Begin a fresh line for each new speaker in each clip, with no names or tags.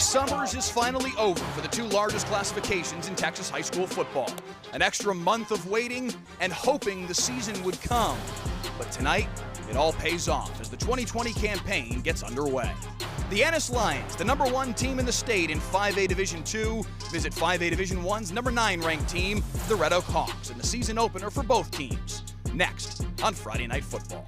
Summers is finally over for the two largest classifications in Texas high school football. An extra month of waiting and hoping the season would come. But tonight, it all pays off as the 2020 campaign gets underway. The Ennis Lions, the number 1 team in the state in 5A Division II, visit 5A Division I's number 9 ranked team, the Red Oak Hawks, in the season opener for both teams. Next on Friday Night Football.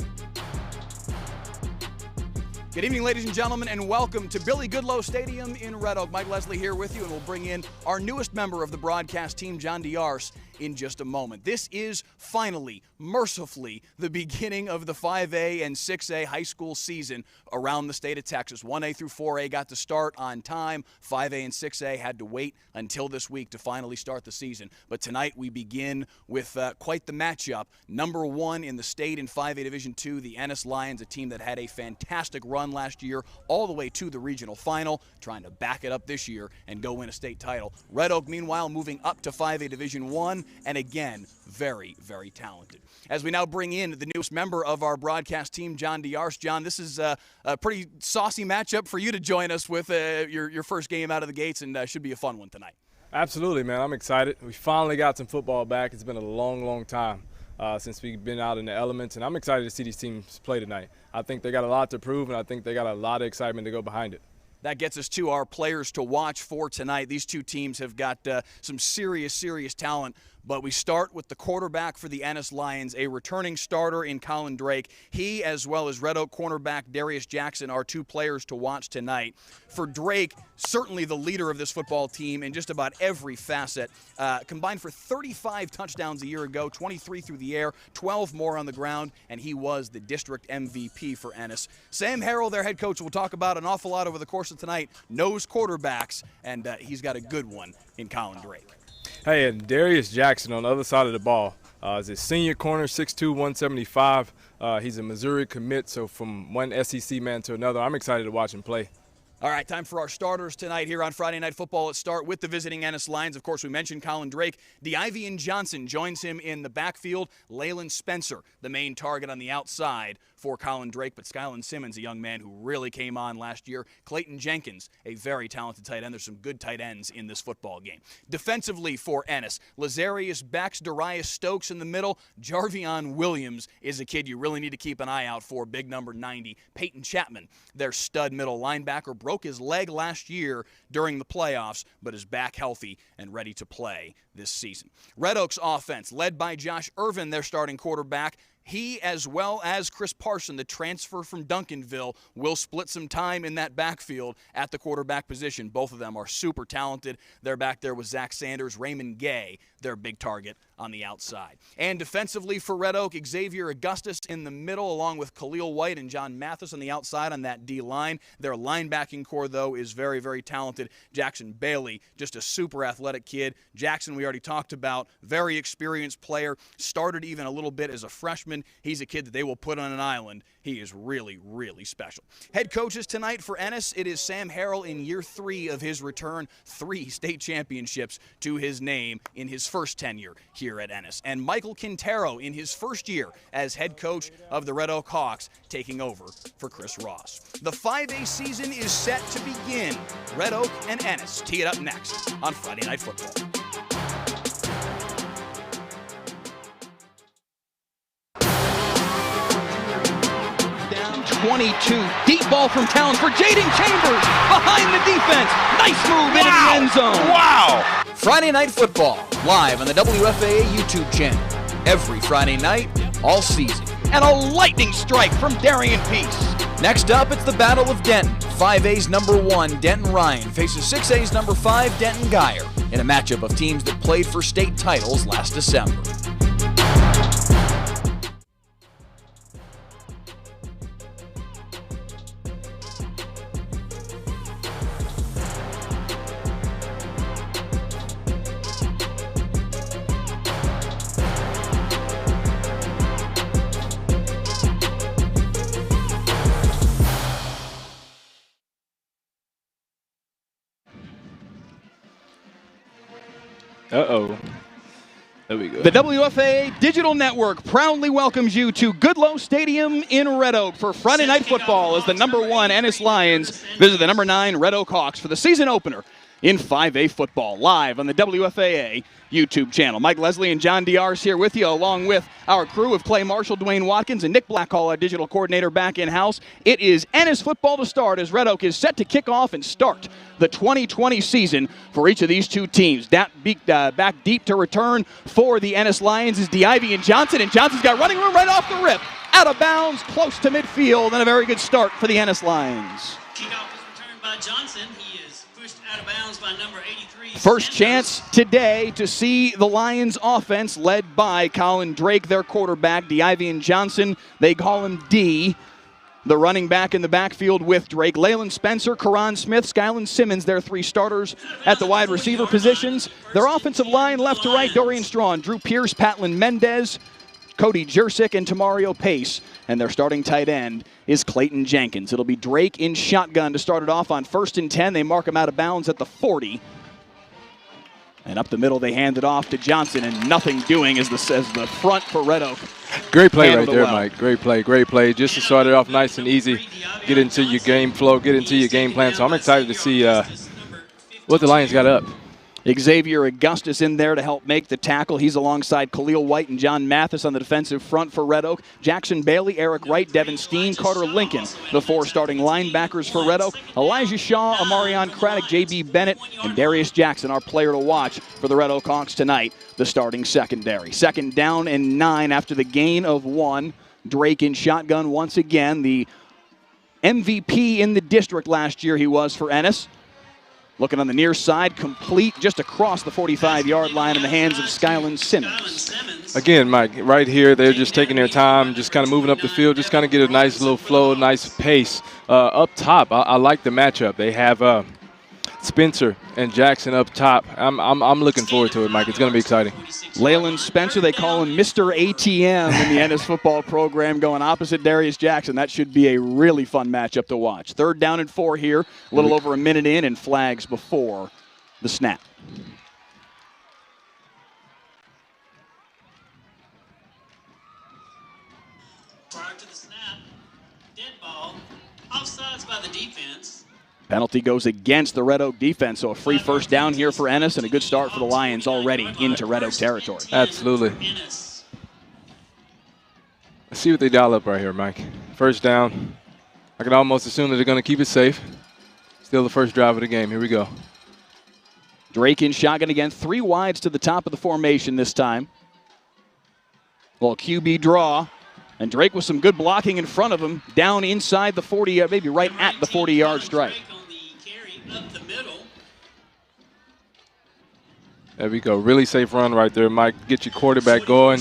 Good evening, ladies and gentlemen, and welcome to Billy Goodloe Stadium in Red Oak. Mike Leslie here with you, and we'll bring in our newest member of the broadcast team, John Diarse, in just a moment. This is finally, mercifully, the beginning of the 5A and 6A high school season around the state of Texas. 1A through 4A got to start on time. 5A and 6A had to wait until this week to finally start the season. But tonight we begin with quite the matchup. Number 1 in the state in 5A Division II, the Ennis Lions, a team that had a fantastic run last year all the way to the regional final, trying to back it up this year and go win a state title. Red Oak, meanwhile, moving up to 5A Division I, and again, very, very talented. As we now bring in the newest member of our broadcast team, John Diarse. John, this is a pretty saucy matchup for you to join us with your first game out of the gates, and should be a fun one tonight.
Absolutely, man. I'm excited. We finally got some football back. It's been a long, long time since we've been out in the elements, and I'm excited to see these teams play tonight. I think they got a lot to prove, and I think they got a lot of excitement to go behind it.
That gets us to our players to watch for tonight. These two teams have got some serious talent. But we start with the quarterback for the Ennis Lions, a returning starter in Colin Drake. He, as well as Red Oak cornerback Darius Jackson, are two players to watch tonight. For Drake, certainly the leader of this football team in just about every facet. Combined for 35 touchdowns a year ago, 23 through the air, 12 more on the ground, and he was the district MVP for Ennis. Sam Harrell, their head coach, will talk about an awful lot over the course of tonight, knows quarterbacks, and he's got a good one in Colin Drake.
Hey, and Darius Jackson on the other side of the ball is a senior corner, 6'2", 175. He's a Missouri commit, so from one SEC man to another, I'm excited to watch him play.
All right, time for our starters tonight here on Friday Night Football. Let's start with the visiting Ennis Lions. Of course, we mentioned Colin Drake. DeIvian Johnson joins him in the backfield. Leyland Spencer, the main target on the outside for Colin Drake, but Skyland Simmons, a young man who really came on last year. Clayton Jenkins, a very talented tight end. There's some good tight ends in this football game. Defensively for Ennis, Lazarius Becks, Darius Stokes in the middle. Jarvion Williams is a kid you really need to keep an eye out for, big number 90. Peyton Chapman, their stud middle linebacker, broke his leg last year during the playoffs, but is back healthy and ready to play this season. Red Oak's offense, led by Josh Irvin, their starting quarterback. He, as well as Chris Parson, the transfer from Duncanville, will split some time in that backfield at the quarterback position. Both of them are super talented. They're back there with Zach Sanders, Raymond Gay, their big target on the outside. And defensively for Red Oak, Xavier Augustus in the middle, along with Khalil White and John Mathis on the outside on that D-line. Their linebacking core, though, is very, very talented. Jackson Bailey, just a super athletic kid. Jackson, we already talked about, very experienced player, started even a little bit as a freshman. He's a kid that they will put on an island. He is really, really special. Head coaches tonight for Ennis, it is Sam Harrell in year 3 of his return, 3 state championships to his name in his first tenure here at Ennis. And Michael Quintero in his first year as head coach of the Red Oak Hawks, taking over for Chris Ross. The 5A season is set to begin. Red Oak and Ennis tee it up next on Friday Night Football. 22. Deep ball from Towns for Jaden Chambers. Behind the defense. Nice move into the end zone.
Wow.
Friday Night Football, live on the WFAA YouTube channel. Every Friday night, all season. And a lightning strike from Darian Peace. Next up, it's the Battle of Denton. 5A's number 1, Denton Ryan, faces 6A's number 5, Denton Geyer, in a matchup of teams that played for state titles last December.
Uh-oh. There we go.
The WFAA Digital Network proudly welcomes you to Goodloe Stadium in Red Oak for Friday Night Football as the #1 Ennis Lions visit the #9 Red Oak Hawks for the season opener in 5A football, live on the WFAA YouTube channel. Mike Leslie and John Diar's here with you, along with our crew of Clay Marshall, Dwayne Watkins, and Nick Blackhall, our digital coordinator, back in-house. It is Ennis football to start as Red Oak is set to kick off and start the 2020 season for each of these two teams. Back deep to return for the Ennis Lions is DeIvy and Johnson, and Johnson's got running room right off the rip. Out of bounds, close to midfield, and a very good start for the Ennis Lions.
Kickoff was returned by Johnson. He is pushed out of bounds by number 83.
First chance today to see the Lions offense led by Colin Drake, their quarterback. DeIvy and Johnson, they call him D. The running back in the backfield with Drake. Leyland Spencer, Karan Smith, Skyland Simmons, their three starters at the wide receiver positions. Their offensive line left to right, Dorian Strawn, Drew Pierce, Patlin Mendez, Cody Jersick, and Tamario Pace. And their starting tight end is Clayton Jenkins. It'll be Drake in shotgun to start it off on 1st and 10. They mark him out of bounds at the 40. And up the middle, they hand it off to Johnson, and nothing doing as the front for Red Oak.
Great play right there,
well.
Mike. Great play. Just to start it off nice and easy, get into your game flow, get into your game plan. So I'm excited to see what the Lions got up.
Xavier Augustus in there to help make the tackle. He's alongside Khalil White and John Mathis on the defensive front for Red Oak. Jackson Bailey, Eric Wright, Devin Steen, Carter Lincoln, the four starting linebackers for Red Oak. Elijah Shaw, Amarion Craddock, J.B. Bennett, and Darius Jackson, our player to watch for the Red Oak Hawks tonight, the starting secondary. 2nd down and 9 after the gain of 1. Drake in shotgun once again. The MVP in the district last year he was for Ennis. Looking on the near side, complete just across the 45-yard line in the hands of Skyland Simmons.
Again, Mike, right here, they're just taking their time, just kind of moving up the field, just kind of get a nice little flow, nice pace. Up top, I like the matchup. They have Spencer and Jackson up top. I'm looking forward to it, Mike. It's going to be exciting.
Leyland Spencer, they call him Mr. ATM in the Ennis football program, going opposite Darius Jackson. That should be a really fun matchup to watch. 3rd down and 4 here, a little over a minute in, and flags before the snap.
Prior to the snap, dead ball, offsides by the defense.
Penalty goes against the Red Oak defense, so a free 1st down here for Ennis and a good start for the Lions already into Red Oak territory.
Absolutely. Let's see what they dial up right here, Mike. 1st down. I can almost assume that they're going to keep it safe. Still the first drive of the game. Here we go.
Drake in shotgun again. 3 wides to the top of the formation this time. Well, QB draw. And Drake with some good blocking in front of him, down inside the 40, maybe right at the 40-yard strike.
There we go. Really safe run right there, Mike. Get your quarterback going,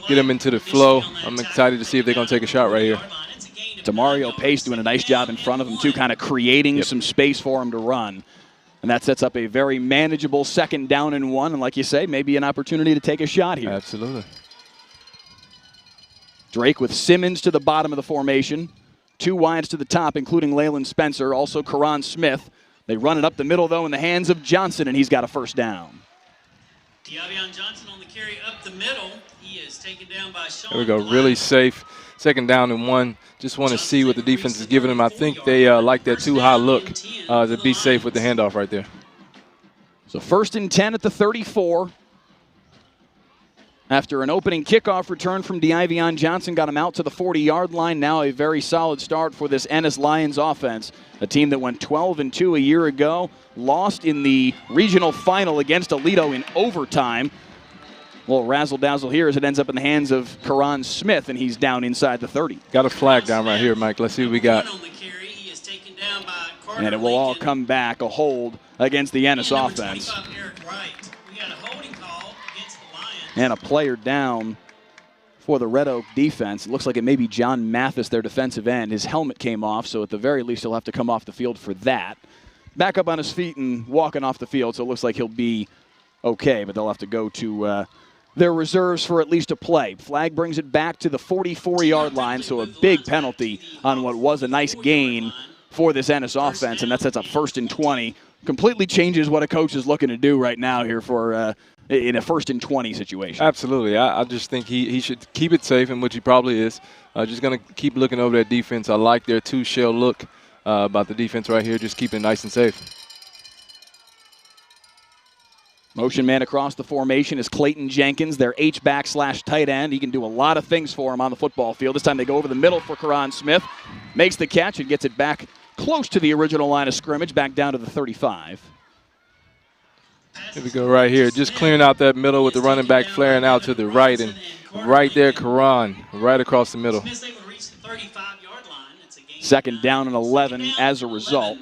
get him into the flow. I'm excited to see if they're going to take a shot right here.
Tamario Pace doing a nice job in front of him, too, kind of creating some space for him to run. And that sets up a very manageable 2nd down and 1. And like you say, maybe an opportunity to take a shot here.
Absolutely.
Drake with Simmons to the bottom of the formation. 2 wides to the top, including Leyland Spencer, also Karan Smith. They run it up the middle, though, in the hands of Johnson, and he's got a 1st down.
DeIvy Johnson on the carry up the middle. He is taken down by Sean.
There we go. Really safe. 2nd down and 1. Just want to see what the defense is giving them. I think they like that too high look to be safe with the handoff right there.
So 1st and 10 at the 34. After an opening kickoff return from DeIvy Johnson, got him out to the 40-yard line. Now a very solid start for this Ennis Lions offense, a team that went 12-2 a year ago, lost in the regional final against Aledo in overtime. A little razzle-dazzle here as it ends up in the hands of Karan Smith, and he's down inside the 30.
Got a flag down right here, Mike. Let's see what we got.
And it will all come back, a hold against the Ennis offense. And a player down for the Red Oak defense. It looks like it may be John Mathis, their defensive end. His helmet came off, so at the very least he'll have to come off the field for that. Back up on his feet and walking off the field, so it looks like he'll be okay, but they'll have to go to their reserves for at least a play. Flag brings it back to the 44-yard line, so a big penalty on what was a nice gain for this Ennis offense, and that sets up 1st and 20. Completely changes what a coach is looking to do right now here for in a 1st and 20 situation.
Absolutely. I just think he should keep it safe, and which he probably is. Just going to keep looking over that defense. I like their two-shell look about the defense right here, just keeping it nice and safe.
Motion man across the formation is Clayton Jenkins, their H-back / tight end. He can do a lot of things for him on the football field. This time they go over the middle for Karan Smith. Makes the catch and gets it back close to the original line of scrimmage, back down to the 35.
Here we go right here. Just clearing out that middle with the running back flaring out to the right. And right there, Karan, right across the middle.
2nd down and 11 as a result.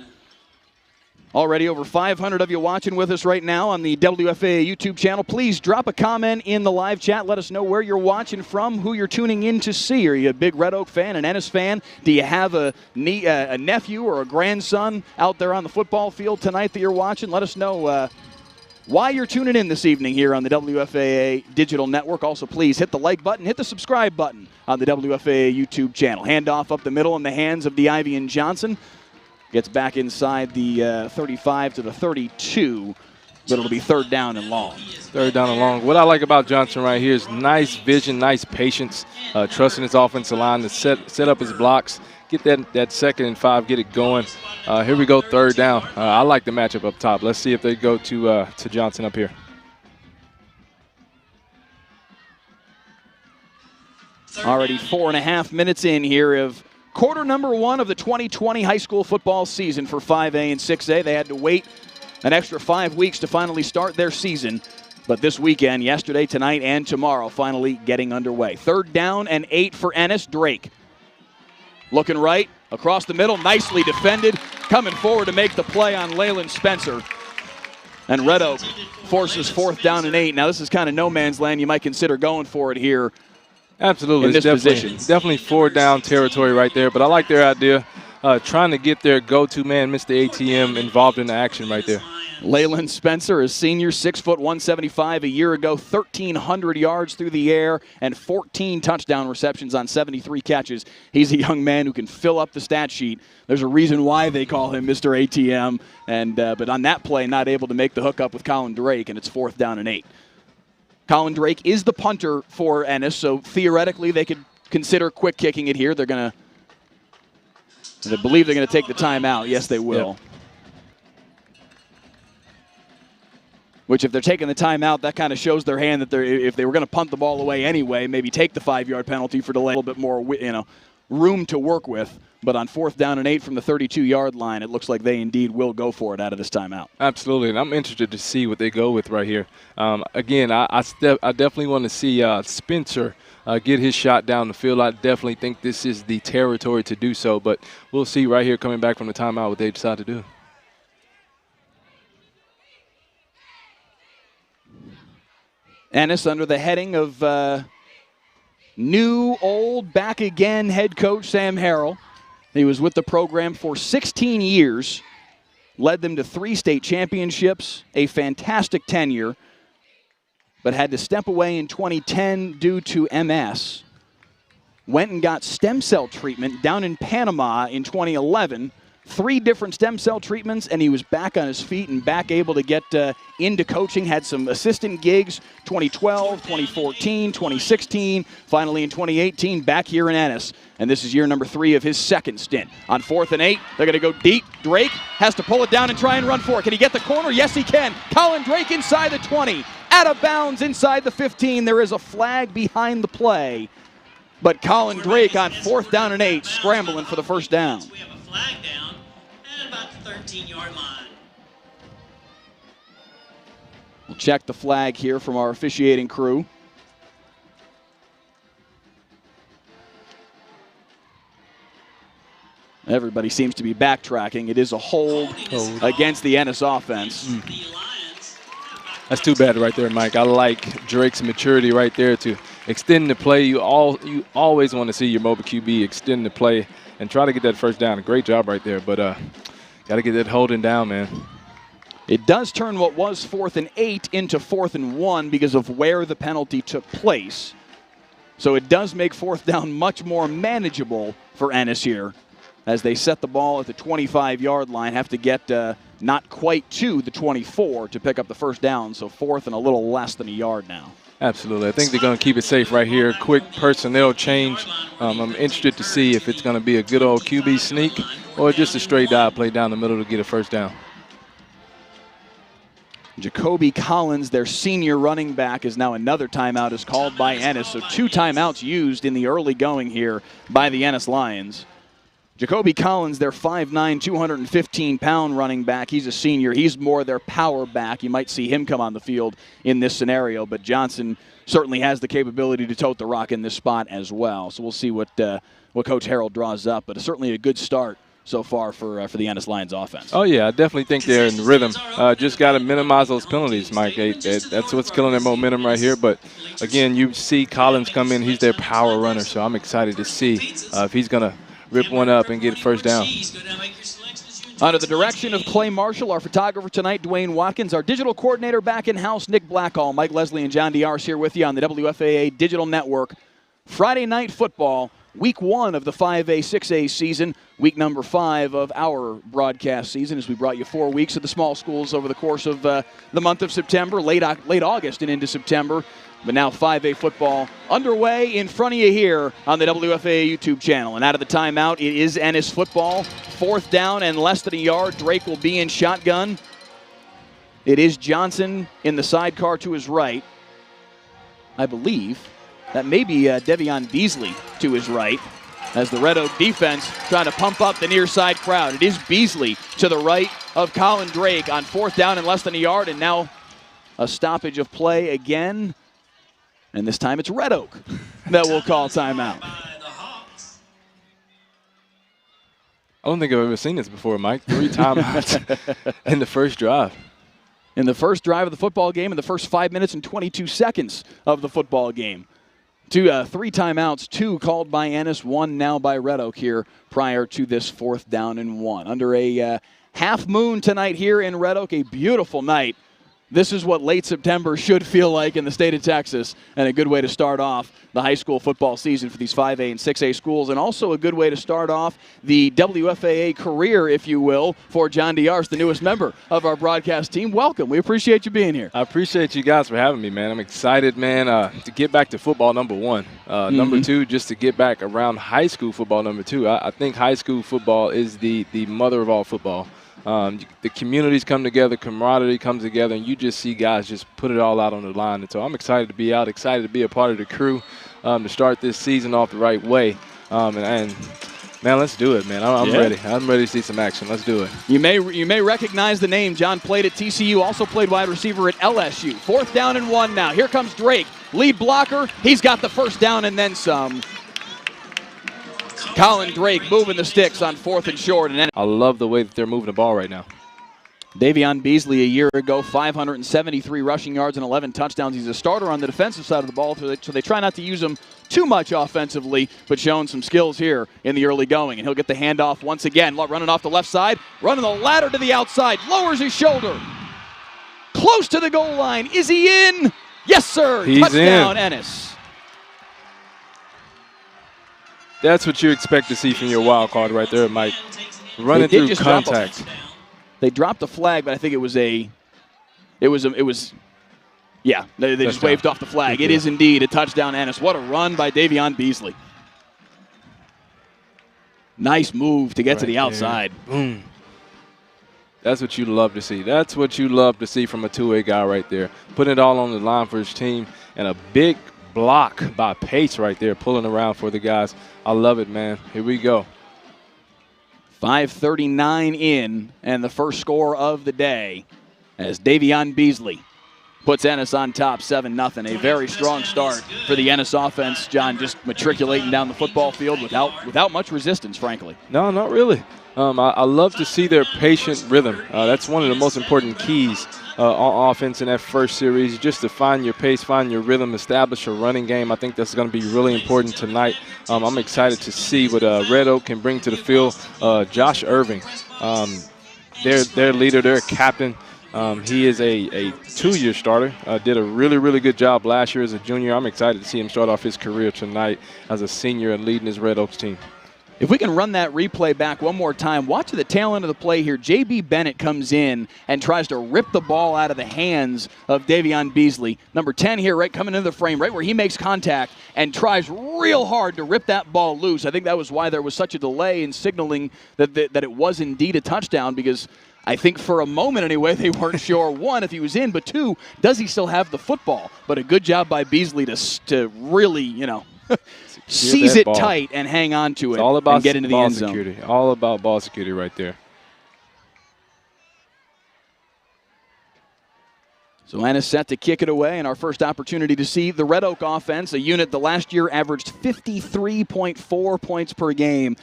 Already over 500 of you watching with us right now on the WFAA YouTube channel. Please drop a comment in the live chat. Let us know where you're watching from, who you're tuning in to see. Are you a big Red Oak fan, an Ennis fan? Do you have a nephew or a grandson out there on the football field tonight that you're watching? Let us know why you're tuning in this evening here on the WFAA Digital Network. Also, please hit the like button, hit the subscribe button on the WFAA YouTube channel. Handoff up the middle in the hands of Ivian Johnson. Gets back inside the 35 to the 32, but it'll be 3rd down and long.
3rd down and long. What I like about Johnson right here is nice vision, nice patience, trusting his offensive line to set up his blocks, get that 2nd and 5, get it going. Here we go, 3rd down. I like the matchup up top. Let's see if they go to Johnson up here.
Already 4.5 minutes in here of quarter number 1 of the 2020 high school football season for 5A and 6A. They had to wait an extra 5 weeks to finally start their season. But this weekend, yesterday, tonight, and tomorrow, finally getting underway. 3rd down and 8 for Ennis. Drake looking right, across the middle, nicely defended. Coming forward to make the play on Leyland Spencer. And Red Oak forces 4th down and 8. Now, this is kind of no man's land. You might consider going for it here.
Absolutely.
In this position.
Definitely 4th down territory right there. But I like their idea, trying to get their go-to man, Mr. ATM, involved in the action right there.
Leyland Spencer is senior, 6 foot 175 a year ago, 1,300 yards through the air, and 14 touchdown receptions on 73 catches. He's a young man who can fill up the stat sheet. There's a reason why they call him Mr. ATM, and but on that play, not able to make the hookup with Colin Drake, and it's 4th down and 8. Colin Drake is the punter for Ennis, so theoretically they could consider quick kicking it here. They're going to, I believe they're going to take the timeout. Yes, they will. Yep. Which, if they're taking the timeout, that kind of shows their hand that if they were going to punt the ball away anyway, maybe take the 5-yard penalty for delay, a little bit more, room to work with. But on 4th down and 8 from the 32-yard line, it looks like they indeed will go for it out of this timeout.
Absolutely, and I'm interested to see what they go with right here. Again, I definitely want to see Spencer get his shot down the field. I definitely think this is the territory to do so, but we'll see right here coming back from the timeout what they decide to do.
Ennis under the heading of new, old, back again head coach Sam Harrell. He was with the program for 16 years, led them to 3 state championships, a fantastic tenure, but had to step away in 2010 due to MS. Went and got stem cell treatment down in Panama in 2011. 3 different stem cell treatments, and he was back on his feet and back able to get into coaching. Had some assistant gigs 2012, 2014, 2016. Finally in 2018, back here in Ennis. And this is year number 3 of his 2nd stint. On 4th and 8, they're going to go deep. Drake has to pull it down and try and run for it. Can he get the corner? Yes, he can. Colin Drake inside the 20. Out of bounds inside the 15. There is a flag behind the play. But Colin Drake on 4th down and 8, scrambling for the 1st down.
We have a flag down at about the 13-yard line.
We'll check the flag here from our officiating crew. Everybody seems to be backtracking. It is a hold against the Ennis offense.
That's too bad right there, Mike. I like Drake's maturity right there to extend the play. You always want to see your mobile QB extend the play and try to get that 1st down. Great job right there, but got to get that holding down, man.
It does turn what was 4th and 8 into 4th and 1 because of where the penalty took place. So it does make 4th down much more manageable for Ennis here as they set the ball at the 25-yard line, have to get not quite to the 24 to pick up the first down, so 4th and a little less than a yard now.
Absolutely. I think they're going to keep it safe right here. Quick personnel change. I'm interested to see if it's going to be a good old QB sneak or just a straight dive play down the middle to get a first down.
Jacoby Collins, their senior running back, is now another timeout is called by Ennis. So 2 timeouts used in the early going here by the Ennis Lions. Jacoby Collins, their 5'9", 215-pound running back. He's a senior. He's more their power back. You might see him come on the field in this scenario, but Johnson certainly has the capability to tote the rock in this spot as well. So we'll see what Coach Harrell draws up, but certainly a good start so far for the Ennis Lions offense.
Oh, yeah, I definitely think they're in the rhythm. Just got to minimize those penalties, Mike. That's what's killing their momentum right here. But, again, you see Collins come in. He's their power runner, so I'm excited to see if he's going to rip one up and get first down.
Under the direction of Clay Marshall, our photographer tonight, Dwayne Watkins, our digital coordinator back in-house, Nick Blackall, Mike Leslie and John Diarse here with you on the WFAA Digital Network. Friday night football. Week 1 of the 5A, 6A season, week number 5 of our broadcast season, as we brought you 4 weeks of the small schools over the course of the month of September, late August and into September. But now 5A football underway in front of you here on the WFAA YouTube channel. And out of the timeout, it is Ennis football. 4th down and less than a yard. Drake will be in shotgun. It is Johnson in the sidecar to his right, I believe. That may be Devion Beasley to his right as the Red Oak defense trying to pump up the near side crowd. It is Beasley to the right of Colin Drake on 4th down and less than a yard, and now a stoppage of play again. And this time it's Red Oak that will call timeout.
I don't think I've ever seen this before, Mike. 3 timeouts in the first drive.
In the first drive of the football game, in the first 5 minutes and 22 seconds of the football game. 3 timeouts, 2 called by Ennis, 1 now by Red Oak here prior to this 4th down and 1. Under a half moon tonight here in Red Oak, a beautiful night. This is what late September should feel like in the state of Texas, and a good way to start off the high school football season for these 5A and 6A schools, and also a good way to start off the WFAA career, if you will, for John Diarse, the newest member of our broadcast team. Welcome. We appreciate you being here.
I appreciate you guys for having me, man. I'm excited, man, to get back to football, number 1. Number 2, just to get back around high school football, number 2. I think high school football is the mother of all football. The communities come together, camaraderie comes together, and you just see guys just put it all out on the line. And so I'm excited to be out, excited to be a part of the crew, to start this season off the right way. And man, let's do it, man. I'm ready. I'm ready to see some action. Let's do it.
You may recognize the name. John played at TCU, also played wide receiver at LSU. 4th down and 1 now. Here comes Drake, lead blocker. He's got the first down and then some. Colin Drake moving the sticks on 4th and short. And
I love the way that they're moving the ball right now.
Devion Beasley a year ago, 573 rushing yards and 11 touchdowns. He's a starter on the defensive side of the ball, so they try not to use him too much offensively, but showing some skills here in the early going. And he'll get the handoff once again, running off the left side, running the ladder to the outside, lowers his shoulder. Close to the goal line. Is he in? Yes, sir.
He's
Touchdown,
in.
Ennis.
That's what you expect to see from your wild card right there, Mike. Running through contact.
They dropped the flag, but I think they just waved off the flag. It is indeed a touchdown, Ennis. What a run by Devion Beasley. Nice move to get to the outside.
Boom. That's what you love to see. That's what you love to see from a two-way guy right there. Putting it all on the line for his team, and a big block by Pace right there, pulling around for the guys. I love it, man. Here we go.
5:39 in, and the first score of the day as Devion Beasley puts Ennis on top 7-0. A very strong start for the Ennis offense, John, just matriculating down the football field without much resistance, frankly.
No, not really. I love to see their patient rhythm. That's one of the most important keys on offense in that first series, just to find your pace, find your rhythm, establish a running game. I think that's going to be really important tonight. I'm excited to see what Red Oak can bring to the field. Josh Irving, their leader, their captain. He is a two-year starter. Did a really, really good job last year as a junior. I'm excited to see him start off his career tonight as a senior and leading his Red Oaks team.
If we can run that replay back one more time, watch the tail end of the play here. J.B. Bennett comes in and tries to rip the ball out of the hands of Davion Beasley. Number 10 here, right, coming into the frame, right where he makes contact and tries real hard to rip that ball loose. I think that was why there was such a delay in signaling that it was indeed a touchdown, because I think for a moment anyway, they weren't sure, one, if he was in, but two, does he still have the football? But a good job by Beasley to really, seize it tight and hang on to it and get into the end zone.
Security. All about ball security right there.
So Ennis set to kick it away, and our first opportunity to see the Red Oak offense, a unit that last year averaged 53.4 points per game.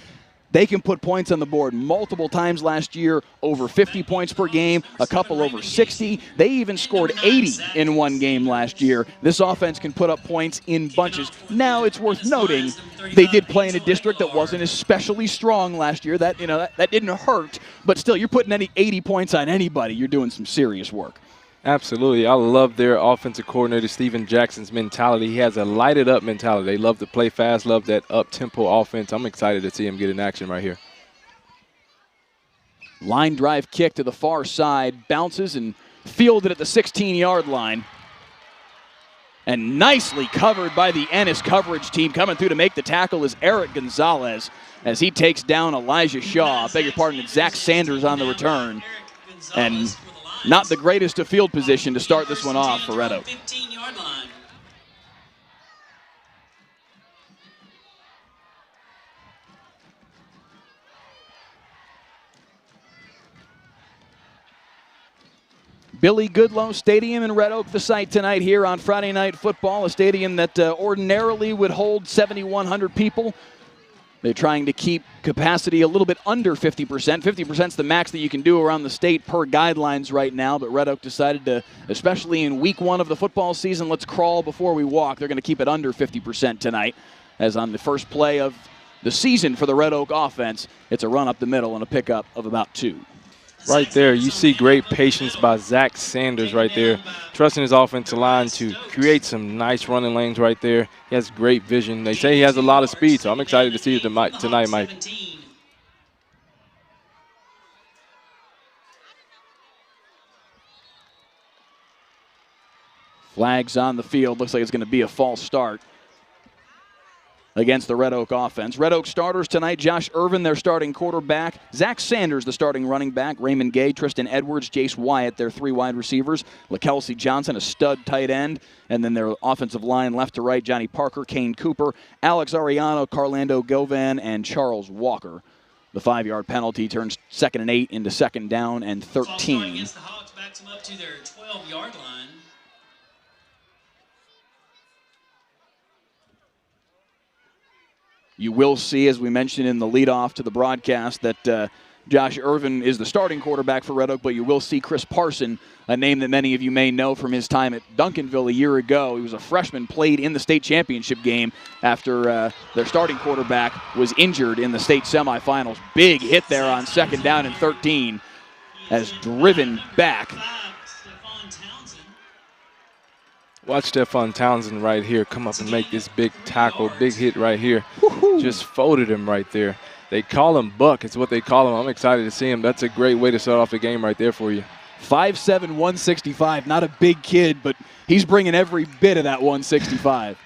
They can put points on the board multiple times last year, over 50 points per game, a couple over 60. They even scored 80 in one game last year. This offense can put up points in bunches. Now, it's worth noting they did play in a district that wasn't especially strong last year. That didn't hurt, but still, you're putting 80 points on anybody. You're doing some serious work.
Absolutely. I love their offensive coordinator, Steven Jackson's mentality. He has a lighted-up mentality. They love to play fast, love that up-tempo offense. I'm excited to see him get in action right here.
Line drive kick to the far side, bounces and fielded at the 16-yard line. And nicely covered by the Ennis coverage team. Coming through to make the tackle is Eric Gonzalez as he takes down Elijah Shaw. Beg your pardon, it's Zach Sanders on the return. And not the greatest of field position to start this one off for Red Oak.
15-yard line.
Billy Goodloe Stadium in Red Oak, the site tonight here on Friday Night Football, a stadium that ordinarily would hold 7,100 people. They're trying to keep capacity a little bit under 50%. 50% is the max that you can do around the state per guidelines right now, but Red Oak decided to, especially in week one of the football season, let's crawl before we walk. They're going to keep it under 50% tonight, as on the first play of the season for the Red Oak offense, it's a run up the middle and a pickup of about 2.
Right there, you see great patience by Zach Sanders right there, trusting his offensive line to create some nice running lanes right there. He has great vision. They say he has a lot of speed, so I'm excited to see it tonight, Mike.
Flags on the field. Looks like it's going to be a false start against the Red Oak offense. Red Oak starters tonight: Josh Irvin, their starting quarterback; Zach Sanders, the starting running back; Raymond Gay, Tristan Edwards, Jace Wyatt, their 3 wide receivers; LaKelsey Johnson, a stud tight end; and then their offensive line left to right: Johnny Parker, Kane Cooper, Alex Ariano, Carlando Govan, and Charles Walker. The 5-yard penalty turns 2nd and 8 into 2nd down and 13.
Against the Hawks backs them up to their 12-yard line.
You will see, as we mentioned in the leadoff to the broadcast, that Josh Irvin is the starting quarterback for Red Oak, but you will see Chris Parson, a name that many of you may know from his time at Duncanville a year ago. He was a freshman, played in the state championship game after their starting quarterback was injured in the state semifinals. Big hit there on 2nd down and 13 as driven back.
Watch Stephon Townsend right here come up and make this big tackle, big hit right here.
Woo-hoo.
Just folded him right there. They call him Buck. It's what they call him. I'm excited to see him. That's a great way to start off the game right there for you.
5'7", 165. Not a big kid, but he's bringing every bit of that 165.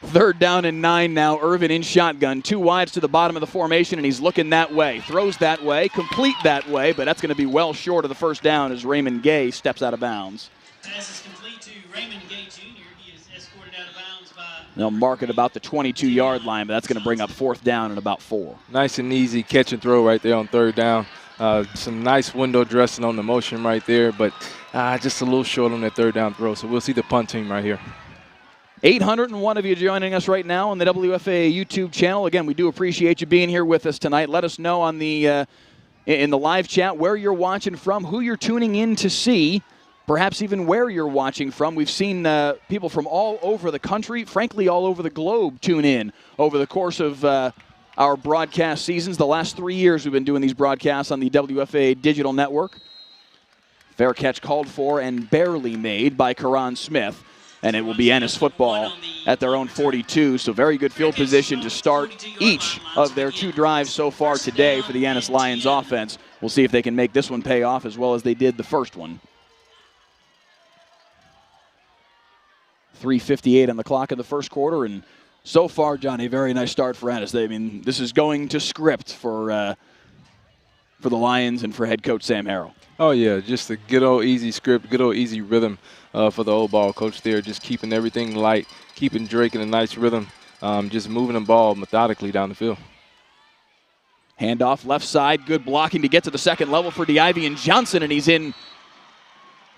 3rd down and 9 now. Irvin in shotgun. 2 wides to the bottom of the formation, and he's looking that way. Throws that way, complete that way, but that's going to be well short of the 1st down as Raymond Gay steps out of bounds.
Pass is complete to Raymond Gay Jr. He is escorted out of bounds by...
They'll mark it about the 22-yard line, but that's going to bring up 4th down and about 4.
Nice and easy catch and throw right there on 3rd down. Some nice window dressing on the motion right there, but just a little short on that 3rd down throw. So we'll see the punt team right here.
801 of you joining us right now on the WFAA YouTube channel. Again, we do appreciate you being here with us tonight. Let us know on the in the live chat where you're watching from, who you're tuning in to see, perhaps even where you're watching from. We've seen people from all over the country, frankly all over the globe, tune in over the course of our broadcast seasons. The last 3 years we've been doing these broadcasts on the WFAA digital network. Fair catch called for and barely made by Karan Smith. and it will be Ennis football at their own 42. So very good field position to start each of their 2 drives so far today for the Ennis Lions offense. We'll see if they can make this one pay off as well as they did the first one. 3:58 on the clock in the first quarter, and so far, John, a very nice start for Ennis. I mean, this is going to script for the Lions and for head coach Sam Harrell.
Oh, yeah, just a good old easy script, good old easy rhythm for the old ball coach there, just keeping everything light, keeping Drake in a nice rhythm, just moving the ball methodically down the field.
Handoff left side, good blocking to get to the second level for DeIvy and Johnson, and he's in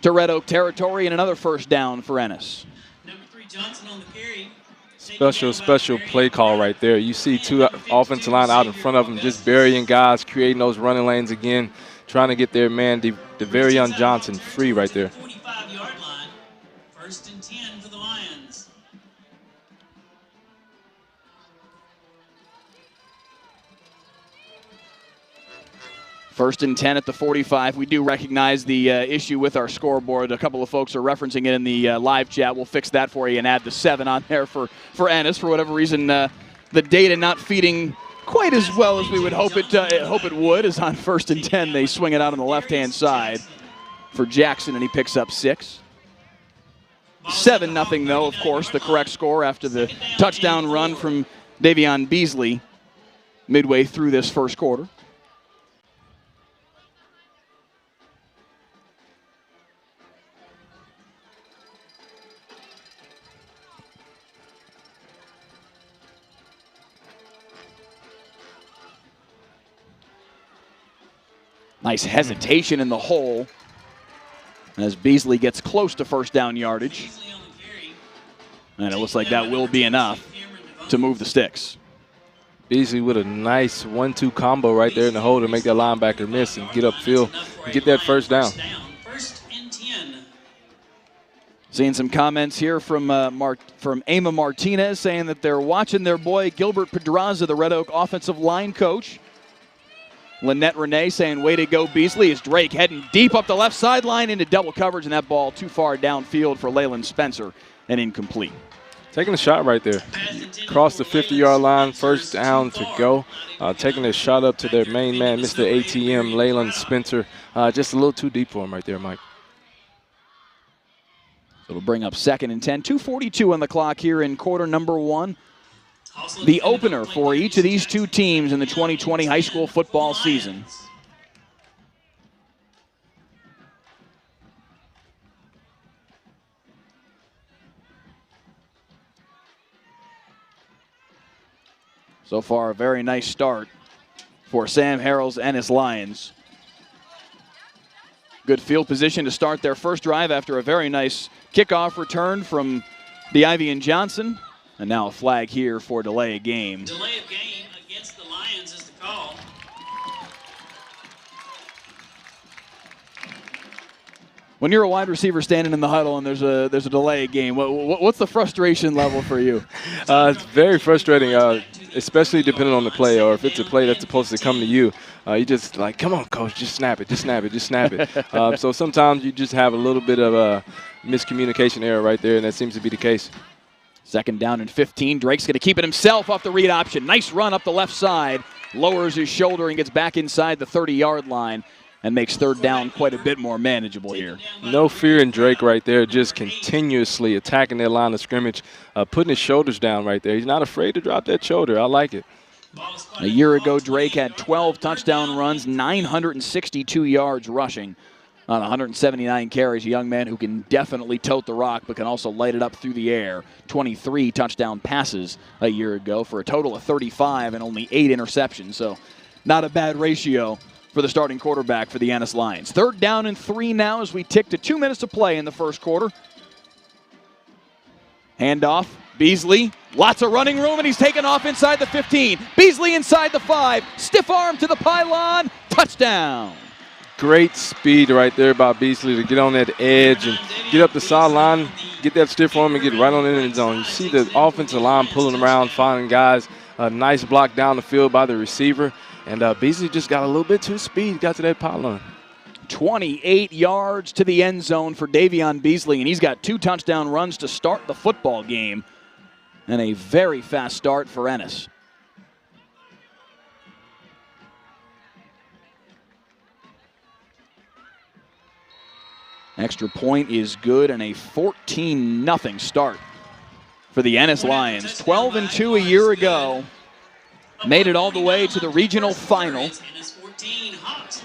to Red Oak territory, and another first down for Ennis.
Number 3, Johnson on the carry.
Special play call right there. You see 2 offensive line out in front of them, just burying guys, creating those running lanes again, trying to get their man, DeVarion Johnson, free right there.
45-yard line. 1st and 10 for the Lions.
First and 10 at the 45. We do recognize the issue with our scoreboard. A couple of folks are referencing it in the live chat. We'll fix that for you and add the 7 on there for Ennis. For whatever reason, the data not feeding quite as well as we would hope it would. Is on 1st and 10. They swing it out on the left-hand side for Jackson, and he picks up 6. 7-0, though, of course, the correct score after the touchdown run from Davion Beasley midway through this first quarter. Nice hesitation in the hole as Beasley gets close to first down yardage. And it looks like that will be enough to move the sticks.
Beasley with a nice 1-2 combo right there in the hole to make that linebacker miss and get upfield and get that first down.
1st and 10.
Seeing some comments here from Ama Martinez saying that they're watching their boy Gilbert Pedraza, the Red Oak offensive line coach. Lynette Renee saying, way to go, Beasley, as Drake heading deep up the left sideline into double coverage, and that ball too far downfield for Leyland Spencer and incomplete.
Taking a shot right there. Across the 50-yard line, first down to go. Taking a shot up to their main man, Mr. ATM, Leyland Spencer. Just a little too deep for him right there, Mike.
So it'll bring up 2nd and 10. 2:42 on the clock here in quarter number 1. The opener for each of these 2 teams in the 2020 high school football season. So far, a very nice start for Sam Harrell's Ennis Lions. Good field position to start their first drive after a very nice kickoff return from DeIvy and Johnson. And now a flag here for delay of game.
Delay of game against the Lions is the call.
When you're a wide receiver standing in the huddle and there's a delay of game, what's the frustration level for you?
It's very frustrating, especially depending on the play, or if it's a play that's supposed to come to you. You just like, come on, coach, just snap it, just snap it, just snap it. So sometimes you just have a little bit of a miscommunication error right there, and that seems to be the case.
2nd down and 15. Drake's going to keep it himself off the read option. Nice run up the left side. Lowers his shoulder and gets back inside the 30-yard line and makes 3rd down quite a bit more manageable here.
No fear in Drake right there, just continuously attacking that line of scrimmage, putting his shoulders down right there. He's not afraid to drop that shoulder. I like it.
A year ago, Drake had 12 touchdown runs, 962 yards rushing on 179 carries. A young man who can definitely tote the rock but can also light it up through the air. 23 touchdown passes a year ago for a total of 35 and only 8 interceptions. So not a bad ratio for the starting quarterback for the Ennis Lions. 3rd down and 3 now as we tick to 2 minutes to play in the first quarter. Handoff, Beasley, lots of running room, and he's taken off inside the 15. Beasley inside the 5, stiff arm to the pylon, touchdown.
Great speed right there by Beasley to get on that edge and get up the sideline, get that stiff arm and get right on the end zone. You see the offensive line pulling around, finding guys. A nice block down the field by the receiver. And Beasley just got a little bit too speed, got to that pylon.
28 yards to the end zone for Davion Beasley, and he's got 2 touchdown runs to start the football game, and a very fast start for Ennis. Extra point is good, and a 14-0 start for the Ennis Lions. 12-2 a year ago. Made it all the way to the regional final.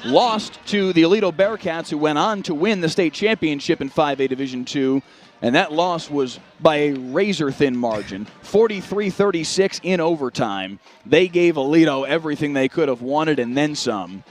Lost to the Aledo Bearcats, who went on to win the state championship in 5A Division II. And that loss was by a razor-thin margin, 43-36 in overtime. They gave Aledo everything they could have wanted and then some.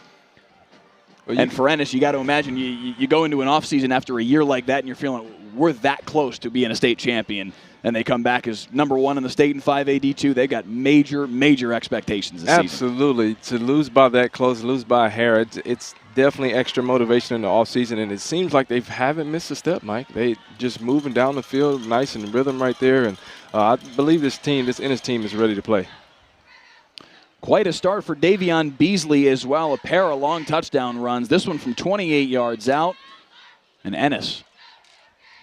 And for Ennis, you got to imagine you go into an offseason after a year like that and you're feeling we're that close to being a state champion. And they come back as #1 in the state in 5A D2. They've got major, major expectations this season.
Absolutely. To lose by that close, lose by a hair, it's definitely extra motivation in the offseason. And it seems like they haven't missed a step, Mike. They just moving down the field, nice and rhythm right there. And I believe this Ennis team is ready to play.
Quite a start for Davion Beasley as well. A pair of long touchdown runs. This one from 28 yards out. And Ennis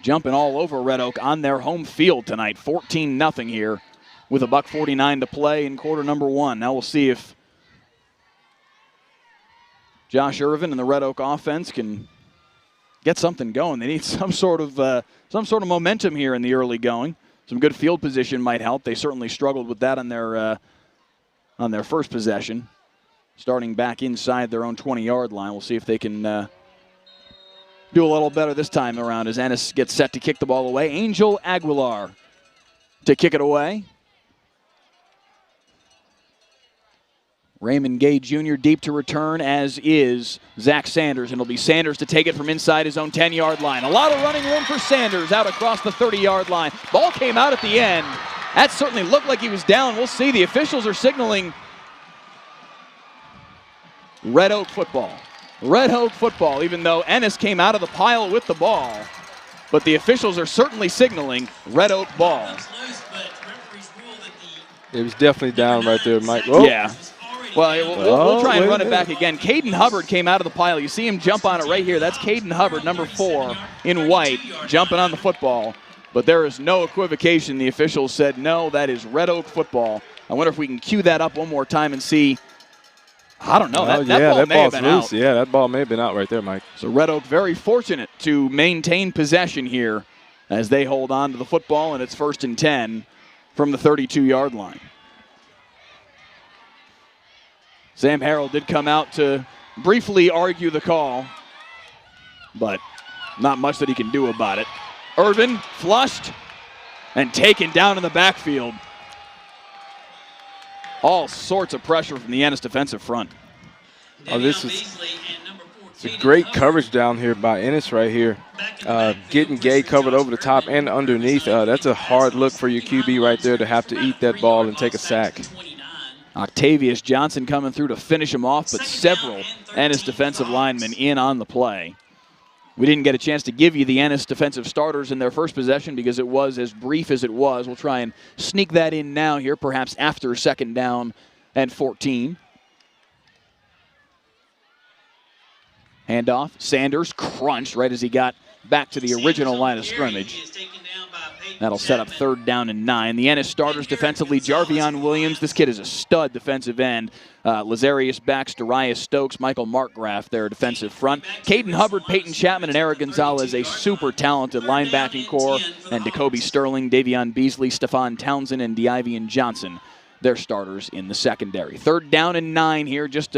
jumping all over Red Oak on their home field tonight. 14-0 here with $1:49 to play in quarter number 1. Now we'll see if Josh Irvin and the Red Oak offense can get something going. They need some sort of momentum here in the early going. Some good field position might help. They certainly struggled with that on their first possession, starting back inside their own 20-yard line. We'll see if they can do a little better this time around as Ennis gets set to kick the ball away. Angel Aguilar to kick it away. Raymond Gay Jr. deep to return, as is Zach Sanders. And it'll be Sanders to take it from inside his own 10-yard line. A lot of running room for Sanders out across the 30-yard line. Ball came out at the end. That certainly looked like he was down. We'll see. The officials are signaling Red Oak football. Red Oak football, even though Ennis came out of the pile with the ball. But the officials are certainly signaling Red Oak ball.
It was definitely down right there, Mike. Oh.
Yeah. Well, we'll try and run it back again. Caden Hubbard came out of the pile. You see him jump on it right here. That's Caden Hubbard, number 4 in white, jumping on the football. But there is no equivocation. The officials said, no, that is Red Oak football. I wonder if we can cue that up one more time and see. I don't know. That ball may have been out.
Yeah, that ball may have been out right there, Mike.
So Red Oak very fortunate to maintain possession here as they hold on to the football, and it's 1st and 10 from the 32-yard line. Sam Harrell did come out to briefly argue the call, but not much that he can do about it. Irvin flushed and taken down in the backfield. All sorts of pressure from the Ennis defensive front.
Oh, this is a great coverage down here by Ennis right here. Getting Gay covered over the top and underneath. That's a hard look for your QB right there to have to eat that ball and take a sack.
Octavius Johnson coming through to finish him off, but several Ennis defensive linemen in on the play. We didn't get a chance to give you the Ennis defensive starters in their first possession because it was as brief as it was. We'll try and sneak that in now here, perhaps after 2nd down and 14. Handoff. Sanders crunched right as he got back to the original line of scrimmage. That'll set up 3rd down and 9. The Ennis starters defensively, Jarvion Williams. This kid is a stud defensive end. Lazarius Bax, Darius Stokes, Michael Markgraf, their defensive front. Caden Hubbard, Peyton Chapman, and Eric Gonzalez, a super talented linebacking core. And Jacoby Sterling, Davion Beasley, Stephon Townsend, and Divian Johnson, their starters in the secondary. 3rd down and 9 here, just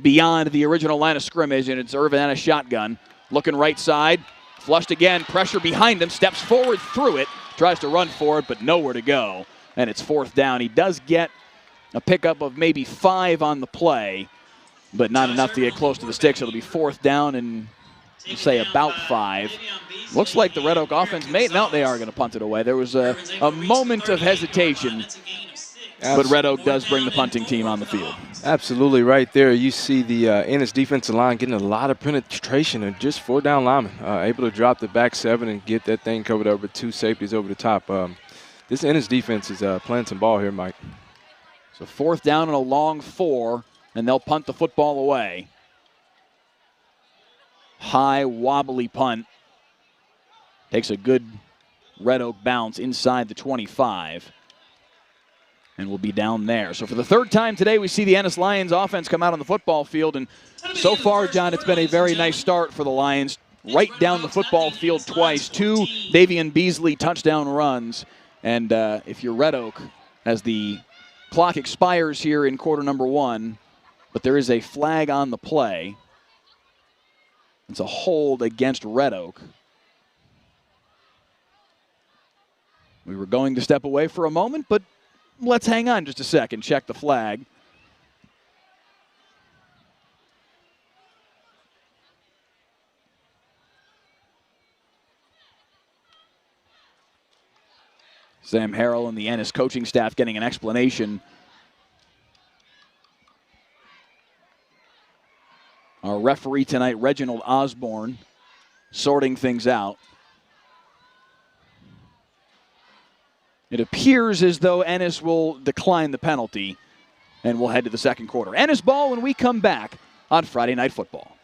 beyond the original line of scrimmage, and it's Irvin and a shotgun. Looking right side, flushed again, pressure behind him, steps forward through it, tries to run for it, but nowhere to go. And it's 4th down. He does get a pickup of maybe 5 on the play, but not enough to get close to the sticks. It'll be 4th down and say about 5. Looks like the Red Oak offense may, no, they are going to punt it away. There was a moment of hesitation, but Red Oak does bring the punting team on the field.
Absolutely right there. You see the Ennis defensive line getting a lot of penetration and just 4 down linemen. Able to drop the back 7 and get that thing covered over 2 safeties over the top. This Ennis defense is playing some ball here, Mike.
So 4th down and a long 4, and they'll punt the football away.
high, wobbly punt. Takes a good Red Oak bounce inside the 25 and will be down there. So for the third time today, we see the Ennis Lions offense come out on the football field. And so far, John, it's been a very nice start for the Lions. Right down the football field twice. 2 Davian Beasley touchdown runs. And if you're Red Oak, as the clock expires here in quarter number 1, but there is a flag on the play. It's a hold against Red Oak. We were going to step away for a moment, but let's hang on just a second, check the flag. Sam Harrell and the Ennis coaching staff getting an explanation. Our referee tonight, Reginald Osborne, sorting things out. It appears as though Ennis will decline the penalty, and we'll head to the second quarter. Ennis ball when we come back on Friday Night Football.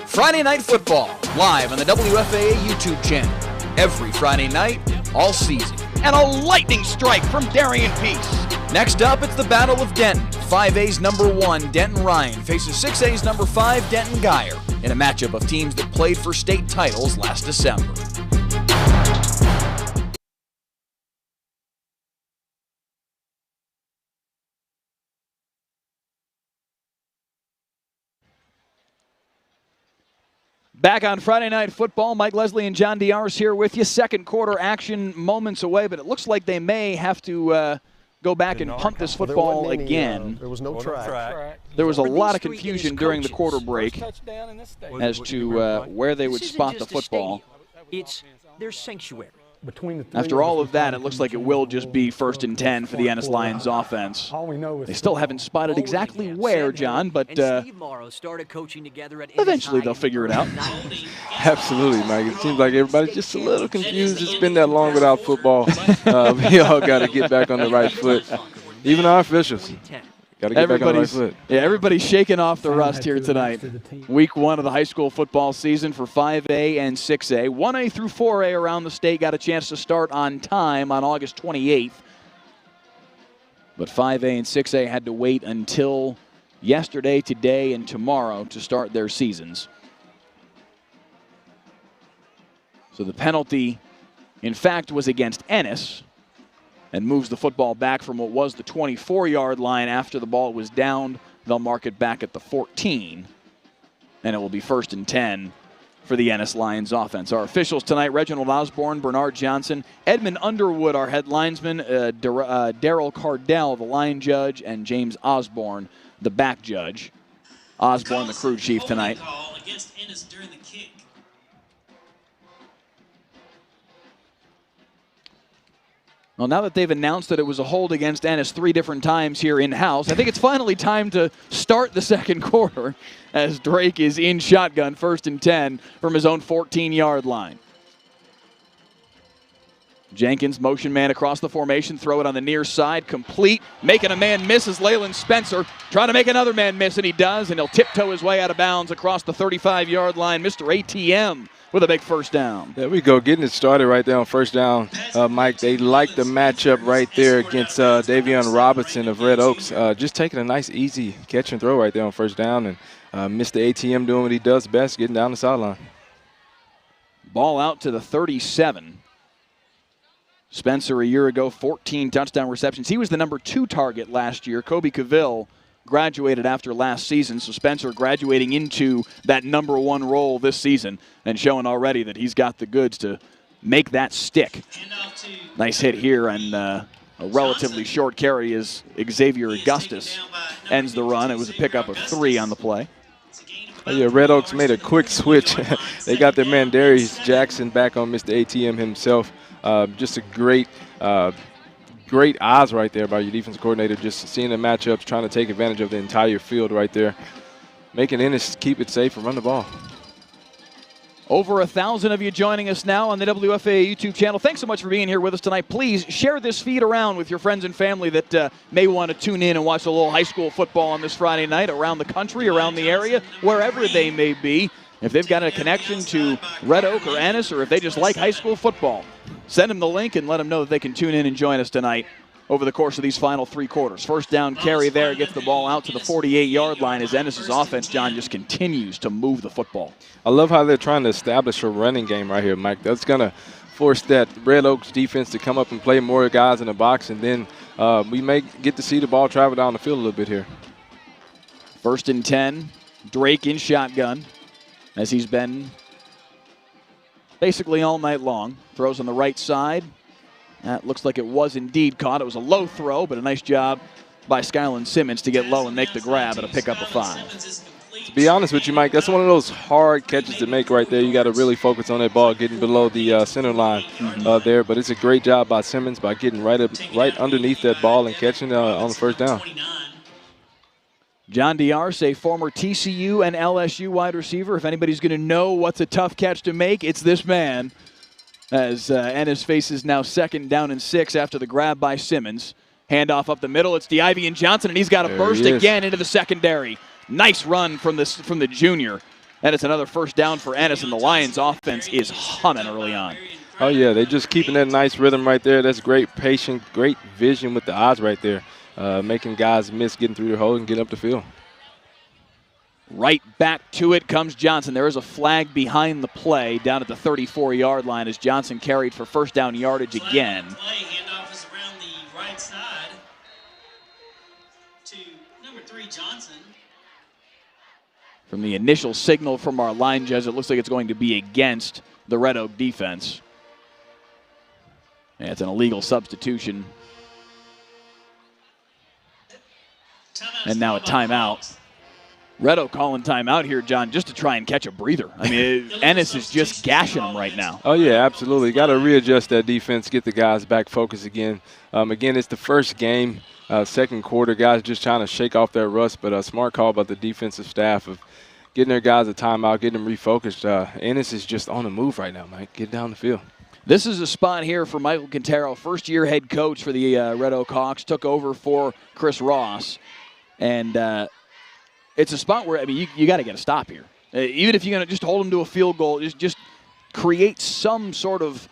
Friday Night Football, live on the WFAA YouTube channel. Every Friday night, all season. And a lightning strike from Darian Peace. Next up, it's the Battle of Denton. 5A's number 1, Denton Ryan, faces 6A's number 5, Denton Geyer, in a matchup of teams that played for state titles last December.
Back on Friday Night Football, Mike Leslie and John Diar's here with you. Second quarter action moments away, but it looks like they may have to go back and punt this football again.
There was no track.
There was a lot of confusion during the quarter break as to where they would spot the football.
It's their sanctuary.
After all of that, it looks like it will just be 1st and 10 for the Ennis Lions offense. They still haven't spotted exactly where, John, but eventually they'll figure it out.
Absolutely, Mike. It seems like everybody's just a little confused. It's been that long without football. We all got to get back on the right foot. Even our officials. Got to get back on the right foot.
Yeah, everybody's shaking off the rust here tonight. Week 1 of the high school football season for 5A and 6A. 1A through 4A around the state got a chance to start on time on August 28th. But 5A and 6A had to wait until yesterday, today, and tomorrow to start their seasons. So the penalty, in fact, was against Ennis, and moves the football back from what was the 24-yard line after the ball was downed. They'll mark it back at the 14, and it will be 1st and 10 for the Ennis Lions offense. Our officials tonight, Reginald Osborne, Bernard Johnson, Edmund Underwood, our head linesman, Daryl Cardell, the line judge, and James Osborne, the back judge. Osborne, the crew chief tonight.
Against Ennis during the kick.
Well, now that they've announced that it was a hold against Ennis 3 different times here in-house, I think it's finally time to start the second quarter as Drake is in shotgun, 1st and 10 from his own 14-yard line. Jenkins, motion man across the formation, throw it on the near side, complete, making a man miss is Leyland Spencer, trying to make another man miss, and he does, and he'll tiptoe his way out of bounds across the 35-yard line. Mr. ATM with a big 1st down.
There we go, getting it started right there on 1st down. Mike, they like the matchup right there against Davion Robinson of Red Oaks. Just taking a nice, easy catch and throw right there on 1st down, and Mr. ATM doing what he does best, getting down the sideline.
Ball out to the 37. Spencer a year ago, 14 touchdown receptions. He was the number 2 target last year. Kobe Cavill graduated after last season, so Spencer graduating into that number 1 role this season and showing already that he's got the goods to make that stick. Nice hit here, and a relatively short carry as Xavier Augustus ends the run. It was a pickup of 3 on the play.
Oh, yeah, Red Oaks made a quick switch. They got their man Darius Jackson back on Mr. ATM himself. Just a great eyes right there by your defensive coordinator, just seeing the matchups, trying to take advantage of the entire field right there. making Ennis keep it safe and run the ball.
Over 1,000 of you joining us now on the WFAA YouTube channel. Thanks so much for being here with us tonight. Please share this feed around with your friends and family that may want to tune in and watch a little high school football on this Friday night around the country, around the area, wherever they may be. If they've got a connection to Red Oak or Ennis, or if they just like high school football, send them the link and let them know that they can tune in and join us tonight over the course of these final 3 quarters. First down carry there, gets the ball out to the 48-yard line as Ennis's offense, John, just continues to move the football.
I love how they're trying to establish a running game right here, Mike. That's going to force that Red Oaks defense to come up and play more guys in the box, and then we may get to see the ball travel down the field a little bit here.
1st and 10, Drake in shotgun, as he's been basically all night long. Throws on the right side. That looks like it was indeed caught. It was a low throw, but a nice job by Skyland Simmons to get low and make the grab and a pick up of 5.
To be honest with you, Mike, that's one of those hard catches to make right there. You got to really focus on that ball getting below the center line there. But it's a great job by Simmons by getting right underneath that ball and catching on the first down.
John Diarse, a former TCU and LSU wide receiver. If anybody's going to know what's a tough catch to make, it's this man. As Ennis faces now 2nd down and 6 after the grab by Simmons. Handoff up the middle. It's DeIvian Johnson, and he's got a burst again into the secondary. Nice run from the junior. And it's another 1st down for Ennis, and the Lions' offense is humming early on.
Oh, yeah, they're just keeping that nice rhythm right there. That's great patience, great vision with the eyes right there, making guys miss getting through their hole and getting up the field.
Right back to it comes Johnson. There is a flag behind the play down at the 34-yard line as Johnson carried for 1st down yardage again.
Handoff is around the right side to number 3, Johnson.
From the initial signal from our line judge, it looks like it's going to be against the Red Oak defense. And it's an illegal substitution. And now a timeout. Red Oak calling timeout here, John, just to try and catch a breather. I mean, Ennis is just gashing them right now.
Oh, yeah, absolutely. Got to readjust that defense, get the guys back focused again. Again, it's the first game, 2nd quarter. Guys just trying to shake off that rust, but a smart call by the defensive staff of getting their guys a timeout, getting them refocused. Ennis is just on the move right now, Mike. Get down the field.
This is a spot here for Michael Quintero, first-year head coach for the Red Oak Hawks, took over for Chris Ross. And it's a spot where, I mean, you got to get a stop here. Even if you're going to just hold them to a field goal, just create some sort of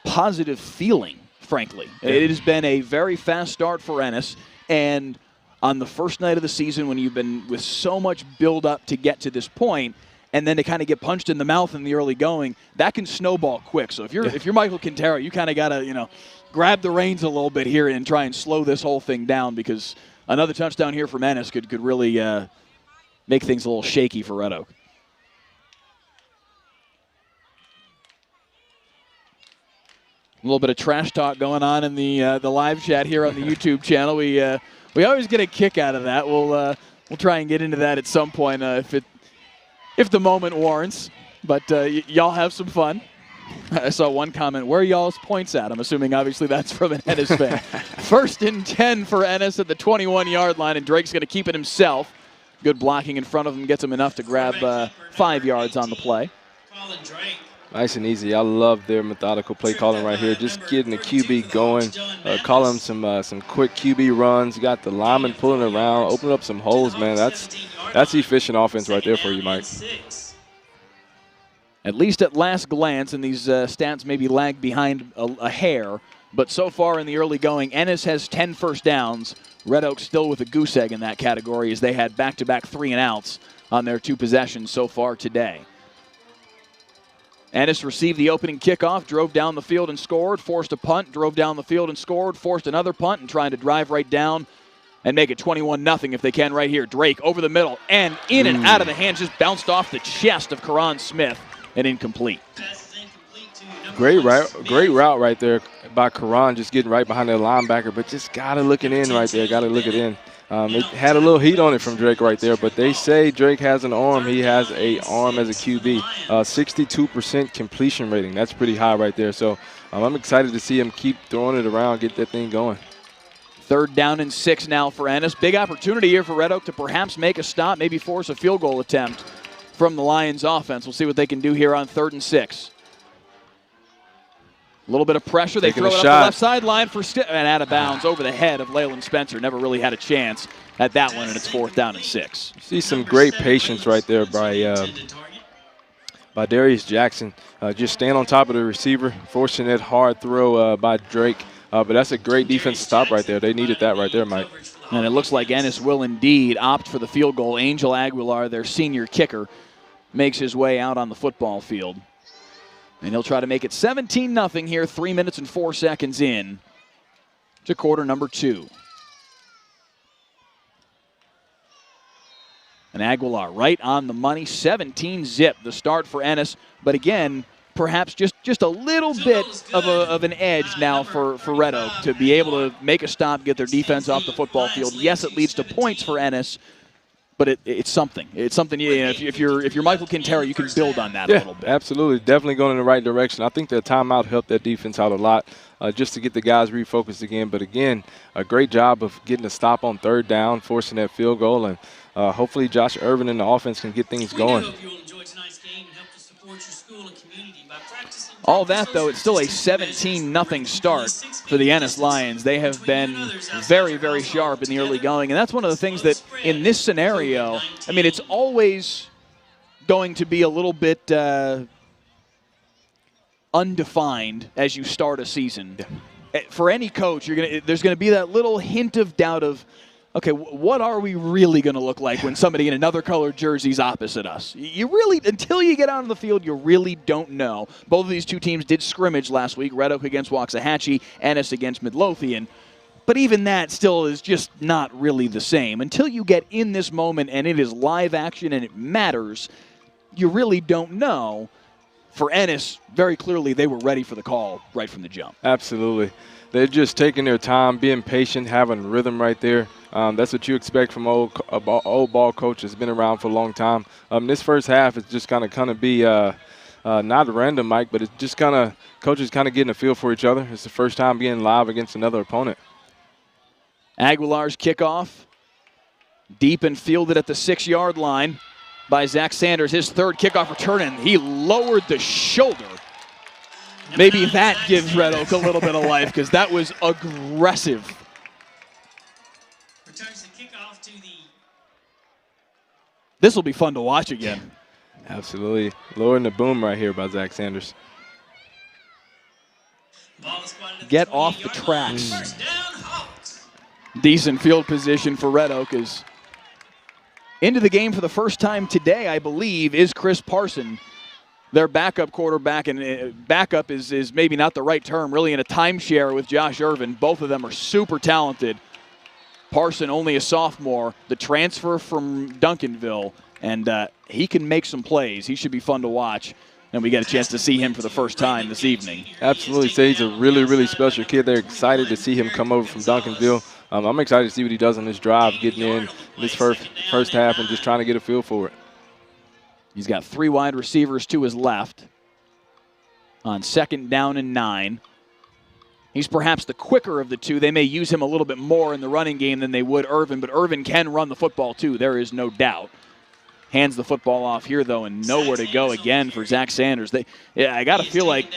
positive feeling, frankly. It has been a very fast start for Ennis, and on the first night of the season when you've been with so much build-up to get to this point, and then to kind of get punched in the mouth in the early going, that can snowball quick. So if you're Michael Quintero, you kind of got to, grab the reins a little bit here and try and slow this whole thing down, because another touchdown here from Ennis could really make things a little shaky for Red Oak. A little bit of trash talk going on in the live chat here on the YouTube channel. We always get a kick out of that. We'll try and get into that at some point if the moment warrants. But y'all have some fun. I saw one comment, where are y'all's points at? I'm assuming obviously that's from an Ennis fan. 1st and 10 for Ennis at the 21-yard line, and Drake's going to keep it himself. Good blocking in front of him gets him enough to grab 5 yards on the play.
Nice and easy. I love their methodical play calling right here. Just getting the QB going, calling some quick QB runs. You got the lineman pulling around, opening up some holes, man. That's efficient offense right there for you, Mike.
At least at last glance, and these stats maybe lag behind a hair, but so far in the early going, Ennis has 10 first downs. Red Oak still with a goose egg in that category as they had back-to-back 3-and-outs on their 2 possessions so far today. Ennis received the opening kickoff, drove down the field and scored, forced a punt, drove down the field and scored, forced another punt, and trying to drive right down and make it 21-0 if they can right here. Drake over the middle and in and out of the hands, just bounced off the chest of Karan Smith and incomplete.
Great route right there by Karan, just getting right behind that linebacker, but just got to look it in right there, got to look it in. It had a little heat on it from Drake right there, but they say Drake has an arm. He has an arm as a QB. 62% completion rating. That's pretty high right there. So I'm excited to see him keep throwing it around, get that thing going.
3rd down and 6 now for Ennis. Big opportunity here for Red Oak to perhaps make a stop, maybe force a field goal attempt from the Lions offense. We'll see what they can do here on 3rd and 6. A little bit of pressure. They throw it up the left sideline for and out of bounds over the head of Leyland Spencer. Never really had a chance at that one, and it's 4th down and 6.
You see some great patience right there by Darius Jackson. Just staying on top of the receiver, forcing that hard throw by Drake. But that's a great defense stop right there. They needed that right there, Mike.
And it looks like Ennis will indeed opt for the field goal. Angel Aguilar, their senior kicker, makes his way out on the football field. And he'll try to make it 17-0 here, 3 minutes and 4 seconds in to quarter number 2. And Aguilar right on the money, 17-zip, the start for Ennis. But again, perhaps just a little bit of an edge now for Red Oak to be able to make a stop, get their defense off the football field. Yes, it leads to points for Ennis, but it's something. It's something, you know, if you're Michael Quintero, you can build on that a little bit.
Absolutely. Definitely going in the right direction. I think that timeout helped that defense out a lot just to get the guys refocused again. But again, a great job of getting a stop on 3rd down, forcing that field goal, and hopefully Josh Irvin and the offense can get things going.
All that, though, it's still a 17-0 start for the Ennis Lions. They have been very, very sharp in the early going, and that's one of the things that in this scenario, I mean, it's always going to be a little bit undefined as you start a season. Yeah. For any coach, there's going to be that little hint of doubt of, okay, what are we really going to look like when somebody in another colored jersey is opposite us? You really, until you get out on the field, you really don't know. Both of these two teams did scrimmage last week, Red Oak against Waxahachie, Ennis against Midlothian. But even that still is just not really the same. Until you get in this moment and it is live action and it matters, you really don't know. For Ennis, very clearly they were ready for the call right from the jump. Absolutely.
They're just taking their time, being patient, having rhythm right there. That's what you expect from old ball coach that's been around for a long time. This first half is just going to be not random, Mike, but it's just kind of coaches kind of getting a feel for each other. It's the first time being live against another opponent.
Aguilar's kickoff, deep and fielded at the 6-yard line by Zach Sanders. His 3rd kickoff return, and he lowered the shoulder. Maybe that gives Red Oak a little bit of life because that was aggressive. This will be fun to watch again.
Absolutely. Lowering the boom right here by Zach Sanders.
Get off the tracks. Decent field position for Red Oak is into the game for the first time today, I believe, is Chris Parson, their backup quarterback. And backup is maybe not the right term, really in a timeshare with Josh Irvin. Both of them are super talented. Parson, only a sophomore, the transfer from Duncanville, and he can make some plays. He should be fun to watch, and we get a chance to see him for the first time this evening.
Absolutely. Say he's a really, really special kid. They're excited to see him come over from Duncanville. I'm excited to see what he does on this drive, getting in this first half and just trying to get a feel for it.
He's got 3 wide receivers to his left on 2nd down and 9. He's perhaps the quicker of the two. They may use him a little bit more in the running game than they would Irvin, but Irvin can run the football too. There is no doubt. Hands the football off here, though, and nowhere to go again for Zach Sanders. I got to feel like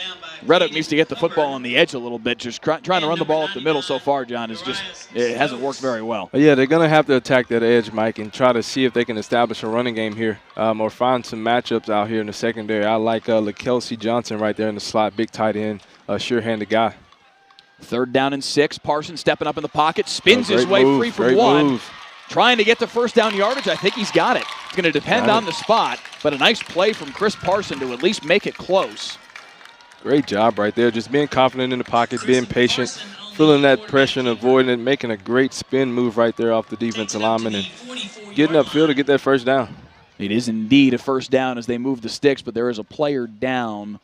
Red Oak needs to get the football on the edge a little bit. Just trying to run the ball up the middle so far, John, it hasn't worked very well.
Yeah, they're going to have to attack that edge, Mike, and try to see if they can establish a running game here or find some matchups out here in the secondary. I like LaKelsey Johnson right there in the slot, big tight end, sure-handed guy.
3rd down and 6. Parsons stepping up in the pocket, spins his way free from one. Trying to get to 1st down yardage. I think he's got it. It's going to depend on the spot, but a nice play from Chris Parson to at least make it close.
Great job right there. Just being confident in the pocket, being patient, feeling that pressure and avoiding it, making a great spin move right there off the defensive lineman and getting upfield to get that 1st down.
It is indeed a 1st down as they move the sticks, but there is a player down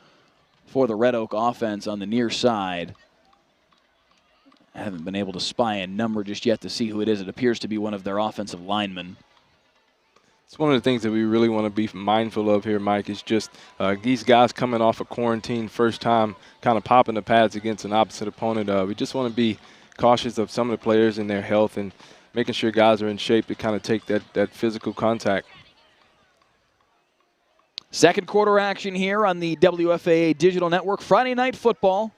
for the Red Oak offense on the near side. I haven't been able to spy a number just yet to see who it is. It appears to be one of their offensive linemen.
It's one of the things that we really want to be mindful of here, Mike, is just these guys coming off of quarantine, first time kind of popping the pads against an opposite opponent. We just want to be cautious of some of the players and their health and making sure guys are in shape to kind of take that physical contact.
Second quarter action here on the WFAA Digital Network. Friday Night Football.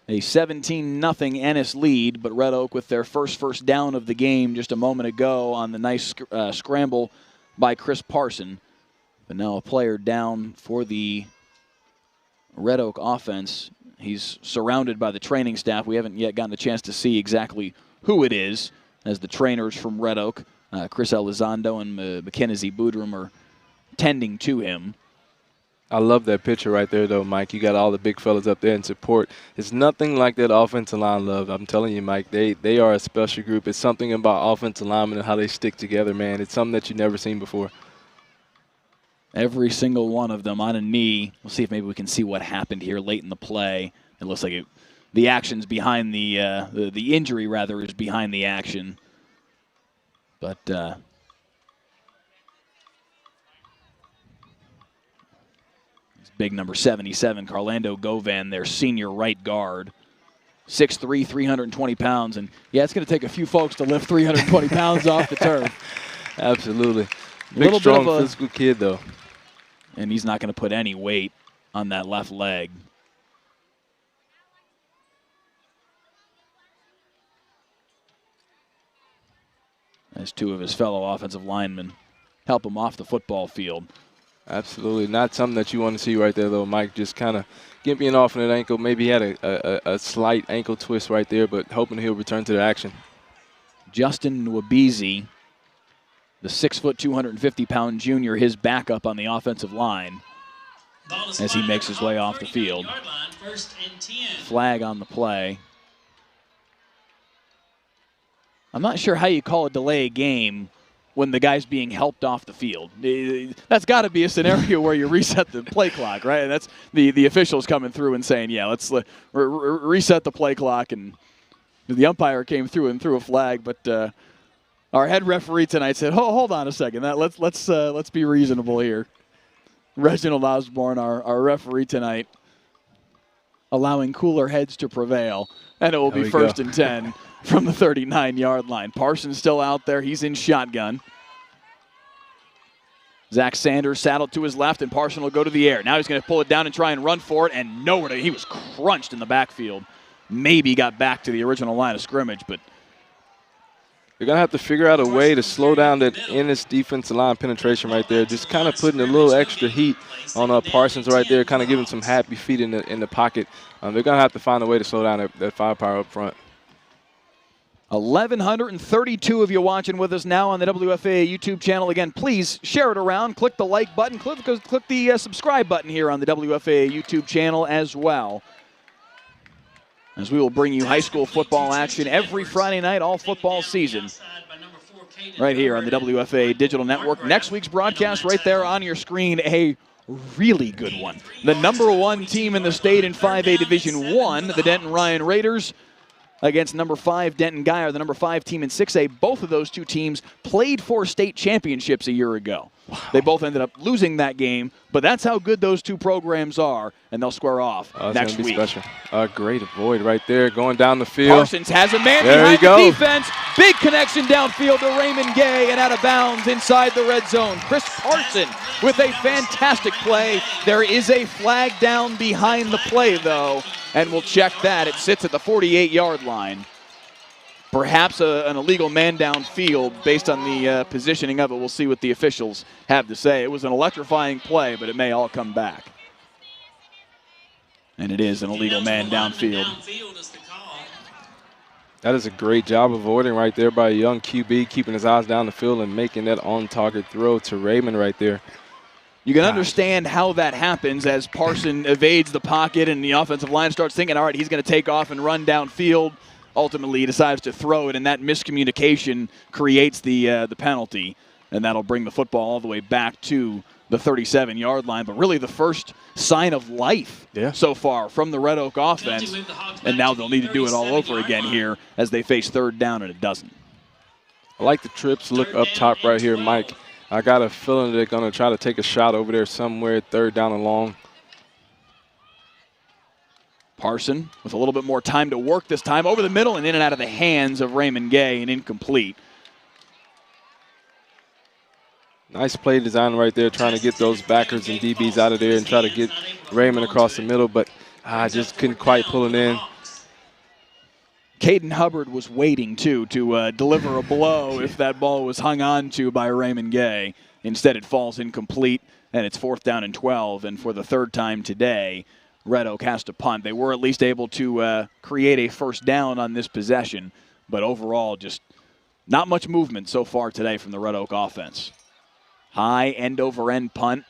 A 17-0 Ennis lead, but Red Oak with their first down of the game just a moment ago on the nice scramble by Chris Parson. But now a player down for the Red Oak offense. He's surrounded by the training staff. We haven't yet gotten a chance to see exactly who it is, as the trainers from Red Oak, Chris Elizondo and Mackenzie Boodram, are tending to him.
I love that picture right there, though, Mike. You got all the big fellas up there in support. It's nothing like that offensive line love. I'm telling you, Mike, they are a special group. It's something about offensive linemen and how they stick together, man. It's something that you've never seen before.
Every single one of them on a knee. We'll see if maybe we can see what happened here late in the play. It looks like the action's behind the injury, rather, is behind the action. But big number 77, Carlando Govan, their senior right guard. 6'3", 320 pounds. And, yeah, it's going to take a few folks to lift 320 pounds off the turf.
Absolutely. Big, strong, physical kid, though.
And he's not going to put any weight on that left leg. As two of his fellow offensive linemen help him off the football field.
Absolutely. Not something that you want to see right there, though, Mike. Just kind of gimping off on that ankle. Maybe he had a slight ankle twist right there, but hoping he'll return to the action.
Justin Nwabizi, the 6', 250-pound junior, his backup on the offensive line as he makes his way off the field. Flag on the play. I'm not sure how you call a delay a game when the guy's being helped off the field. That's got to be a scenario where you reset the play clock, right? And that's the officials coming through and saying, yeah, let's reset the play clock. And the umpire came through and threw a flag, but our head referee tonight said, hold on a second. Let's be reasonable here. Reginald Osborne, our referee tonight, allowing cooler heads to prevail. And it will be first and 10 from the 39-yard line. Parsons still out there. He's in shotgun. Zach Sanders saddled to his left, and Parson will go to the air. Now he's going to pull it down and try and run for it, and nowhere to. He was crunched in the backfield. Maybe got back to the original line of scrimmage, but
they're going to have to figure out a way to slow down that Ennis defensive line penetration right there. Just kind of putting a little extra heat on Parsons right there, kind of giving some happy feet in the pocket. They're going to have to find a way to slow down that firepower up front.
1,132 of you watching with us now on the WFAA YouTube channel. Again, please share it around. Click the like button. Click the subscribe button here on the WFAA YouTube channel as well, as we will bring you high school football action every Friday night all football season right here on the WFAA Digital Network. Next week's broadcast right there on your screen, a really good one. The #1 team in the state in 5A Division I, the Denton Ryan Raiders, against number 5 Denton Guyer, the number 5 team in 6A. Both of those two teams played for state championships a year ago. Wow. They both ended up losing that game, but that's how good those two programs are, and they'll square off next week.
Special. Great avoid right there, going down the field.
Parsons has a man behind the defense. Big connection downfield to Raymond Gay, and out of bounds inside the red zone. Chris Parson with a fantastic play. There is a flag down behind the play, though, and we'll check that. It sits at the 48-yard line. Perhaps an illegal man downfield based on the positioning of it. We'll see what the officials have to say. It was an electrifying play, but it may all come back. And it is an illegal man downfield.
That is a great job avoiding right there by a young QB, keeping his eyes down the field and making that on-target throw to Raymond right there.
You can understand how that happens as Parson evades the pocket and the offensive line starts thinking, all right, he's going to take off and run downfield. Ultimately, he decides to throw it, and that miscommunication creates the penalty, and that'll bring the football all the way back to the 37-yard line. But really the first sign of life so far from the Red Oak offense, and now they'll need to do it all over again here as they face third down, and it doesn't.
I like the trips look up top right here, Mike. I got a feeling they're going to try to take a shot over there somewhere, third down and long.
Parson with a little bit more time to work this time, over the middle and in and out of the hands of Raymond Gay, and incomplete.
Nice play design right there, trying to get those backers and DBs out of there and try to get Raymond across the middle, but I just couldn't quite pull it in.
Caden Hubbard was waiting, too, to deliver a blow if that ball was hung on to by Raymond Gay. Instead, it falls incomplete, and it's 4th down and 12. And for the 3rd time today, Red Oak has to punt. They were at least able to create a first down on this possession, but overall just not much movement so far today from the Red Oak offense. High end-over-end punt.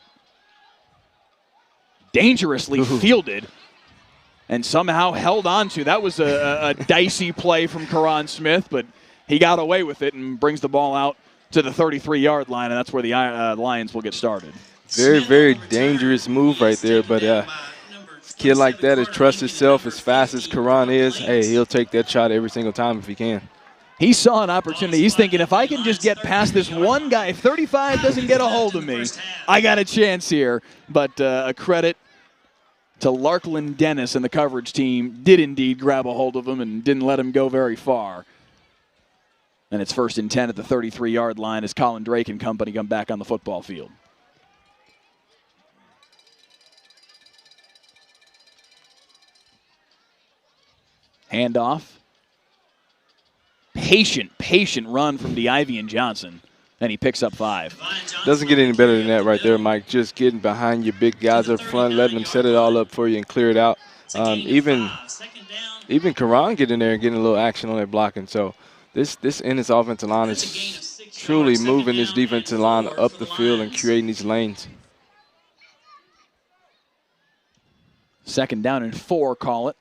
Dangerously fielded and somehow held on to. That was a dicey play from Karan Smith, but he got away with it and brings the ball out to the 33-yard line, and that's where the Lions will get started.
Very, very dangerous move right there, but a kid like that has trust himself as fast as Karan is. Hey, he'll take that shot every single time if he can.
He saw an opportunity. He's thinking, if I can just get past this one guy, if 35 doesn't get a hold of me, I got a chance here. But a credit to Larkland Dennis and the coverage team did indeed grab a hold of him and didn't let him go very far. And it's 1st and 10 at the 33-yard line as Colin Drake and company come back on the football field. Handoff. Patient run from DeIvy and Johnson, and he picks up 5.
Doesn't get any better than that right there, Mike. Just getting behind your big guys up front, letting them set it all up for you and clear it out. Even Karan getting in there and getting a little action on their blocking. So this Ennis offensive line is truly moving this defensive line up the field and creating these lanes.
2nd down and 4, call it.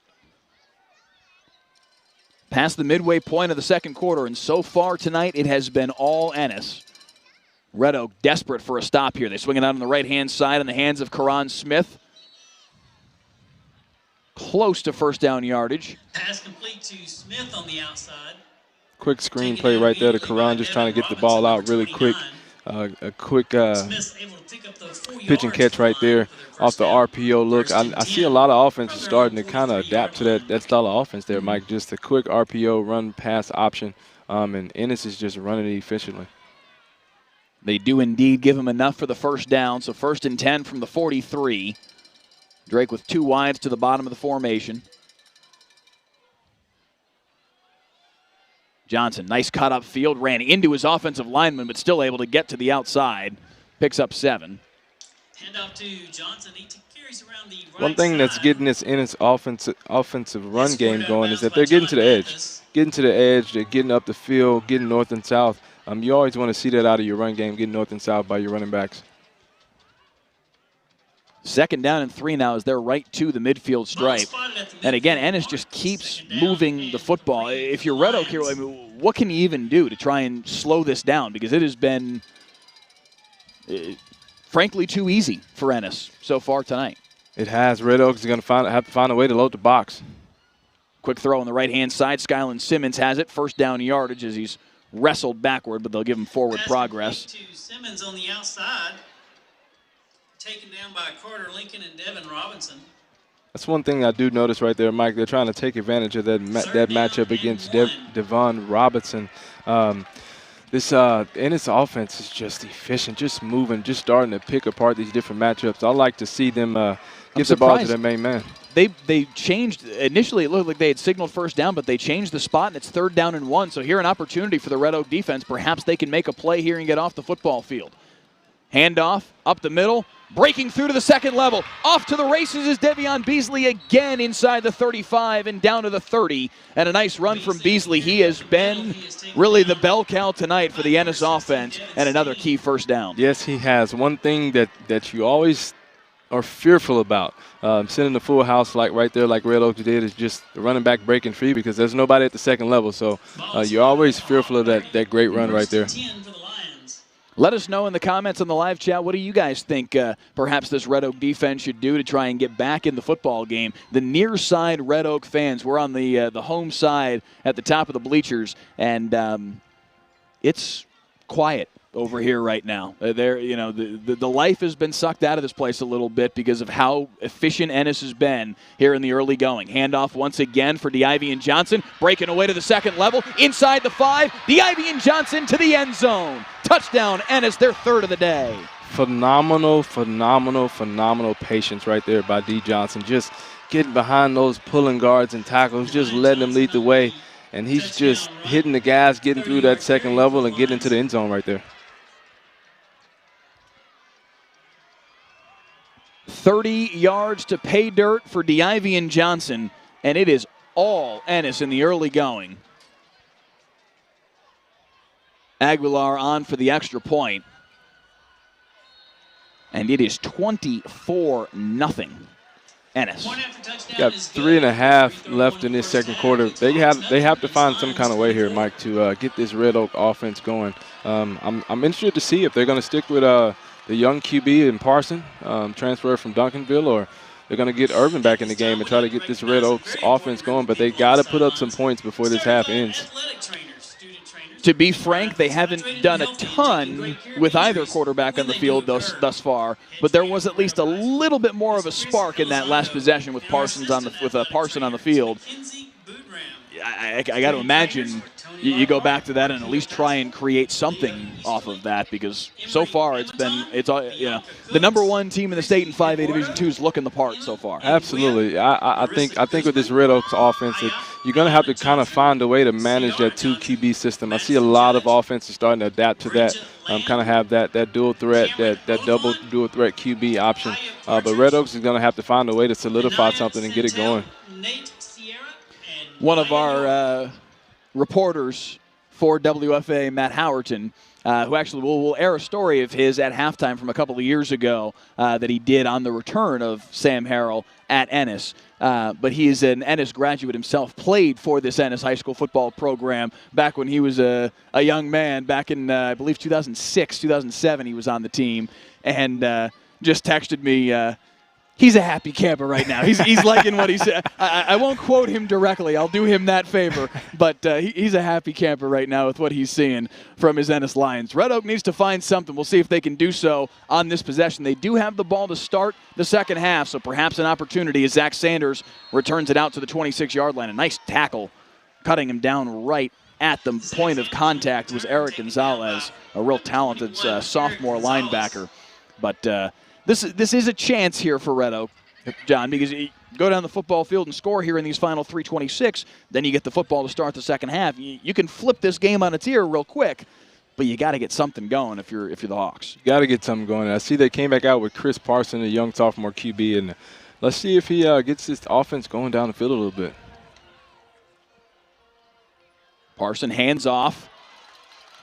Past the midway point of the 2nd quarter, and so far tonight it has been all Ennis. Red Oak desperate for a stop here. They swing it out on the right-hand side in the hands of Karan Smith. Close to 1st down yardage.
Pass complete to Smith on the outside.
Quick screen play right there to Karan, just trying to get the ball out really quick. A quick pitch and catch right there off the RPO look. I see a lot of offenses starting to kind of adapt to that style of offense there, Mike. Just a quick RPO run-pass option, and Ennis is just running it efficiently.
They do indeed give him enough for the 1st down, so 1st and 10 from the 43. Drake with 2 wides to the bottom of the formation. Johnson, nice cut up field, ran into his offensive lineman, but still able to get to the outside. Picks up 7.
Hand off to Johnson. He carries around the right
One thing that's
side.
getting this Ennis offensive run game going is that they're getting to the edge. Getting to the edge, they're getting up the field, getting north and south. You always want to see that out of your run game, getting north and south by your running backs.
2nd down and 3 now as they're right to the midfield stripe. And again, Ennis just keeps moving the football. If you're Red Oak here, I mean, what can you even do to try and slow this down? Because it has been, frankly, too easy for Ennis so far tonight.
It has. Red Oak is going to have to find a way to load the box.
Quick throw on the right-hand side. Skyland Simmons has it. 1st down yardage as he's wrestled backward, but they'll give him forward progress.
To Simmons on the outside. Taken down by Carter Lincoln and Devin Robinson.
That's one thing I do notice right there, Mike. They're trying to take advantage of that matchup against Devon Robinson. This Ennis offense is just efficient, just moving, just starting to pick apart these different matchups. I like to see them give the ball to their main man.
They changed. Initially, it looked like they had signaled 1st down, but they changed the spot, and it's 3rd down and 1. So here an opportunity for the Red Oak defense. Perhaps they can make a play here and get off the football field. Handoff up the middle. Breaking through to the 2nd level. Off to the races is Devion Beasley again inside the 35 and down to the 30. And a nice run from Beasley. He has been really the bell cow tonight for the Ennis offense and another key 1st down.
Yes, he has. One thing that you always are fearful about sending the full house like right there like Red Oak did is just the running back breaking free because there's nobody at the 2nd level. So you're always fearful of that great run right there.
Let us know in the comments on the live chat, what do you guys think perhaps this Red Oak defense should do to try and get back in the football game? The near side Red Oak fans, we're on the home side at the top of the bleachers, and it's quiet over here right now. The life has been sucked out of this place a little bit because of how efficient Ennis has been here in the early going. Handoff once again for DeIvy and Johnson, breaking away to the second level, inside the 5, DeIvy and Johnson to the end zone. Touchdown, Ennis, their third of the day.
Phenomenal patience right there by D. Johnson. Just getting behind those pulling guards and tackles, just letting them lead the way. And he's just hitting the gas, getting through that second level and getting into the end zone right there.
30 yards to pay dirt for DeIvy and Johnson, and it is all Ennis in the early going. Aguilar on for the extra point. And it is 24-0. Ennis.
Got 3.5 left in this second quarter. They have to find some kind of way here, Mike, to get this Red Oak offense going. I'm interested to see if they're going to stick with the young QB in Parson, transfer from Duncanville, or they're going to get Urban back in the game and try to get this Red Oaks offense going. But they got to put up some points before this half ends.
To be frank, they haven't done a ton with either quarterback on the field thus far, but there was at least a little bit more of a spark in that last possession with Parson on the field. I got to imagine you go back to that and at least try and create something off of that, because so far it's the number one team in the state in 5A Division II is looking the part so far.
Absolutely. I think with this Red Oaks offense, you're going to have to kind of find a way to manage that 2 QB system. I see a lot of offenses starting to adapt to that, kind of have that dual threat, that double dual threat QB option. But Red Oaks is going to have to find a way to solidify something and get it going.
One of our reporters for WFA, Matt Howerton, who actually will air a story of his at halftime from a couple of years ago that he did on the return of Sam Harrell at Ennis. But he is an Ennis graduate himself, played for this Ennis high school football program back when he was a young man, back in, I believe, 2006, 2007 he was on the team, and just texted me, he's a happy camper right now. He's liking what he said. I won't quote him directly. I'll do him that favor. But he's a happy camper right now with what he's seeing from his Ennis Lions. Red Oak needs to find something. We'll see if they can do so on this possession. They do have the ball to start the second half, so perhaps an opportunity as Zach Sanders returns it out to the 26-yard line. A nice tackle, cutting him down right at the point of contact was Eric Gonzalez, a real talented sophomore linebacker. But This is a chance here for Red Oak, John, because you go down the football field and score here in these final 3:26, then you get the football to start the second half. You can flip this game on its ear real quick, but you got to get something going if you're the Hawks.
You got to get something going. I see they came back out with Chris Parson, a young sophomore QB, and let's see if he gets this offense going down the field a little bit.
Parson hands off.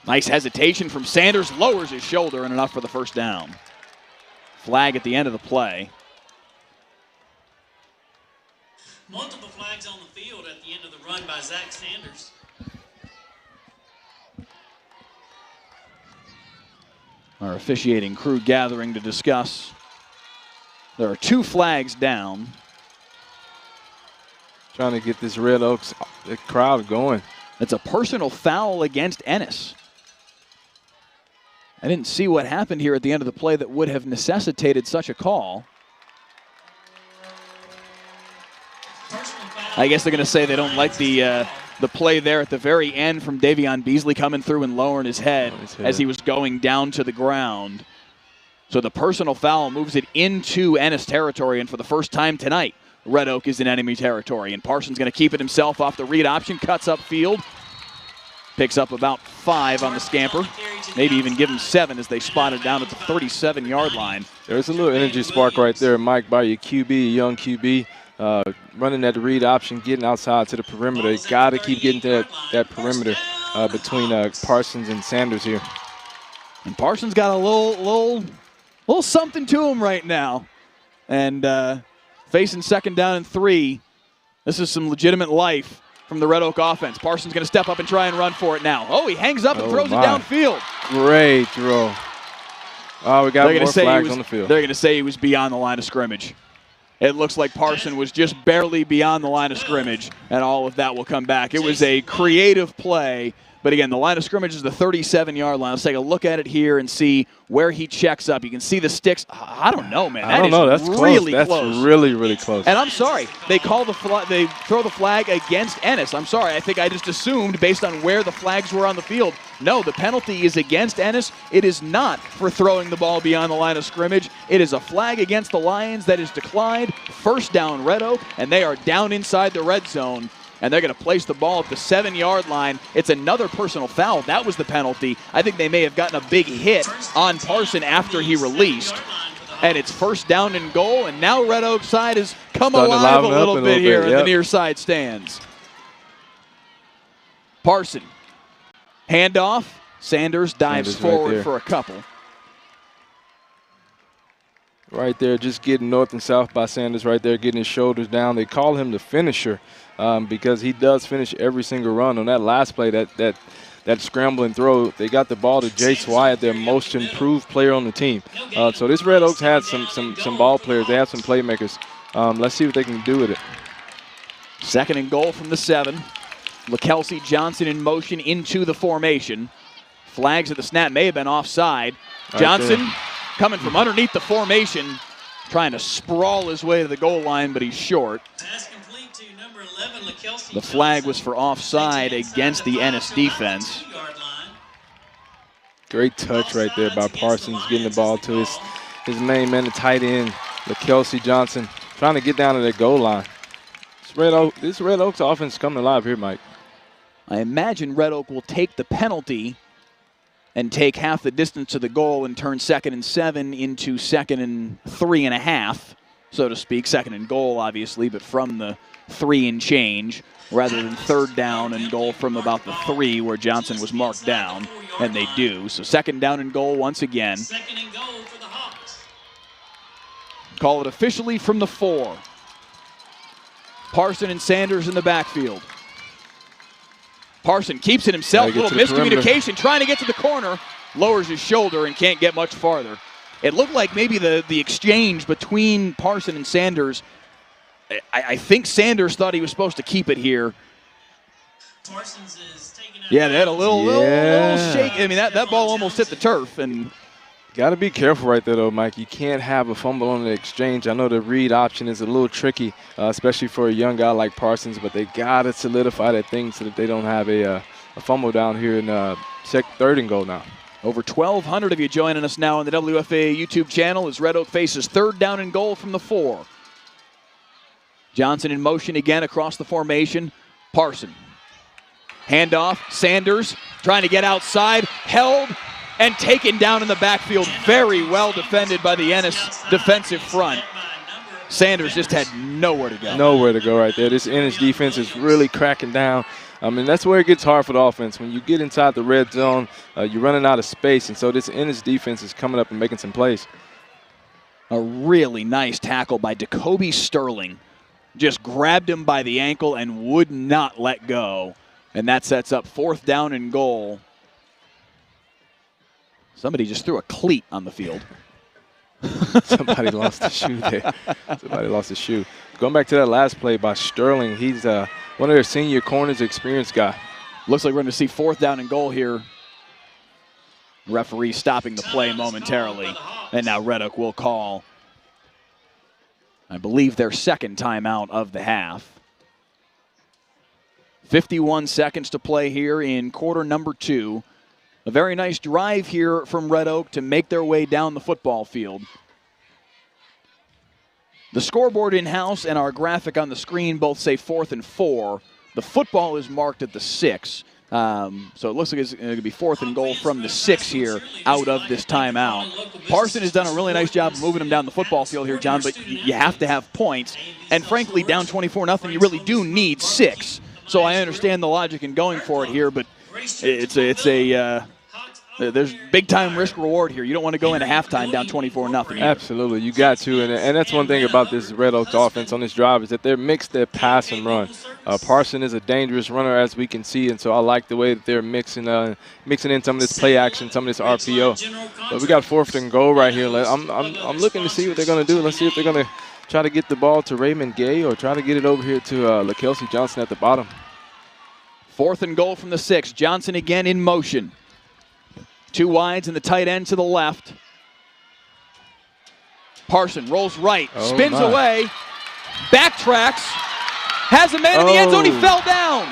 Nice hesitation from Sanders, lowers his shoulder, and enough for the first down. Flag at the end of the play.
Multiple flags on the field at the end of the run by Zach Sanders.
Our officiating crew gathering to discuss. There are 2 flags down.
Trying to get this Red Oaks crowd going.
It's a personal foul against Ennis. I didn't see what happened here at the end of the play that would have necessitated such a call. I guess they're going to say they don't like the play there at the very end from Davion Beasley coming through and lowering his head as he was going down to the ground. So the personal foul moves it into Ennis territory, and for the first time tonight, Red Oak is in enemy territory. And Parsons going to keep it himself off the read option, cuts upfield. Picks up about 5 on the scamper. Maybe even give him 7 as they spot it down at the 37-yard line.
There's a little energy spark right there, Mike, by your QB, young QB, running that read option, getting outside to the perimeter. You got to keep getting to that perimeter between Parsons and Sanders here.
And Parsons got a little something to him right now. And facing second down and 3, this is some legitimate life from the Red Oak offense. Parsons going to step up and try and run for it now. Oh, he hangs up and throws it downfield.
Great throw. Oh, we got more flags on the field.
They're going to say he was beyond the line of scrimmage. It looks like Parson was just barely beyond the line of scrimmage, and all of that will come back. It was a creative play But again, the line of scrimmage is the 37-yard line. Let's take a look at it here and see where he checks up. You can see the sticks. I don't know, man.
I don't know. That's
really
close.
close.
That's really, really close.
And I'm sorry. They throw the flag against Ennis. I'm sorry. I think I just assumed based on where the flags were on the field. No, the penalty is against Ennis. It is not for throwing the ball beyond the line of scrimmage. It is a flag against the Lions that is declined. First down, Red Oak, and they are down inside the red zone. And they're going to place the ball at the 7-yard line. It's another personal foul. That was the penalty. I think they may have gotten a big hit on Parson after he released. And it's first down and goal. And now Red Oak side has come alive a little bit here in the near side stands. Parson. Handoff. Sanders dives forward for a couple.
Right there, just getting north and south by Sanders right there, getting his shoulders down. They call him the finisher because he does finish every single run. On that last play, that scrambling throw, they got the ball to Jace Wyatt, their most improved player on the team. So this Red Oaks had some ball players. They have some playmakers. Let's see what they can do with it.
Second and goal from the 7. LaKelsey Johnson in motion into the formation. Flags at the snap may have been offside. Johnson coming from underneath the formation, trying to sprawl his way to the goal line, but he's short.
Pass complete to number 11, LaKelsey
The flag was for offside against the Ennis defense.
Great touch right there by Parsons, getting the ball to his main man, the tight end, LaKelsey Johnson, trying to get down to that goal line. This Red Oaks offense is coming alive here, Mike.
I imagine Red Oak will take the penalty and take half the distance to the goal and turn 2nd and 7 into 2nd and 3.5, so to speak. 2nd and goal, obviously, but from the 3 and change, rather than 3rd down and goal from about the 3 where Johnson was marked down, and they do. So 2nd down and goal once again.
2nd and goal for the Hawks.
Call it officially from the 4. Parson and Sanders in the backfield. Parson keeps it himself. A little miscommunication, trying to get to the corner. Lowers his shoulder and can't get much farther. It looked like maybe the exchange between Parson and Sanders, I think Sanders thought he was supposed to keep it here.
Parsons is taking out.
Yeah, they had a little shake. I mean, that ball almost hit the turf. And
got to be careful right there, though, Mike. You can't have a fumble on the exchange. I know the read option is a little tricky, especially for a young guy like Parsons, but they got to solidify that thing so that they don't have a fumble down here in 3rd and goal now.
Over 1,200 of you joining us now on the WFA YouTube channel as Red Oak faces 3rd down and goal from the 4. Johnson in motion again across the formation. Parson. Handoff. Sanders trying to get outside. Held and taken down in the backfield. Very well defended by the Ennis defensive front. Sanders just had nowhere to go.
Nowhere to go right there. This Ennis defense is really cracking down. I mean, that's where it gets hard for the offense. When you get inside the red zone, you're running out of space, and so this Ennis defense is coming up and making some plays.
A really nice tackle by Jacoby Sterling. Just grabbed him by the ankle and would not let go. And that sets up 4th down and goal. Somebody just threw a cleat on the field.
Somebody lost a shoe there. Somebody lost a shoe. Going back to that last play by Sterling, he's one of their senior corners, experienced guy.
Looks like we're going to see 4th down and goal here. Referee stopping the play momentarily. And now Red Oak will call, I believe, their 2nd timeout of the half. 51 seconds to play here in quarter number 2. A very nice drive here from Red Oak to make their way down the football field. The scoreboard in-house and our graphic on the screen both say 4th and 4. The football is marked at the 6. So it looks like it's going to be 4th and goal from the 6 here out of this timeout. Parson has done a really nice job of moving them down the football field here, John, but you have to have points. And frankly, down 24-0, you really do need 6. So I understand the logic in going for it here, but there's big-time risk-reward here. You don't want to go into halftime down 24-0.
Absolutely, you got to, and that's one thing about this Red Oaks offense on this drive is that they're mixed their pass and run. Parson is a dangerous runner, as we can see, and so I like the way that they're mixing in some of this play action, some of this RPO. But we got 4th and goal right here. I'm looking to see what they're going to do. Let's see if they're going to try to get the ball to Raymond Gay or try to get it over here to LaKelsey Johnson at the bottom.
4th and goal from the 6. Johnson again in motion. 2 wides and the tight end to the left. Parson rolls right, spins away, backtracks, has a man in the end zone. He fell down.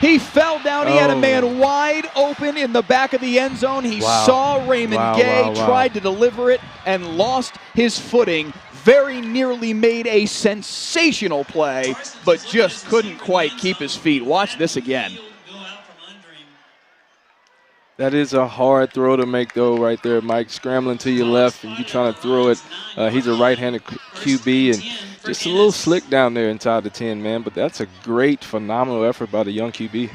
He fell down. He had a man wide open in the back of the end zone. He saw Raymond Gay, tried to deliver it, and lost his footing. Very nearly made a sensational play, but just couldn't quite keep his feet. Watch this again.
That is a hard throw to make, though, right there, Mike. Scrambling to your left, and you trying to throw it. He's a right-handed QB, and just a little slick down there inside the 10, man. But that's a great, phenomenal effort by the young QB.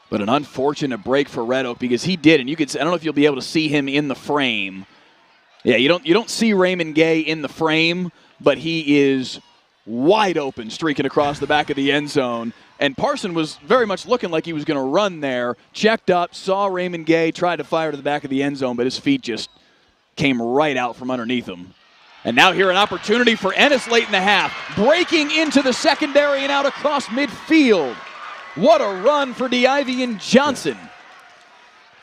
But an unfortunate break for Red Oak, because he did, and you could. I don't know if you'll be able to see him in the frame. Yeah, you don't see Raymond Gay in the frame, but he is wide open, streaking across the back of the end zone. And Parson was very much looking like he was going to run there, checked up, saw Raymond Gay, tried to fire to the back of the end zone, but his feet just came right out from underneath him. And now here an opportunity for Ennis late in the half, breaking into the secondary and out across midfield. What a run for DeIvy and Johnson.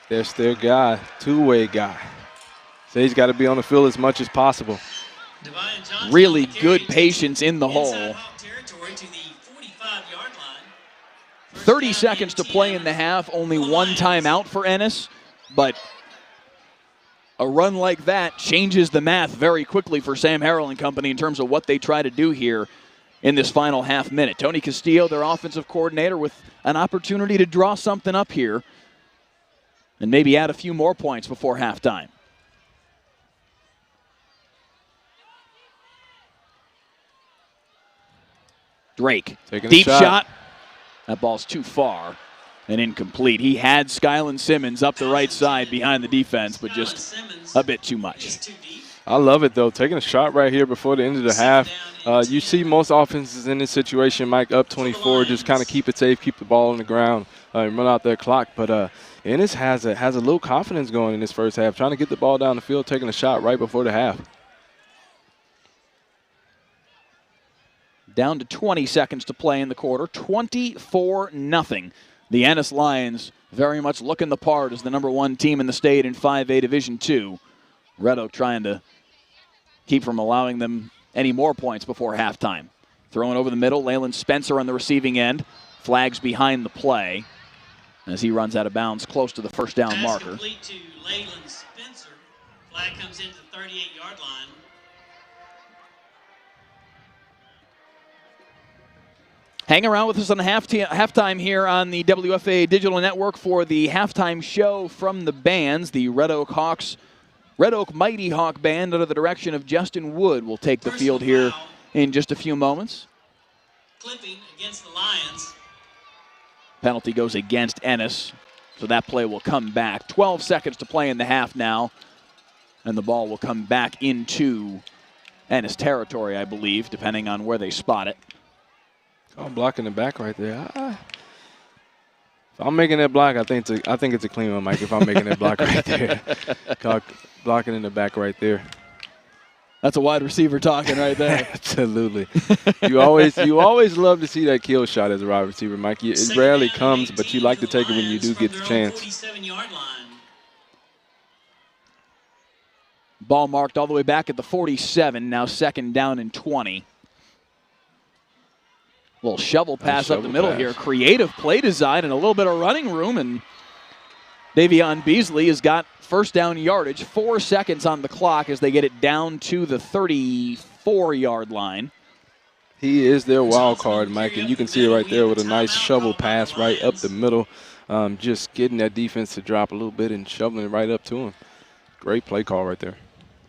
That's their guy, two-way guy. So he's got to be on the field as much as possible.
Really good patience in the hole. 30 seconds to play in the half, only 1 timeout for Ennis, but a run like that changes the math very quickly for Sam Harrell and company in terms of what they try to do here in this final half minute. Tony Castillo, their offensive coordinator, with an opportunity to draw something up here and maybe add a few more points before halftime. Drake, deep shot. That ball's too far and incomplete. He had Skylan Simmons up the right side behind the defense, but just a bit too much.
I love it, though. Taking a shot right here before the end of the half. You see most offenses in this situation, Mike, up 24, just kind of keep it safe, keep the ball on the ground, and run out their clock. But Ennis has a little confidence going in this first half, trying to get the ball down the field, taking a shot right before the half.
Down to 20 seconds to play in the quarter, 24-0. The Ennis Lions very much looking the part as the #1 team in the state in 5A Division II. Red Oak trying to keep from allowing them any more points before halftime. Throwing over the middle, Leyland Spencer on the receiving end. Flags behind the play as he runs out of bounds close to the first down marker.
Complete to Leyland Spencer. Flag comes into the 38-yard line.
Hang around with us on halftime here on the WFA Digital Network for the halftime show from the bands. The Red Oak Mighty Hawk Band under the direction of Justin Wood will take the field here in just a few moments.
Clipping against the Lions.
Penalty goes against Ennis, so that play will come back. 12 seconds to play in the half now, and the ball will come back into Ennis territory, I believe, depending on where they spot it.
Oh, blocking the back right there. If I'm making that block, I think it's a clean one, Mike. If I'm making that block right there, blocking in the back right there.
That's a wide receiver talking right there.
Absolutely. You always love to see that kill shot as a wide receiver, Mike. It rarely comes, but you like to take it when you do get the chance.
47-yard line.
Ball marked all the way back at the 47. Now 2nd down and 20. Little shovel pass up the middle here. Creative play design and a little bit of running room. And Davion Beasley has got first down yardage. 4 seconds on the clock as they get it down to the 34-yard line.
He is their wild card, Mike, and you can see it right there with a nice shovel pass right up the middle. Just getting that defense to drop a little bit and shoveling it right up to him. Great play call right there.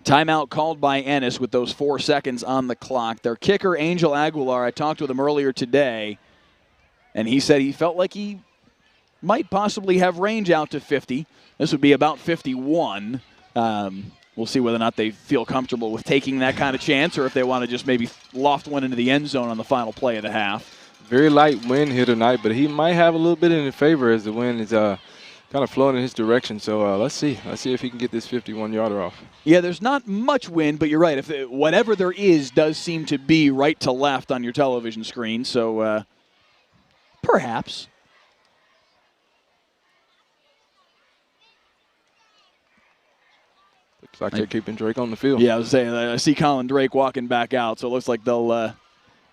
Timeout called by Ennis with those 4 seconds on the clock. Their kicker, Angel Aguilar, I talked with him earlier today, and he said he felt like he might possibly have range out to 50. This would be about 51. We'll see whether or not they feel comfortable with taking that kind of chance or if they want to just maybe loft one into the end zone on the final play of the half.
Very light wind here tonight, but he might have a little bit in his favor as the wind is kind of flowing in his direction. So let's see if he can get this 51-yarder off.
Yeah, there's not much wind, but you're right. Whatever there is does seem to be right to left on your television screen. So perhaps.
It's like they're keeping Drake on the field.
Yeah, I was saying, I see Colin Drake walking back out, so it looks like they'll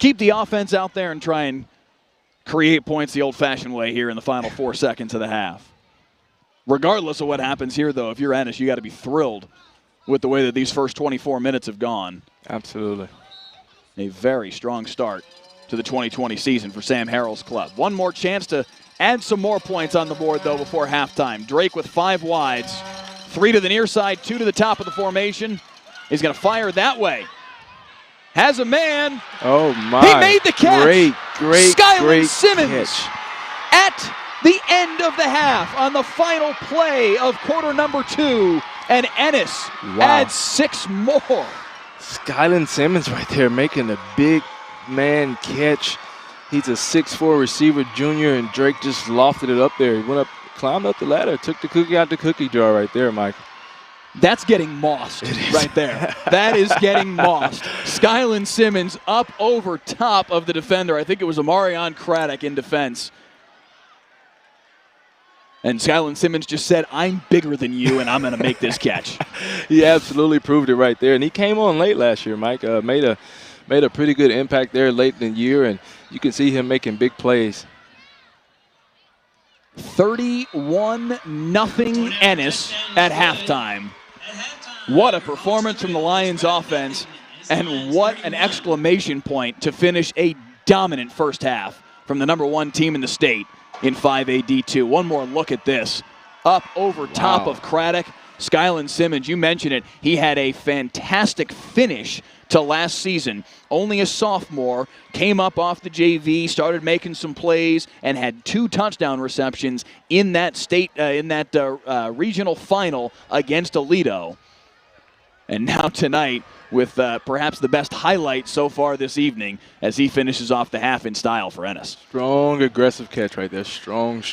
keep the offense out there and try and create points the old-fashioned way here in the final 4 seconds of the half. Regardless of what happens here, though, if you're Ennis, you got to be thrilled with the way that these first 24 minutes have gone.
Absolutely.
A very strong start to the 2020 season for Sam Harrell's club. One more chance to add some more points on the board, though, before halftime. Drake with 5 wides, 3 to the near side, 2 to the top of the formation. He's going to fire that way. Has a man.
Oh, my.
He made the catch.
Great
Simmons
catch.
At the end of the half on the final play of quarter number 2, and Ennis adds 6 more.
Skyland Simmons right there making a big man catch. He's a 6'4" receiver, junior, and Drake just lofted it up there. He went up, climbed up the ladder, took the cookie out the cookie jar right there, Mike.
That's getting mossed right there. That is getting mossed. Skyland Simmons up over top of the defender. I think it was Amarion Craddock in defense. And Skyland Simmons just said, I'm bigger than you, and I'm going to make this catch.
He absolutely proved it right there. And he came on late last year, Mike. Made a pretty good impact there late in the year, and you can see him making big plays.
31-0 Ennis at halftime. What a performance from the Lions offense, and what an exclamation point to finish a dominant first half from the #1 team in the state in 5AD2. One more look at this. Up over top of Craddock. Skyland Simmons, you mentioned it, he had a fantastic finish to last season. Only a sophomore, came up off the JV, started making some plays, and had 2 touchdown receptions in that regional final against Aledo. And now tonight, with perhaps the best highlight so far this evening, as he finishes off the half in style for Ennis.
Strong, aggressive catch right there. Strong,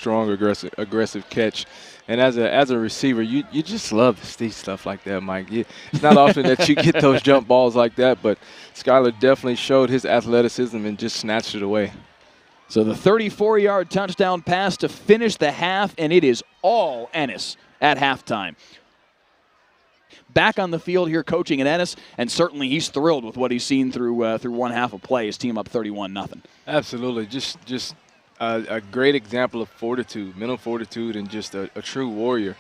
aggressive catch. And as a receiver, you just love to see stuff like that, Mike. It's not often that you get those jump balls like that, but Skylar definitely showed his athleticism and just snatched it away.
So the 34-yard touchdown pass to finish the half, and it is all Ennis at halftime. Back on the field here coaching at Ennis, and certainly he's thrilled with what he's seen through one half of play. His team up 31-0.
Absolutely. Just a great example of fortitude, mental fortitude, and just a true warrior.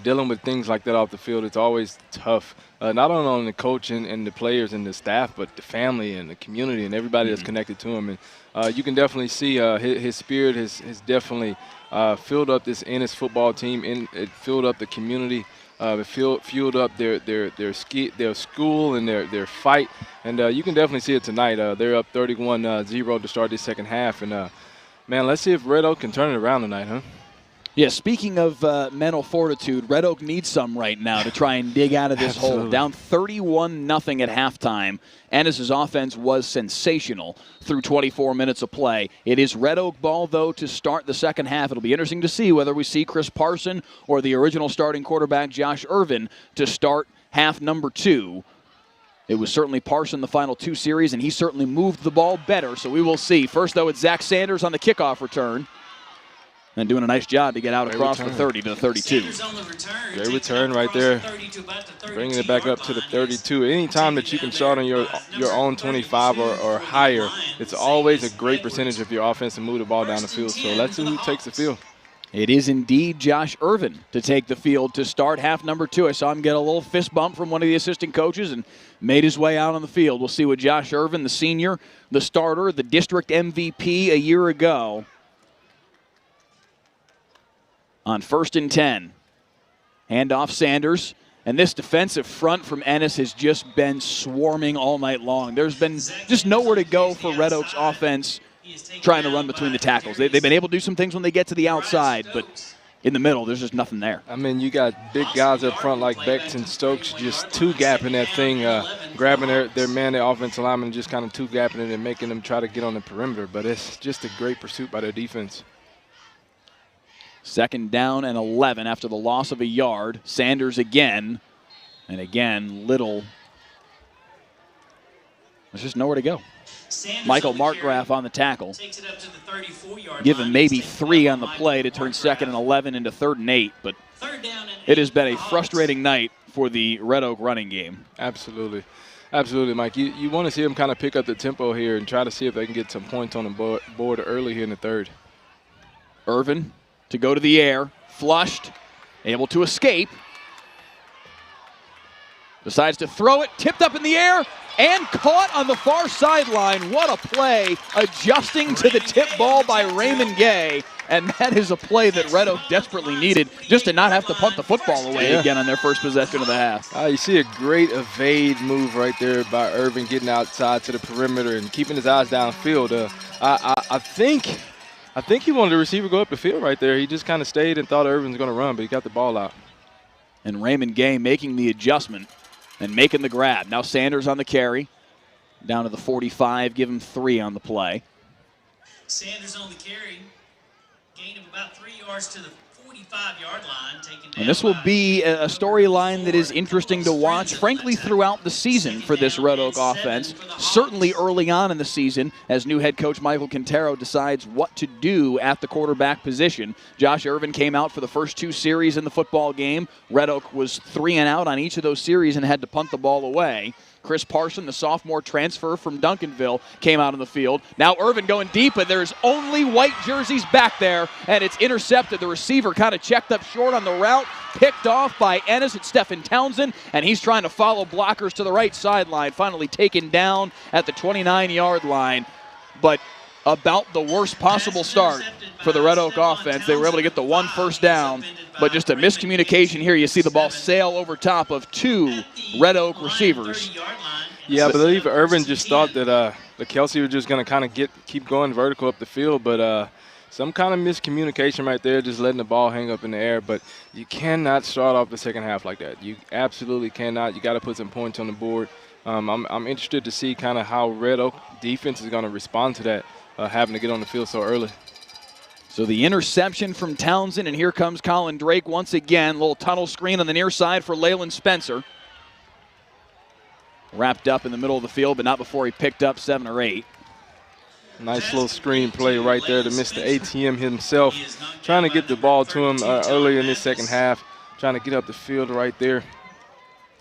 Dealing with things like that off the field, it's always tough. Not only on the coach and the players and the staff, but the family and the community and everybody that's connected to him. And you can definitely see his spirit has definitely filled up this Ennis football team. It filled up the community. It fueled up their school and their fight. And you can definitely see it tonight. They're up 31-0 to start this second half. And, man, let's see if Red Oak can turn it around tonight, huh?
Yeah, speaking of mental fortitude, Red Oak needs some right now to try and dig out of this hole. Down 31-0 at halftime. Ennis' offense was sensational through 24 minutes of play. It is Red Oak ball, though, to start the second half. It'll be interesting to see whether we see Chris Parson or the original starting quarterback, Josh Irvin, to start half number 2. It was certainly Parson the final 2 series, and he certainly moved the ball better, so we will see. First, though, it's Zach Sanders on the kickoff return. And doing a nice job to get out across the 30 to the 32.
Great return right there. Bringing it back up to the 32. Anytime that you can start on your own 25 or higher, it's always a great percentage of your offense to move the ball down the field. So let's see who takes the field.
It is indeed Josh Irvin to take the field to start half number 2. I saw him get a little fist bump from one of the assistant coaches and made his way out on the field. We'll see what Josh Irvin, the senior, the starter, the district MVP a year ago, on 1st and 10. Handoff Sanders. And this defensive front from Ennis has just been swarming all night long. There's been just nowhere to go for Red Oak's offense trying to run between the tackles. They've been able to do some things when they get to the outside, but in the middle, there's just nothing there.
I mean, you got big guys up front like Bex and Stokes just two-gapping that thing, grabbing their man, their offensive lineman, and just kind of two-gapping it and making them try to get on the perimeter. But it's just a great pursuit by their defense.
2nd down and 11 after the loss of a yard. Sanders again. And again, Little. There's just nowhere to go. Michael Markgraf on the tackle. Give him maybe 3 on the play to turn 2nd and 11 into 3rd and 8. But it has been a frustrating night for the Red Oak running game.
Absolutely. Absolutely, Mike. You want to see them kind of pick up the tempo here and try to see if they can get some points on the board early here in the third.
Irvin to go to the air, flushed, able to escape. Decides to throw it, tipped up in the air, and caught on the far sideline. What a play, adjusting to the tip ball by Raymond Gay. And that is a play that Red Oak desperately needed, just to not have to punt the football away again on their first possession of the half.
You see a great evade move right there by Irvin, getting outside to the perimeter and keeping his eyes downfield. I think he wanted the receiver to go up the field right there. He just kind of stayed and thought Irvin was going to run, but he got the ball out.
And Raymond Gay making the adjustment and making the grab. Now Sanders on the carry, down to the 45, give him 3 on the play.
Sanders on the carry, gain of about 3 yards to the 45-yard line.
And this will be a storyline that is interesting to watch, frankly, throughout the season for this Red Oak offense. Certainly early on in the season, as new head coach Michael Quintero decides what to do at the quarterback position. Josh Irvin came out for the first 2 series in the football game. Red Oak was 3 and out on each of those series and had to punt the ball away. Chris Parson, the sophomore transfer from Duncanville, came out on the field. Now Irvin going deep, and there's only white jerseys back there, and it's intercepted. The receiver kind of checked up short on the route, picked off by Ennis and Stephen Townsend, and he's trying to follow blockers to the right sideline, finally taken down at the 29-yard line. But about the worst possible start for the Red Oak offense. They were able to get the 1 first down, but just a miscommunication here. You see the ball sail over top of 2 Red Oak receivers.
Yeah, I believe Irvin just thought that the Kelsey was just going to kind of keep going vertical up the field, but some kind of miscommunication right there, just letting the ball hang up in the air. But you cannot start off the second half like that. You absolutely cannot. You got to put some points on the board. I'm interested to see kind of how Red Oak defense is going to respond to that, having to get on the field so early.
So the interception from Townsend, and here comes Colin Drake once again. Little tunnel screen on the near side for Leyland Spencer. Wrapped up in the middle of the field, but not before he picked up 7 or 8.
Nice little screen play right there to Mr. ATM himself. Trying to get the ball to him earlier in this second half. Trying to get up the field right there.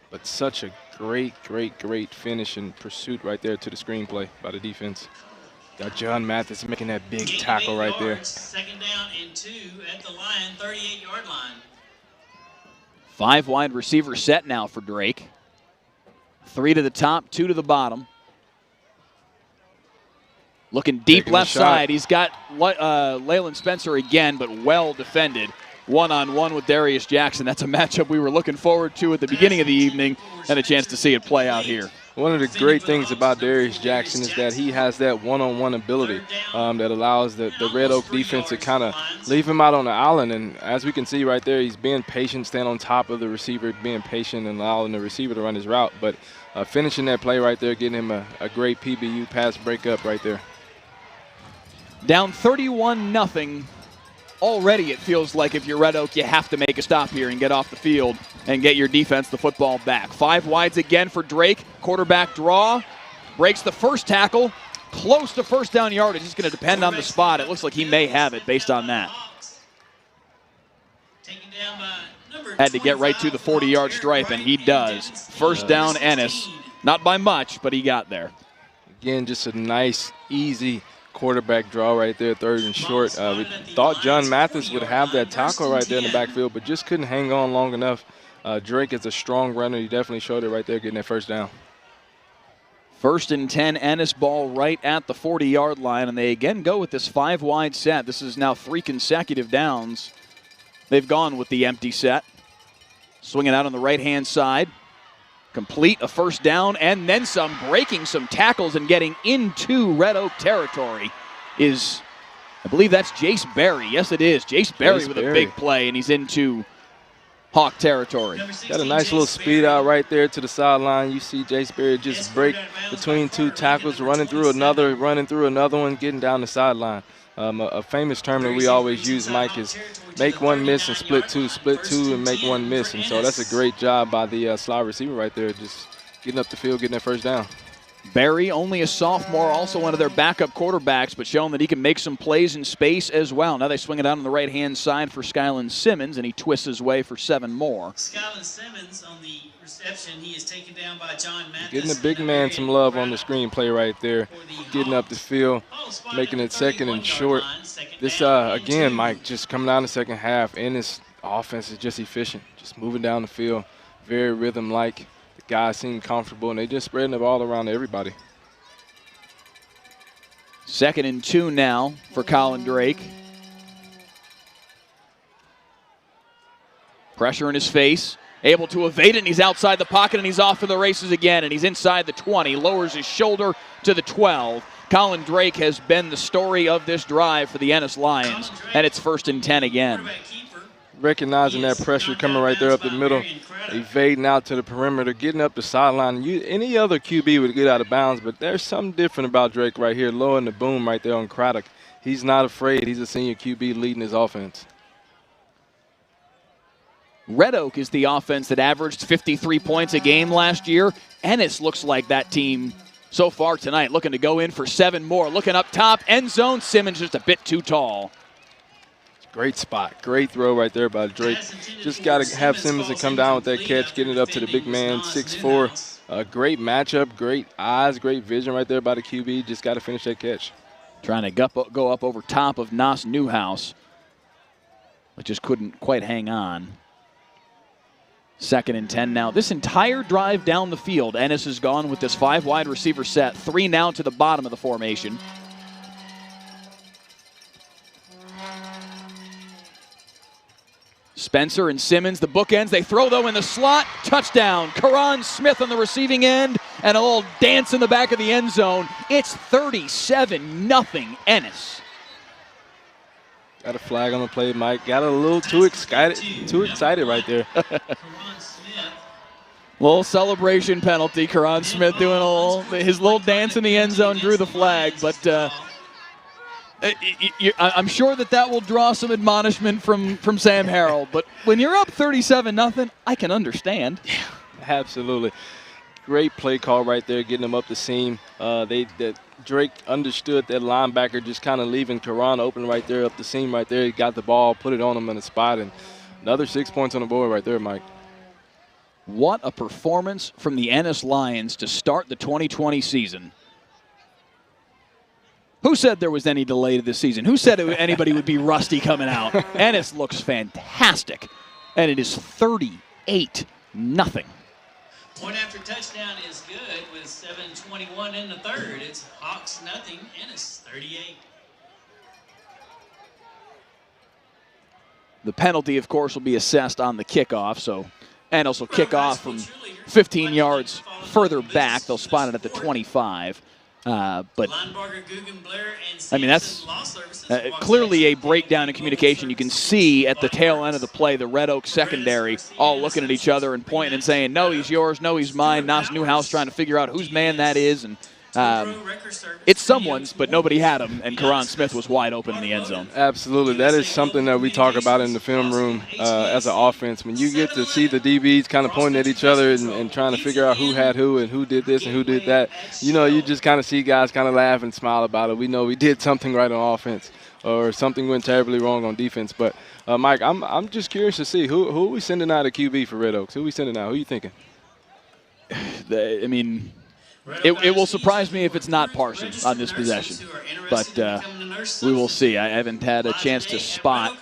But such a great finish and pursuit right there to the screen play by the defense. Got John Mathis making that big tackle right there.
Second down and 2 at the line, 38-yard line.
5 wide receiver set now for Drake. 3 to the top, 2 to the bottom. Looking deep left side. He's got Leyland Spencer again, but well defended. One-on-one with Darius Jackson. That's a matchup we were looking forward to at the beginning of the evening, and a chance to see it play out here.
One of the great things about Darius Jackson is that he has that one-on-one ability that allows the Red Oak defense to kind of leave him out on the island. And as we can see right there, he's being patient, staying on top of the receiver, being patient and allowing the receiver to run his route. But finishing that play right there, getting him a great PBU pass breakup right there.
Down 31-0. Already it feels like if you're Red Oak, you have to make a stop here and get off the field and get your defense the football back. 5 wides again for Drake. Quarterback draw. Breaks the first tackle. Close to first down yardage. It's going to depend on the spot. It looks like he may have it based on that. Had to get right to the 40-yard stripe, and he does. First down, Ennis. Not by much, but he got there.
Again, just a nice, easy quarterback draw right there, 3rd and short. We thought John Mathis would have that tackle right there in the backfield, but just couldn't hang on long enough. Drake is a strong runner. He definitely showed it right there, getting that first down.
1st and 10, Ennis ball right at the 40-yard line, and they again go with this 5 wide set. This is now 3 consecutive downs. They've gone with the empty set. Swinging out on the right-hand side. Complete a first down and then some, breaking some tackles and getting into Red Oak territory is, I believe that's Jace Berry. Yes, it is. Jace Berry with a big play, and he's into Hawk territory.
Got a nice little speed out right there to the sideline. You see Jace Berry just break between 2 tackles, running through another one, getting down the sideline. A famous term that we always use, Mike, is make 1 miss and split 2 and make 1 miss. And so that's a great job by the slot receiver right there, just getting up the field, getting that first down.
Barry, only a sophomore, also one of their backup quarterbacks, but showing that he can make some plays in space as well. Now they swing it out on the right-hand side for Skyland Simmons, and he twists his way for 7 more.
Skyland Simmons on the reception. He is taken down by John Mathis.
Getting the big man some love on the screenplay right there. Getting up the field, making it second and short. This, again, Mike, just coming out in the second half, Ennis offense is just efficient, just moving down the field, very rhythm-like. The guys seem comfortable, and they just spreading the ball around to everybody.
2nd and 2 now for Colin Drake. Pressure in his face, able to evade it, and he's outside the pocket, and he's off to the races again, and he's inside the 20, lowers his shoulder to the 12. Colin Drake has been the story of this drive for the Ennis Lions, and it's 1st and 10 again.
Recognizing that pressure coming right there up the middle, evading out to the perimeter, getting up the sideline. Any other QB would get out of bounds, but there's something different about Drake right here, lowering the boom right there on Craddock. He's not afraid. He's a senior QB leading his offense.
Red Oak is the offense that averaged 53 points a game last year. Ennis looks like that team so far tonight, looking to go in for 7 more. Looking up top, end zone, Simmons just a bit too tall.
Great spot, great throw right there by Drake. Just got to have Simmons to come down with that catch, getting it up to the big man, 6'4". Great matchup, great eyes, great vision right there by the QB. Just got to finish that catch.
Trying to go up over top of Nas Newhouse, but just couldn't quite hang on. 2nd and 10 now. This entire drive down the field, Ennis has gone with this 5 wide receiver set, 3 now to the bottom of the formation. Spencer and Simmons, the bookends. They throw, though, in the slot. Touchdown. Karan Smith on the receiving end, and a little dance in the back of the end zone. It's 37-0 Ennis.
Got a flag on the play, Mike. Got a little too excited right there.
Little celebration penalty. Karan Smith doing his little dance in the end zone, drew the flag, but I'm sure that will draw some admonishment from Sam Harrell. But when you're up 37-0, I can understand.
Yeah, absolutely. Great play call right there, getting them up the seam. Drake understood that linebacker just kind of leaving Karan open right there up the seam right there. He got the ball, put it on him in the spot, and another 6 points on the board right there, Mike.
What a performance from the Ennis Lions to start the 2020 season. Who said there was any delay to this season? Who said anybody would be rusty coming out? Ennis looks fantastic, and it is 38-0.
Point after touchdown is good with 7:21 in the third. It's Hawks 0, Ennis 38.
The penalty, of course, will be assessed on the kickoff, so Ennis will kick off from 15 yards further back. They'll spot it at the 25. But I mean, that's clearly a breakdown in communication. You can see at the tail end of the play, the Red Oak secondary all looking at each other and pointing and saying, no, he's yours, no, he's mine. Nas Newhouse trying to figure out whose man that is. And it's someone's, but nobody had him, and Karan Smith was wide open in the end zone.
Absolutely. That is something that we talk about in the film room as an offense. When you get to see the DBs kind of pointing at each other and trying to figure out who had who and who did this and who did that, you just kind of see guys kind of laugh and smile about it. We know we did something right on offense or something went terribly wrong on defense. But, Mike, I'm just curious to see who are we sending out at QB for Red Oaks? Who are we sending out? Who are you thinking?
I mean, it will surprise me if it's not Parsons on this possession, but we will see. I haven't had a chance to spot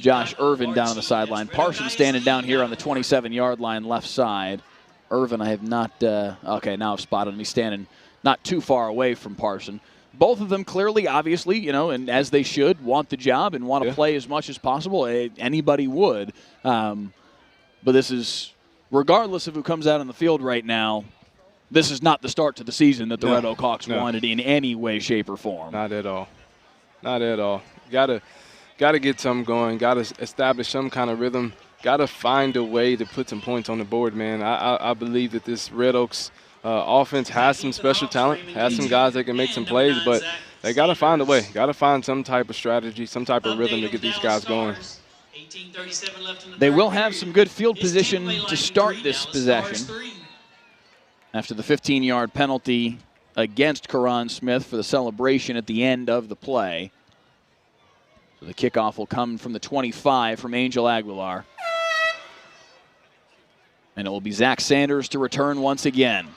Josh Irvin down on the sideline. Parsons standing down here on the 27-yard line left side. Irvin, I have not okay, now I've spotted him. He's standing not too far away from Parson. Both of them clearly, obviously, and as they should, want the job and want to play as much as possible. Anybody would. But this is, regardless of who comes out on the field right now, this is not the start to the season that the Red Oak Hawks wanted in any way, shape, or form.
Not at all. Not at all. Got to get something going. Got to establish some kind of rhythm. Got to find a way to put some points on the board, man. I believe that this Red Oaks offense has some special talent, has some guys that can make some plays, but they got to find a way. Got to find some type of strategy, some type of rhythm to get these guys going.
They will have some good field position to start this possession. after the 15-yard penalty against Karan Smith for the celebration at the end of the play. So the kickoff will come from the 25 from Angel Aguilar. And it will be Zach Sanders to return once again.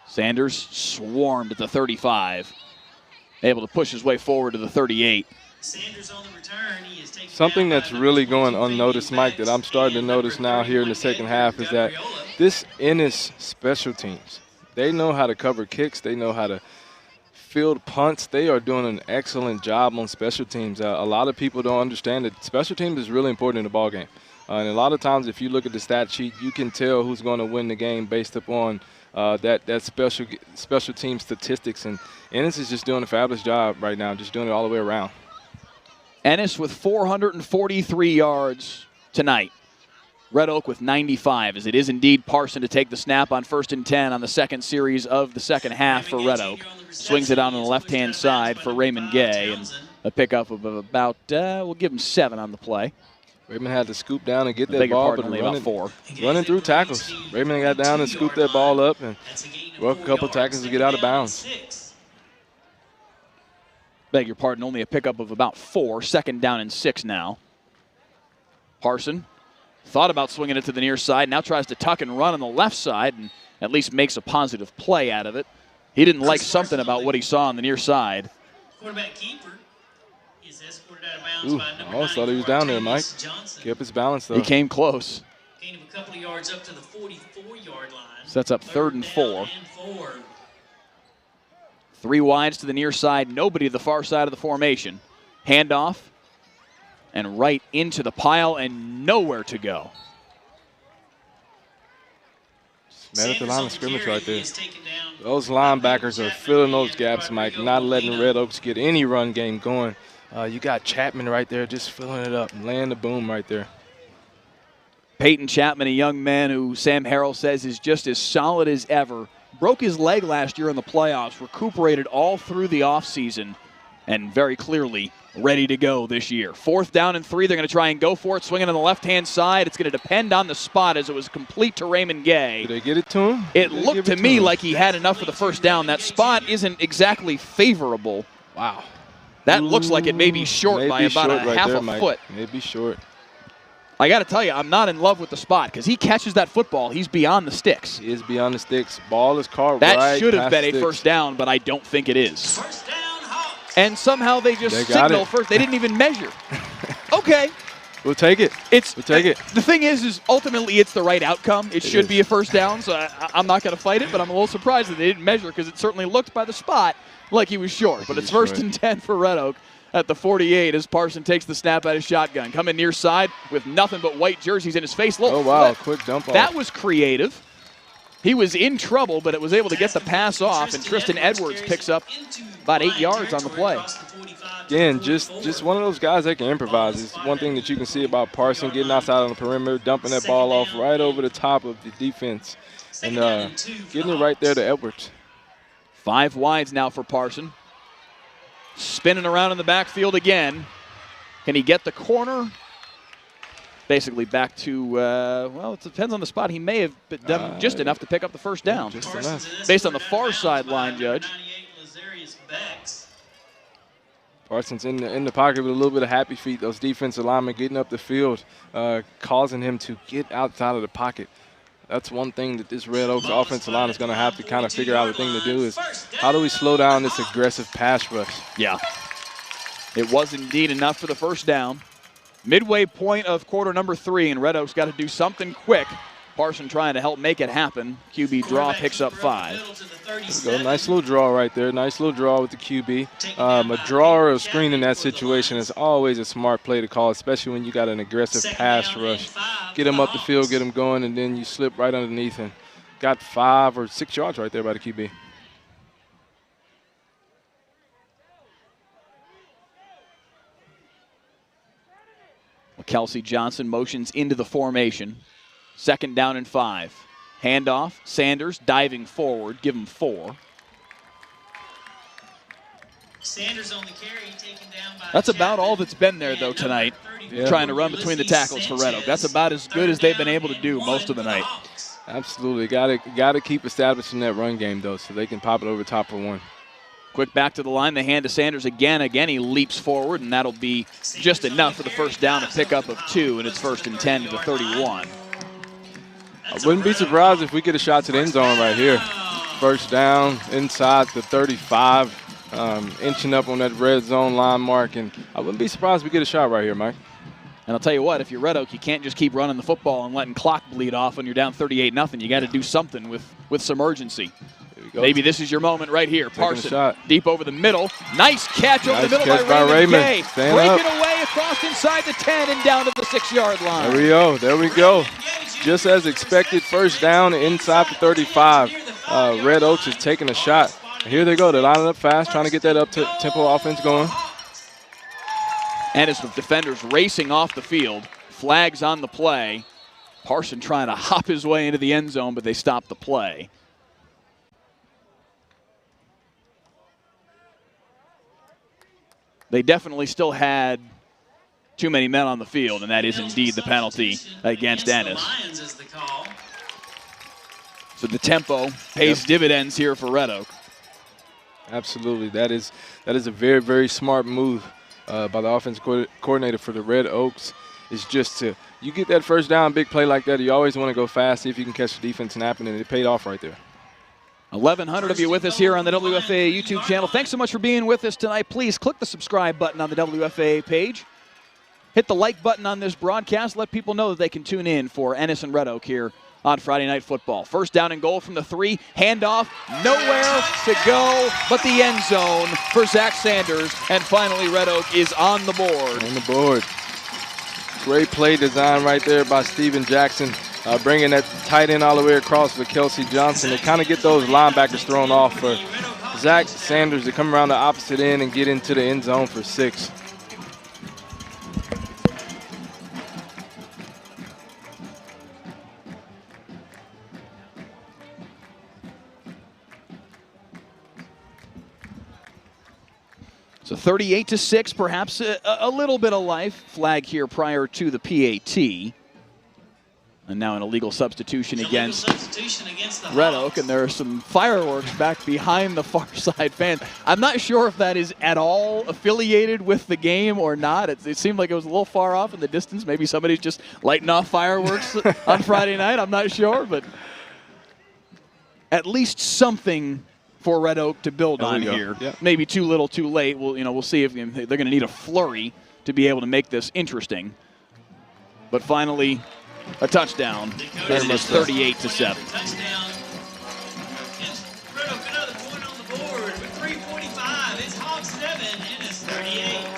Sanders swarmed at the 35, able to push his way forward to the 38.
Sanders on the return. He is taken
Something
down
that's
by
really
number
going
22
unnoticed, Mike, that I'm starting to
and
notice
number
now here in the
31
second half is that
Gabriella.
this Ennis special teams, they know how to cover kicks. They know how to field punts. They are doing an excellent job on special teams. A lot of people don't understand that special teams is really important in the ball game. And a lot of times if you look at the stat sheet, you can tell who's going to win the game based upon that special team statistics. And Ennis is just doing a fabulous job right now, just doing it all the way around.
Ennis with 443 yards tonight. Red Oak with 95, as it is indeed Parson to take the snap on 1st and 10 on the second series of the second half for Red Oak. Swings it out on the left-hand side for Raymond Gay, and a pickup of about, we'll give him 7 on the play.
Raymond had to scoop down and get that ball, but
only about 4.
Running through tackles. Raymond got down and scooped that ball up and broke a couple tackles to get out of bounds.
Beg your pardon, only a pickup of about 4. 2nd down and 6 now. Parson thought about swinging it to the near side, now tries to tuck and run on the left side and at least makes a positive play out of it. He didn't like something about what he saw on the near side.
Quarterback keeper is escorted out of bounds by
I
number
almost thought he was down there, Mike. Kept his balance, though.
He came close.
Gain of a couple of yards up to the 44-yard line.
Sets up 3rd and 4.
Down and 4.
3 wides to the near side, nobody to the far side of the formation. Handoff, and right into the pile, and nowhere to go.
Man at the line of scrimmage right there. Those linebackers are filling those gaps, Mike, not letting Red Oaks get any run game going. You got Chapman right there just filling it up and laying the boom right there.
Peyton Chapman, a young man who Sam Harrell says is just as solid as ever. Broke his leg last year in the playoffs, recuperated all through the offseason, and very clearly ready to go this year. 4th down and 3. They're going to try and go for it, swinging on the left-hand side. It's going to depend on the spot as it was complete to Raymond Gay.
Did they get it to him?
It looked to me like he had enough for the 1st down. That spot isn't exactly favorable.
Wow.
That looks like it may be short by about a half a foot.
Maybe short.
I got to tell you, I'm not in love with the spot because he catches that football. He's beyond the sticks.
He is beyond the sticks. Ball is carved
that
right
should have been a
sticks.
1st down, but I don't think it is.
First down, Hawks.
And somehow they just signal first. They didn't even measure. Okay.
We'll take it. We'll take it.
The thing is ultimately it's the right outcome. It should be a 1st down, so I'm not going to fight it, but I'm a little surprised that they didn't measure because it certainly looked by the spot like he was short. But it's 1st and 10 for Red Oak at the 48 as Parson takes the snap at his shotgun. Coming near side with nothing but white jerseys in his face.
Oh, wow, quick dump off.
That was creative. He was in trouble, but it was able to get the pass off, and Tristan Edwards picks up about 8 yards on the play.
Again, just one of those guys that can improvise. It's one thing that you can see about Parson getting outside on the perimeter, dumping that ball off right over the top of the defense, and getting it right there to Edwards.
5 wides now for Parson. Spinning around in the backfield again. Can he get the corner? Basically back to, well, it depends on the spot. He may have done just enough to pick up the 1st down.
Just enough.
Based on the far sideline, Judge.
Parsons in the pocket with a little bit of happy feet. Those defensive linemen getting up the field, causing him to get outside of the pocket. That's one thing that this Red Oaks offensive line is going to have to kind of figure out. The thing to do is how do we slow down this aggressive pass rush?
Yeah. It was indeed enough for the 1st down. Midway point of quarter number 3, and Red Oaks got to do something quick. Parson trying to help make it happen. QB draw picks up 5.
There we go. Nice little draw right there. Nice little draw with the QB. A draw or a screen in that situation is always a smart play to call, especially when you got an aggressive pass rush. Get them up the field, get them going, and then you slip right underneath and got 5 or 6 yards right there by the QB.
Well, Kelsey Johnson motions into the formation. 2nd down and 5. Handoff. Sanders diving forward. Give him 4.
Sanders on the carry, taken down by
That's about
Chapman.
all that's been there, though,
And
tonight.
number 34,
Trying to run between the tackles for Red Oak. That's about as good as they've been able to do most of the night.
Absolutely. Got to keep establishing that run game, though, so they can pop it over top for one.
Quick back to the line. They hand to Sanders again. Again, he leaps forward, and that'll be just enough for the first down, a pickup of 2, and it's 1st and 10 to the 31.
I wouldn't be surprised if we get a shot to the end zone right here. First down, inside the 35, inching up on that red zone line mark, and I wouldn't be surprised if we get a shot right here, Mike.
And I'll tell you what, if you're Red Oak, you can't just keep running the football and letting clock bleed off when you're down 38-0. You got to do something with some urgency. Maybe this is your moment right here. Parson deep over the middle. Nice catch over the middle by Raymond Gay. Breaking away across inside the 10 and down to the 6-yard line.
There we go. There we go. Just as expected, first down inside the 35. Red Oaks is taking a shot. Here they go. They're lining up fast, trying to get that up-tempo offense going.
Ennis with defenders racing off the field. Flags on the play. Parson trying to hop his way into the end zone, but they stop the play. They definitely still had too many men on the field, and that is indeed the penalty against Ennis. So the tempo pays dividends here for Red Oak.
Absolutely. That is a very, very smart move by the offensive coordinator for the Red Oaks. Is just you get that first down, big play like that, you always want to go fast, see if you can catch the defense snapping, and it paid off right there.
1,100 of you with us here on the WFAA YouTube channel. Thanks so much for being with us tonight. Please click the subscribe button on the WFAA page. Hit the like button on this broadcast. Let people know that they can tune in for Ennis and Red Oak here on Friday Night Football. First down and goal from the 3. Handoff, nowhere to go but the end zone for Zach Sanders. And finally, Red Oak is on the board.
On the board. Great play design right there by Steven Jackson. Bringing that tight end all the way across for Kelsey Johnson to kind of get those linebackers thrown off for Zach Sanders to come around the opposite end and get into the end zone for 6.
So 38-6, perhaps a little bit of life. Flag here prior to the PAT. And now an illegal substitution against Red Oak, and there are some fireworks back behind the far side fans. I'm not sure if that is at all affiliated with the game or not. It seemed like it was a little far off in the distance. Maybe somebody's just lighting off fireworks on Friday night. I'm not sure, but at least something for Red Oak to build on here. Yep. Maybe too little, too late. We'll see if they're going to need a flurry to be able to make this interesting. But finally, a touchdown. It is 38-7.
Touchdown. And Red Oak another point on the board with 3:45. It's Hawks 7 and it's 38.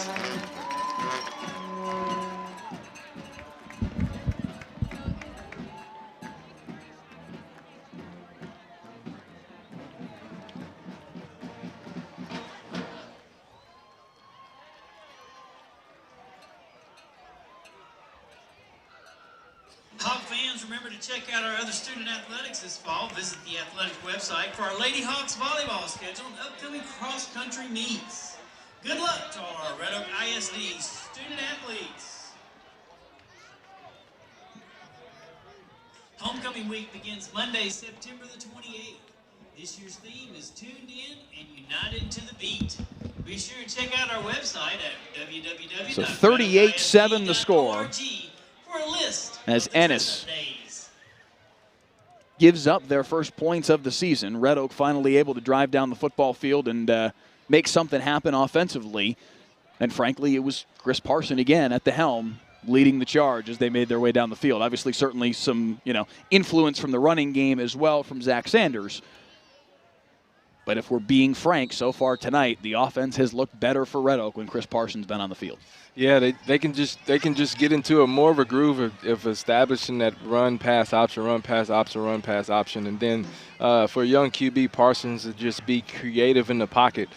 Hawk fans, remember to check out our other student athletics this fall. Visit the athletic website for our Lady Hawks volleyball schedule and upcoming cross-country meets. Good luck to all our Red Oak ISD student athletes. Homecoming week begins Monday, September the 28th. This year's theme is Tuned In and United to the Beat. Be sure to check out our website at www.redoakisd.org.
So 38-7 the score.
For a list
as Ennis gives up their first points of the season. Red Oak finally able to drive down the football field and make something happen offensively. And frankly, it was Chris Parson again at the helm leading the charge as they made their way down the field. Obviously, certainly some influence from the running game as well from Zach Sanders. But if we're being frank, so far tonight, the offense has looked better for Red Oak when Chris Parson's been on the field.
Yeah, they can just get into a more of a groove of establishing that run pass option, run pass option, run pass option, and then for young QB Parsons to just be creative in the pocket,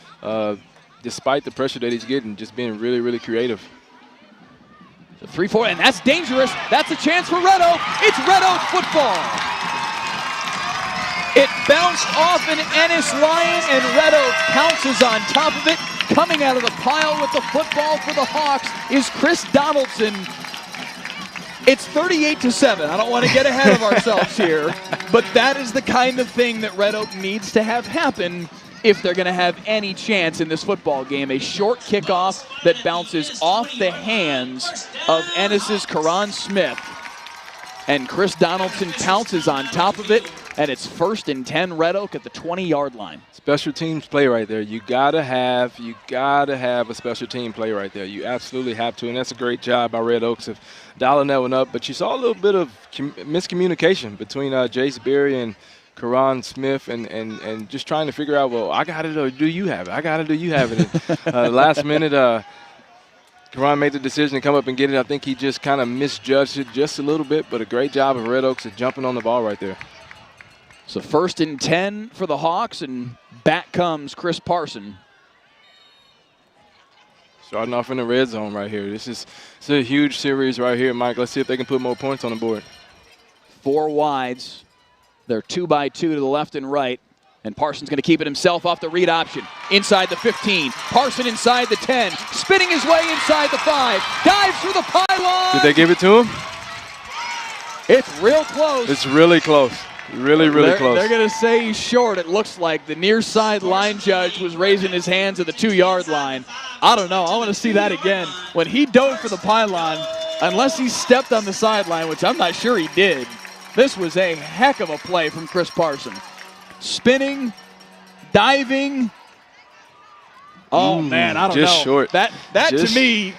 despite the pressure that he's getting, just being really, really creative.
So 3-4, and that's dangerous. That's a chance for Red Oak. It's Red Oak football. It bounced off an Ennis Lion, and Red Oak pounces on top of it. Coming out of the pile with the football for the Hawks is Chris Donaldson. It's 38-7. I don't want to get ahead of ourselves here, but that is the kind of thing that Red Oak needs to have happen if they're going to have any chance in this football game. A short kickoff that bounces off the hands of Ennis's Karan Smith. And Chris Donaldson pounces on top of it, and it's 1st and 10 Red Oak at the 20-yard line.
Special teams play right there. You gotta have a special team play right there. You absolutely have to, and that's a great job by Red Oaks of dialing that one up. But you saw a little bit of miscommunication between Jace Berry and Karan Smith, and just trying to figure out, well, I got it or do you have it? I got it or you have it. And, last minute, Karan made the decision to come up and get it. I think he just kind of misjudged it just a little bit, but a great job of Red Oaks of jumping on the ball right there.
So 1st and 10 for the Hawks, and back comes Chris Parson.
Starting off in the red zone right here. It's a huge series right here, Mike. Let's see if they can put more points on the board.
4 wides. They're 2-by-2 to the left and right. And Parsons going to keep it himself off the read option. Inside the 15. Parson inside the 10. Spinning his way inside the 5. Dives through the pylon.
Did they give it to him?
It's real close.
It's really close. Really close.
They're going to say he's short. It looks like the near side line judge was raising his hands at the 2-yard line. I don't know. I want to see that again. When he dove for the pylon, unless he stepped on the sideline, which I'm not sure he did, this was a heck of a play from Chris Parson. Spinning, diving. Oh, man, I don't know.
Just short.
That to me,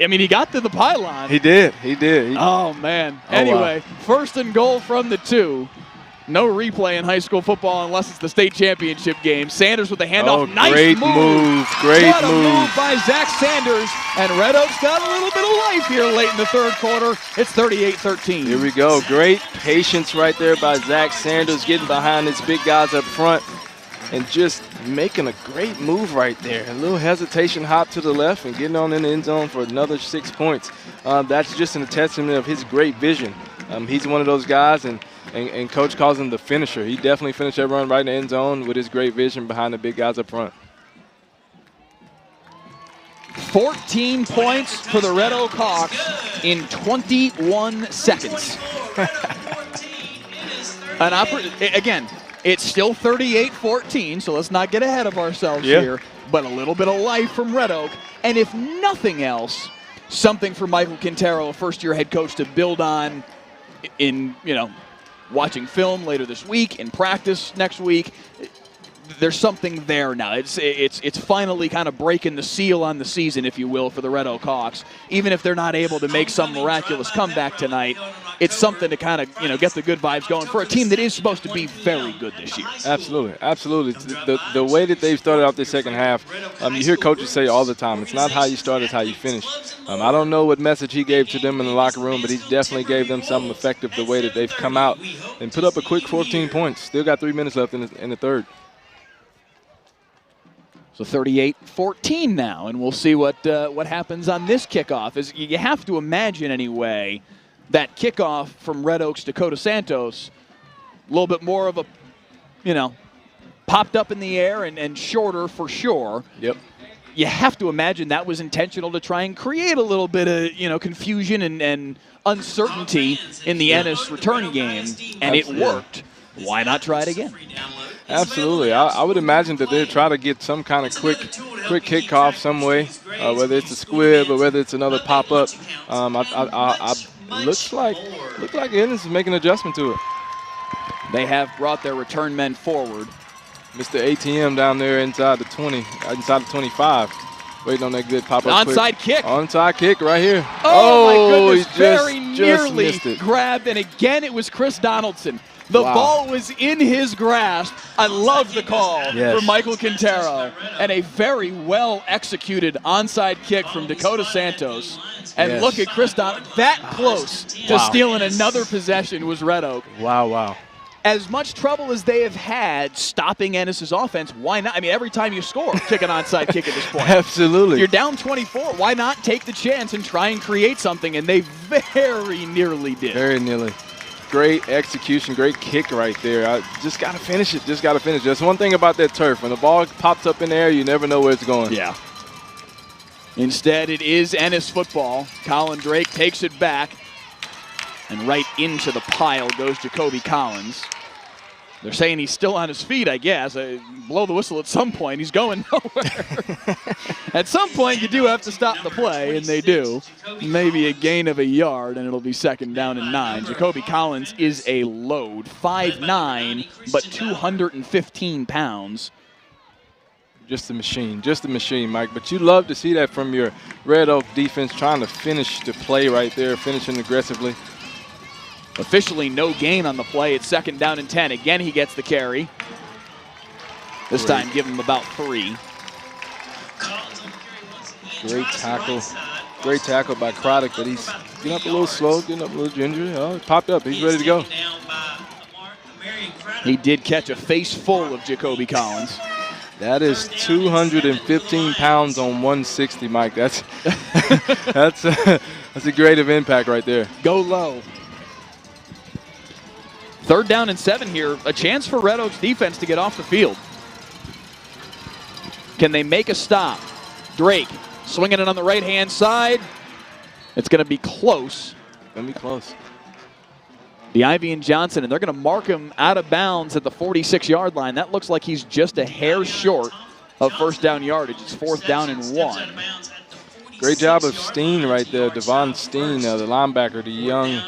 I mean, he got to the pylon.
He did.
Oh, man. Anyway,
wow.
1st and goal from the 2. No replay in high school football unless it's the state championship game. Sanders with the handoff. Nice
great move. Great
what
move.
a move by Zach Sanders. And Red Oaks got a little bit of life here late in the 3rd quarter. It's 38-13.
Here we go. Great patience right there by Zach Sanders, getting behind his big guys up front and just making a great move right there. A little hesitation hop to the left and getting on in the end zone for another 6 points. That's just an testament of his great vision. He's one of those guys, and Coach calls him the finisher. He definitely finished that run right in the end zone with his great vision behind the big guys up front.
14 points for the Red Oak Hawks in 21 seconds. Again, it's still 38-14, so let's not get ahead of ourselves here. But a little bit of life from Red Oak. And if nothing else, something for Michael Quintero, a first-year head coach, to build on in, watching film later this week, in practice next week. There's something there now. It's finally kind of breaking the seal on the season, if you will, for the Red Oak Hawks. Even if they're not able to make some miraculous comeback tonight, it's something to kind of get the good vibes going for a team that is supposed to be very good this year.
Absolutely. The way that they've started out this second half, you hear coaches say all the time, it's not how you start, it's how you finish. I don't know what message he gave to them in the locker room, but he definitely gave them something effective the way that they've come out and put up a quick 14 points. Still got 3 minutes left in the 3rd.
So 38-14 now, and we'll see what happens on this kickoff. You have to imagine, anyway, that kickoff from Red Oaks to Dakota Santos, a little bit more of a, popped up in the air and shorter for sure.
Yep.
You have to imagine that was intentional to try and create a little bit of, confusion and uncertainty in the Ennis return game, and it worked. Why not try it again?
Absolutely. I would imagine that they'd try to get some kind of quick kickoff some way, whether it's a squib or whether it's another pop-up. Looks like Ennis is making an adjustment to it.
They have brought their return men forward.
Mr. ATM down there inside the 20, inside the 25, waiting on that good pop-up.
Onside kick.
Onside kick right here.
Oh my goodness, very
just
nearly
missed it.
Grabbed, and again it was Chris Donaldson. The ball was in his grasp. I love the call for Michael Quintero. And a very well-executed onside kick from Dakota Santos. And look at Chris Donaldson. That close to stealing another possession was Red Oak.
Wow.
As much trouble as they have had stopping Ennis's offense, why not? I mean, every time you score, kick an onside kick at this point.
Absolutely.
You're down 24. Why not take the chance and try and create something? And they very nearly did.
Very nearly. great execution, great kick right there. I just got to finish it. Just got to finish. That's one thing about that turf. When the ball pops up in the air, you never know where it's going.
Yeah. Instead, it is Ennis football. Colin Drake takes it back, and right into the pile goes Jacoby Collins. They're saying he's still on his feet, I guess. Blow the whistle at some point. He's going nowhere. At some point, you do have to stop the play, and they do. Maybe a gain of a yard, and it'll be 2nd down and 9. Jacoby Collins is a load. 5'9", but 215 pounds.
Just a machine, Mike. But you love to see that from your Red Oak defense, trying to finish the play right there, finishing aggressively.
Officially no gain on the play. It's 2nd down and 10. Again, he gets the carry. This time, give him about 3.
Great tackle. Great tackle by Craddock, but he's getting up a little slow, getting up a little gingery. Oh, he popped up. He's ready to go.
He did catch a face full of Jacoby Collins.
That is 215 pounds on 160, Mike. That's that's a great of impact right there.
Go low. 3rd down and 7 here. A chance for Red Oak's defense to get off the field. Can they make a stop? Drake swinging it on the right-hand side. It's going to be close.
Going to be close.
The Ivy and Johnson, and they're going to mark him out of bounds at the 46-yard line. That looks like he's just a hair short of 1st down yardage. It's 4th down and 1.
Great job of Steen right there. Devon Steen, the linebacker, the young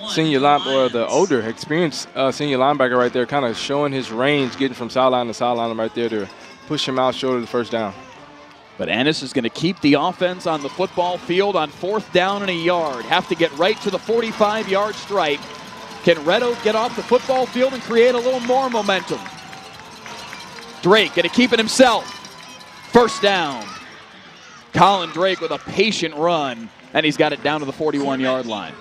senior linebacker, or the older, experienced senior linebacker right there, kind of showing his range, getting from sideline to sideline right there to push him out short of the 1st down.
But Ennis is going to keep the offense on the football field on 4th down and a yard. Have to get right to the 45-yard stripe. Can Red Oak get off the football field and create a little more momentum? Drake going to keep it himself. 1st down. Colin Drake with a patient run, and he's got it down to the 41-yard line.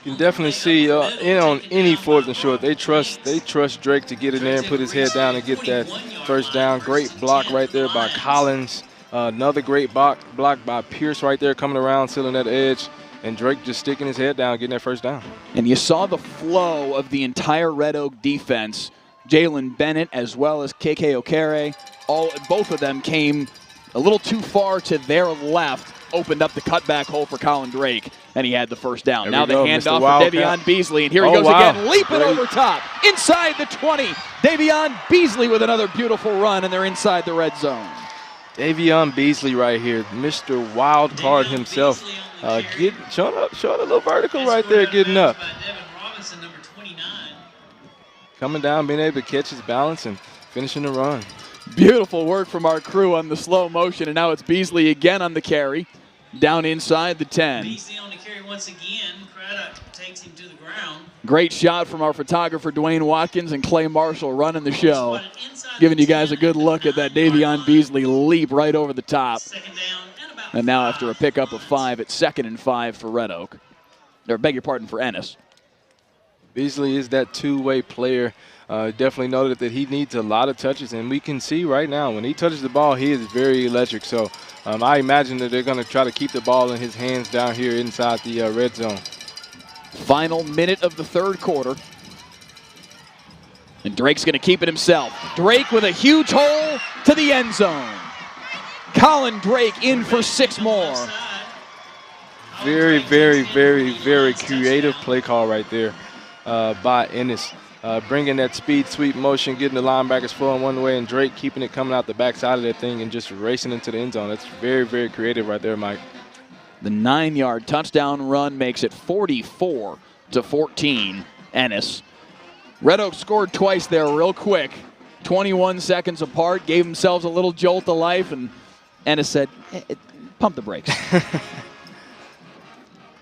You can definitely see on any 4th and short, they trust Drake to get in there and put his head down and get that 1st down. Great block right there by Collins. Another great block by Pierce right there coming around, sealing that edge. And Drake just sticking his head down, getting that 1st down.
And you saw the flow of the entire Red Oak defense. Jalen Bennett as well as KK Okere, both of them came a little too far to their left, opened up the cutback hole for Colin Drake, and he had the 1st down. Now the handoff for Davion Beasley, and here he goes again, leaping over top, inside the 20. Davion Beasley with another beautiful run, and they're inside the red zone.
Davion Beasley right here, Mr. Wild Card himself, showing a little vertical right there, getting up. Coming down, being able to catch his balance and finishing the run.
Beautiful work from our crew on the slow motion, and now it's Beasley again on the carry, down inside the 10.
Beasley on the carry once again. Craddock takes him to the ground.
Great shot from our photographer, Dwayne Watkins, and Clay Marshall running the show, giving you guys a good look at that Davion Beasley leap right over the top. And now after a pickup of 5, it's 2nd and 5 for Red Oak. Or beg your pardon, for Ennis.
Beasley is that two-way player. Definitely noted that he needs a lot of touches, and we can see right now when he touches the ball, he is very electric. So I imagine that they're going to try to keep the ball in his hands down here inside the red zone.
Final minute of the 3rd quarter. And Drake's going to keep it himself. Drake with a huge hole to the end zone. Colin Drake in for 6 more.
Very, very, very, very creative play call right there by Ennis. Bringing that speed sweep motion, getting the linebackers flowing one way, and Drake keeping it coming out the backside of that thing and just racing into the end zone. That's very, very creative right there, Mike.
The 9-yard touchdown run makes it 44-14, Ennis. Red Oak scored twice there real quick, 21 seconds apart, gave themselves a little jolt of life, and Ennis said, pump the brakes.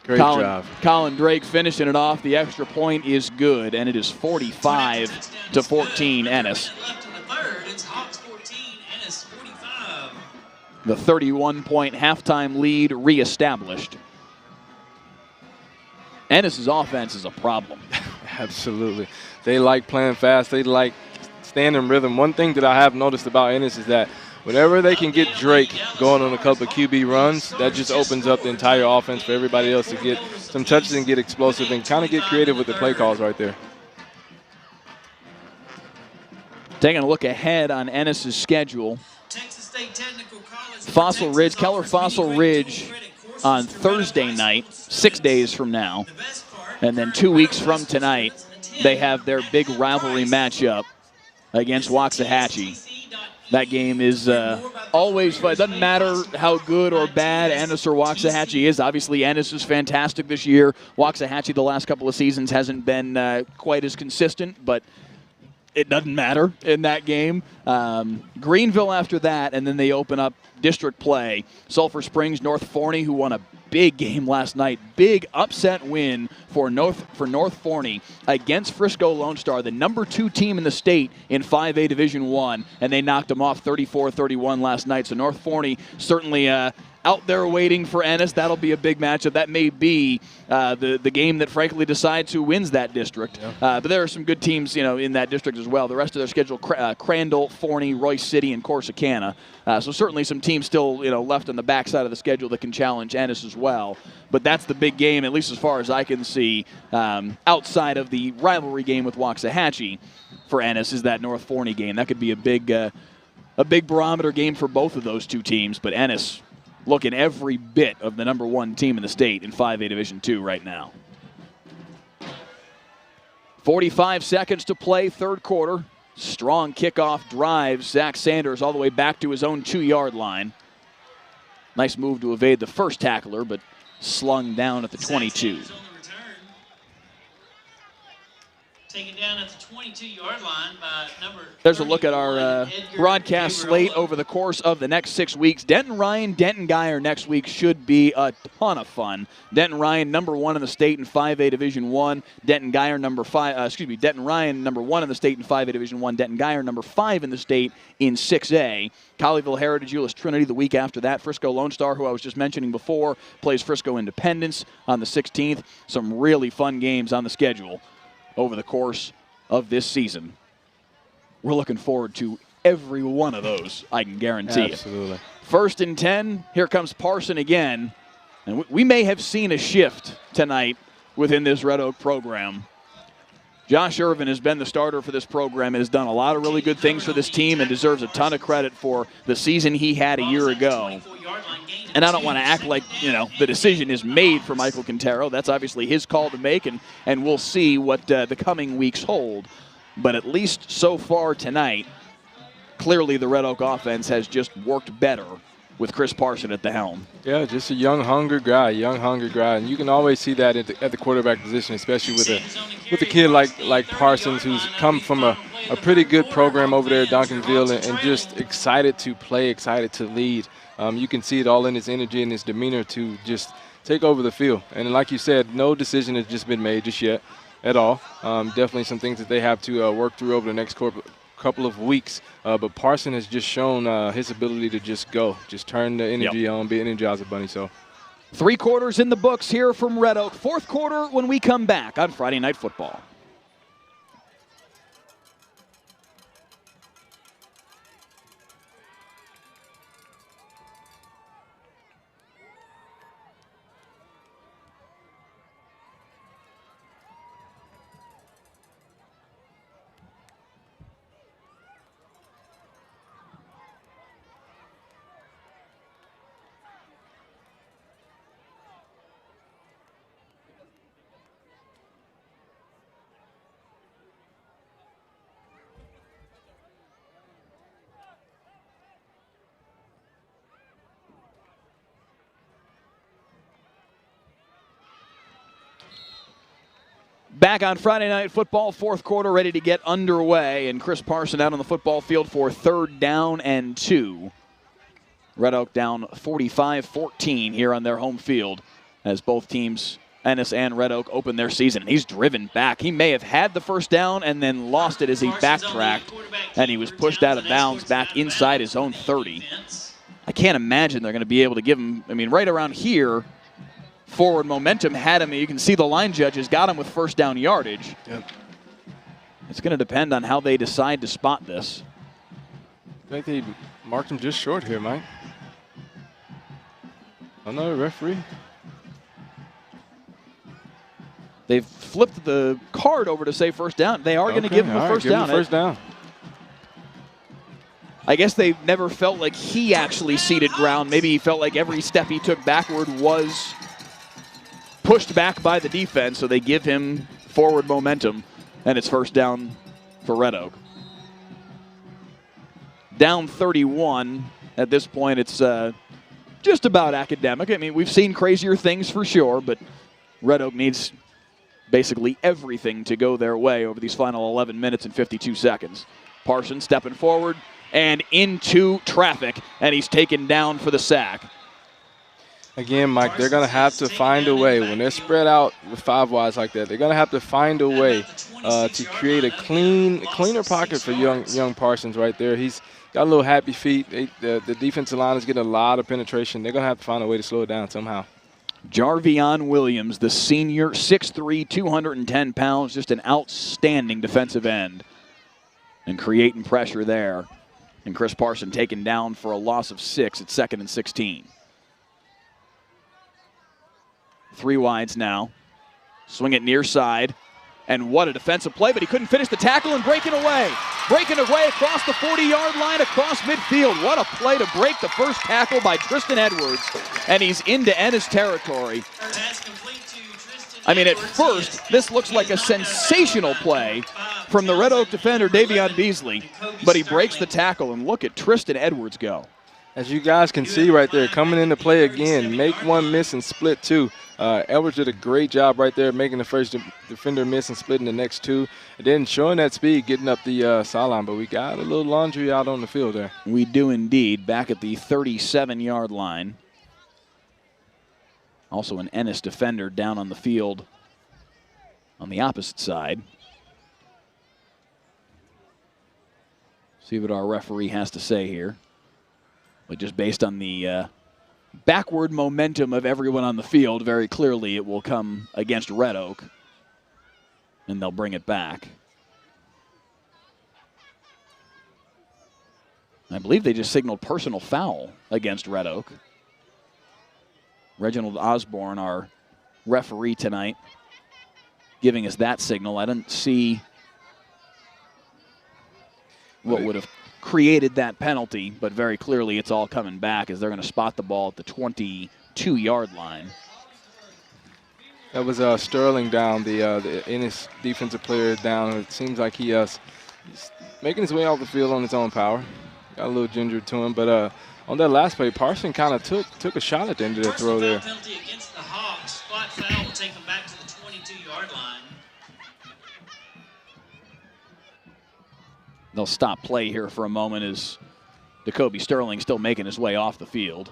Great job.
Colin Drake finishing it off. The extra point is good, and it is 45-14, Ennis. The 31-point halftime lead reestablished. Ennis's offense is a problem.
Absolutely. They like playing fast. They like staying in rhythm. One thing that I have noticed about Ennis is that whenever they can get Drake going on a couple of QB runs, that just opens up the entire offense for everybody else to get some touches and get explosive and kind of get creative with the play calls right there.
Taking a look ahead on Ennis's schedule.
Texas State Technical College.
Fossil Ridge, Keller Fossil Ridge on Thursday night, 6 days from now. And then 2 weeks from tonight, they have their big rivalry matchup against Waxahachie. That game is always fun. It doesn't matter how good or bad Ennis or Waxahachie is. Obviously, Ennis is fantastic this year. Waxahachie the last couple of seasons hasn't been quite as consistent, but it doesn't matter in that game. Greenville after that, and then they open up district play. Sulphur Springs, North Forney, who won a big game last night. Big upset win for North Forney against Frisco Lone Star, the number 2 team in the state in 5A Division I, and they knocked them off 34-31 last night. So North Forney certainly out there waiting for Ennis. That'll be a big matchup. That may be the game that frankly decides who wins that district. Yeah. But there are some good teams, in that district as well. The rest of their schedule: Crandall, Forney, Royce City, and Corsicana. So certainly some teams still, left on the backside of the schedule that can challenge Ennis as well. But that's the big game, at least as far as I can see, outside of the rivalry game with Waxahachie for Ennis, is that North Forney game. That could be a big barometer game for both of those two teams. But Ennis looking every bit of the number 1 team in the state in 5A Division II right now. 45 seconds to play, third quarter. Strong kickoff drive. Zach Sanders all the way back to his own 2-yard line. Nice move to evade the first tackler, but slung down at the 22.
Taken down at the 22-yard line by number.
There's a look at our broadcast slate over the course of the next 6 weeks. Denton Ryan, Denton Geyer next week should be a ton of fun. Denton Ryan, number 1 in the state in 5A Division I. Denton Ryan, number 1 in the state in 5A Division I. Denton Geyer, number 5 in the state in 6A. Colleyville Heritage, Euless Trinity the week after that. Frisco Lone Star, who I was just mentioning before, plays Frisco Independence on the 16th. Some really fun games on the schedule over the course of this season. We're looking forward to every one of those, I can guarantee.
Absolutely.
1st and 10, here comes Parson again. And we may have seen a shift tonight within this Red Oak program. Josh Irvin has been the starter for this program and has done a lot of really good things for this team and deserves a ton of credit for the season he had a year ago. And I don't want to act like, the decision is made for Michael Quintero. That's obviously his call to make, and we'll see what the coming weeks hold. But at least so far tonight, clearly the Red Oak offense has just worked better with Chris Parson at the helm.
Yeah, just a young, hungry guy, and you can always see that at the quarterback position, especially with a kid like Parsons, who's come from a pretty good program over there at Duncanville, and just excited to play, excited to lead. You can see it all in his energy and his demeanor to just take over the field. And like you said, no decision has just been made just yet at all. Definitely some things that they have to work through over the next couple of weeks. But Parson has just shown his ability to just turn the energy on, be an Energizer Bunny. So
3 quarters in the books here from Red Oak. 4th quarter when we come back on Friday Night Football. Back on Friday Night Football, 4th quarter ready to get underway, and Chris Parson out on the football field for 3rd down and 2. Red Oak down 45-14 here on their home field as both teams, Ennis and Red Oak, open their season. He's driven back. He may have had the first down and then lost it as he backtracked, and he was pushed out of bounds back inside his own 30. I can't imagine they're going to be able to give him, right around here, forward momentum had him. You can see the line judges got him with 1st down yardage.
Yep.
It's going to depend on how they decide to spot this.
I think they marked him just short here, Mike. Another referee.
They've flipped the card over to say first down. They are going to give him a first down.
First down.
I guess they never felt like he actually ceded ground. Maybe he felt like every step he took backward was pushed back by the defense, so they give him forward momentum, and it's first down for Red Oak. Down 31 at this point. It's just about academic. I mean, we've seen crazier things for sure, but Red Oak needs basically everything to go their way over these final 11 minutes and 52 seconds. Parsons stepping forward and into traffic, and he's taken down for the sack.
Again, Mike, they're going to have to find a way. When they're spread out with 5 wides like that, they're going to have to find a way to create a cleaner pocket for young Parsons right there. He's got a little happy feet. The defensive line is getting a lot of penetration. They're going to have to find a way to slow it down somehow.
Jarvion Williams, the senior, 6'3", 210 pounds, just an outstanding defensive end. And creating pressure there. And Chris Parson taken down for a loss of 6 at 2nd and 16. 3 wides now. Swing it near side. And what a defensive play, but he couldn't finish the tackle and breaking away. Breaking away across the 40-yard line, across midfield. What a play to break the first tackle by Tristan Edwards. And he's into Ennis territory. I mean, at first, this looks like a sensational play from the Red Oak defender, Davion Beasley. But he breaks the tackle, and look at Tristan Edwards go.
As you guys can see right there, coming into play again, make one miss and split 2. Edwards did a great job right there, making the first defender miss and splitting the next 2. And then showing that speed, getting up the sideline. But we got a little laundry out on the field there.
We do indeed, back at the 37-yard line. Also an Ennis defender down on the field on the opposite side. See what our referee has to say here. But just based on the backward momentum of everyone on the field, very clearly it will come against Red Oak. And they'll bring it back. I believe they just signaled personal foul against Red Oak. Reginald Osborne, our referee tonight, giving us that signal. I didn't see what would have created that penalty, but very clearly it's all coming back as they're going to spot the ball at the 22-yard line.
That was Sterling down, the Ennis defensive player down. It seems like he's making his way off the field on his own power. Got a little ginger to him, but on that last play, Parson kind of took a shot at the end of that throw there.
Penalty against the Hawks. Spot foul will take them back to the 22-yard line.
They'll stop play here for a moment as Jacoby Sterling still making his way off the field.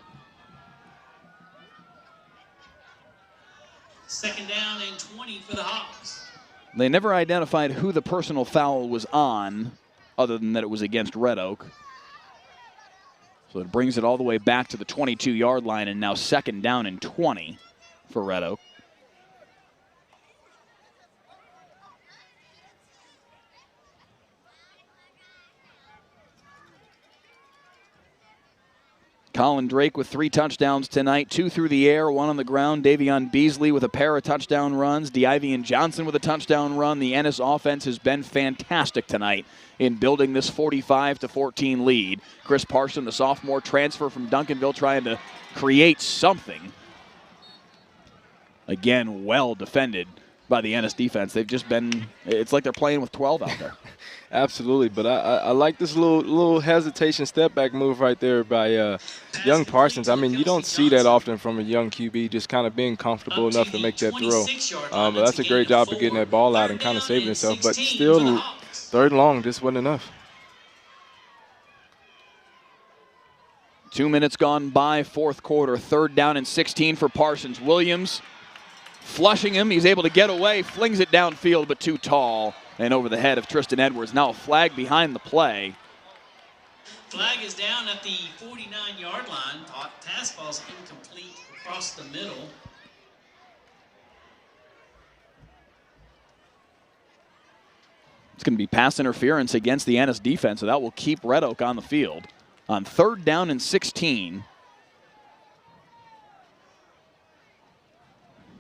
2nd down and 20 for the Hawks.
They never identified who the personal foul was on, other than that it was against Red Oak. So it brings it all the way back to the 22-yard line, and now 2nd down and 20 for Red Oak. Colin Drake with 3 touchdowns tonight, 2 through the air, 1 on the ground. Davion Beasley with a pair of touchdown runs. Divian Johnson with a touchdown run. The Ennis offense has been fantastic tonight in building this 45-14 lead. Chris Parson, the sophomore transfer from Duncanville, trying to create something. Again, well defended by the Ennis defense. They've just been, it's like they're playing with 12 out there.
Absolutely, but I like this little hesitation step back move right there by young Parsons. I mean, you don't see that often from a young QB, just kind of being comfortable enough to make that throw. But that's a great job of getting that ball out and kind of saving himself. But still, 3rd and long just wasn't enough.
2 minutes gone by, 4th quarter, 3rd down and 16 for Parsons. Williams flushing him. He's able to get away, flings it downfield, but too tall. And over the head of Tristan Edwards. Now a flag behind the play.
Flag is down at the 49-yard line. Pass ball's incomplete across the middle.
It's going to be pass interference against the Ennis defense, so that will keep Red Oak on the field. On 3rd down and 16.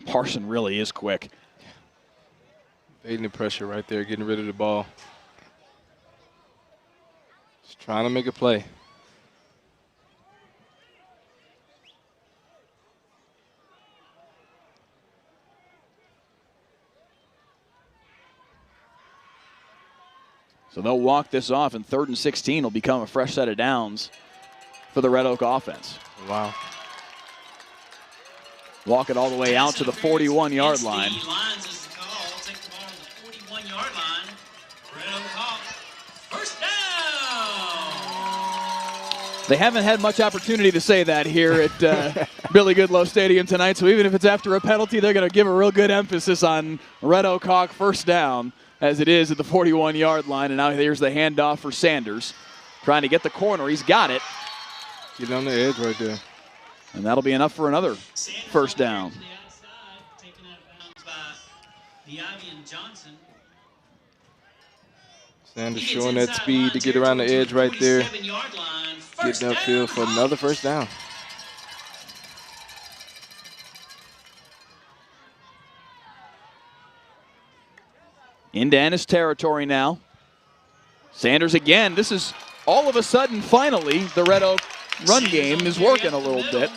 Parson really is quick.
Evading the pressure right there, getting rid of the ball. Just trying to make a play.
So they'll walk this off, and 3rd and 16 will become a fresh set of downs for the Red Oak offense.
Wow.
Walk it all the way out to the 41-yard line.
The Lions is the call. Take the ball to the 41-yard line. Red Oak Hawks. First down.
They haven't had much opportunity to say that here at Billy Goodloe Stadium tonight, so even if it's after a penalty, they're going to give a real good emphasis on Red Oak Hawk first down, as it is at the 41-yard line. And now here's the handoff for Sanders. Trying to get the corner. He's got it.
Get on the edge right there.
And that'll be enough for another first down.
Taken out of bounds by the Ivy and Johnson.
Sanders showing that speed to get around the edge right there. Getting upfield for another first down.
Into Ennis territory now. Sanders again. This is all of a sudden, finally, the Red Oak run game is working a little bit.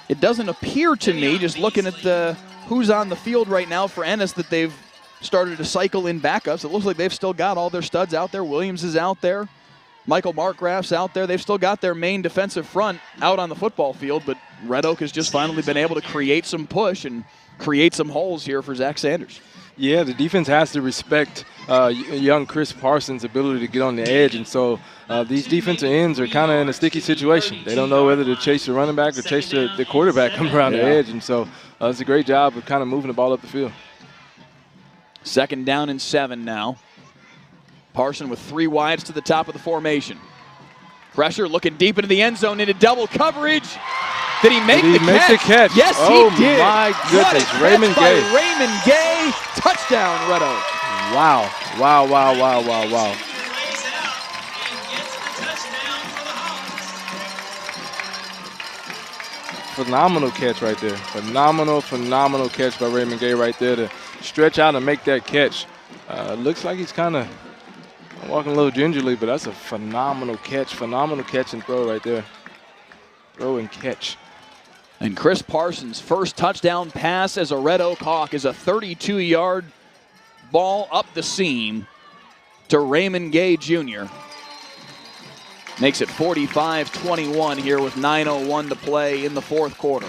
It doesn't appear to me, just looking at who's on the field right now for Ennis, that they've started to cycle in backups. It looks like they've still got all their studs out there. Williams is out there. Michael Markgraf's out there. They've still got their main defensive front out on the football field, but Red Oak has just finally been able to create some push and create some holes here for Zach Sanders.
Yeah, the defense has to respect young Chris Parsons' ability to get on the edge, and so these defensive ends are kind of in a sticky situation. They don't know whether to chase the running back or chase the quarterback coming around the edge, and so it's a great job of kind of moving the ball up the field.
2nd down and 7 now. Parson with 3 wides to the top of the formation. Pressure looking deep into the end zone into double coverage. Did he make the catch? Yes, he did.
Oh, my goodness.
What a
Raymond
catch
Gay.
by Raymond Gay. Touchdown, Red Oak.
Wow. Wow, wow, wow, wow, wow.
Lays out and gets the touchdown for the Hawks.
Phenomenal catch right there. Phenomenal catch by Raymond Gay right there to stretch out and make that catch. Looks like he's kind of walking a little gingerly, but that's a phenomenal catch and throw right there. Throw and catch.
And Chris Parsons' first touchdown pass as a Red Oak Hawk is a 32-yard ball up the seam to Raymond Gay Jr. Makes it 45-21 here with 9:01 to play in the 4th quarter.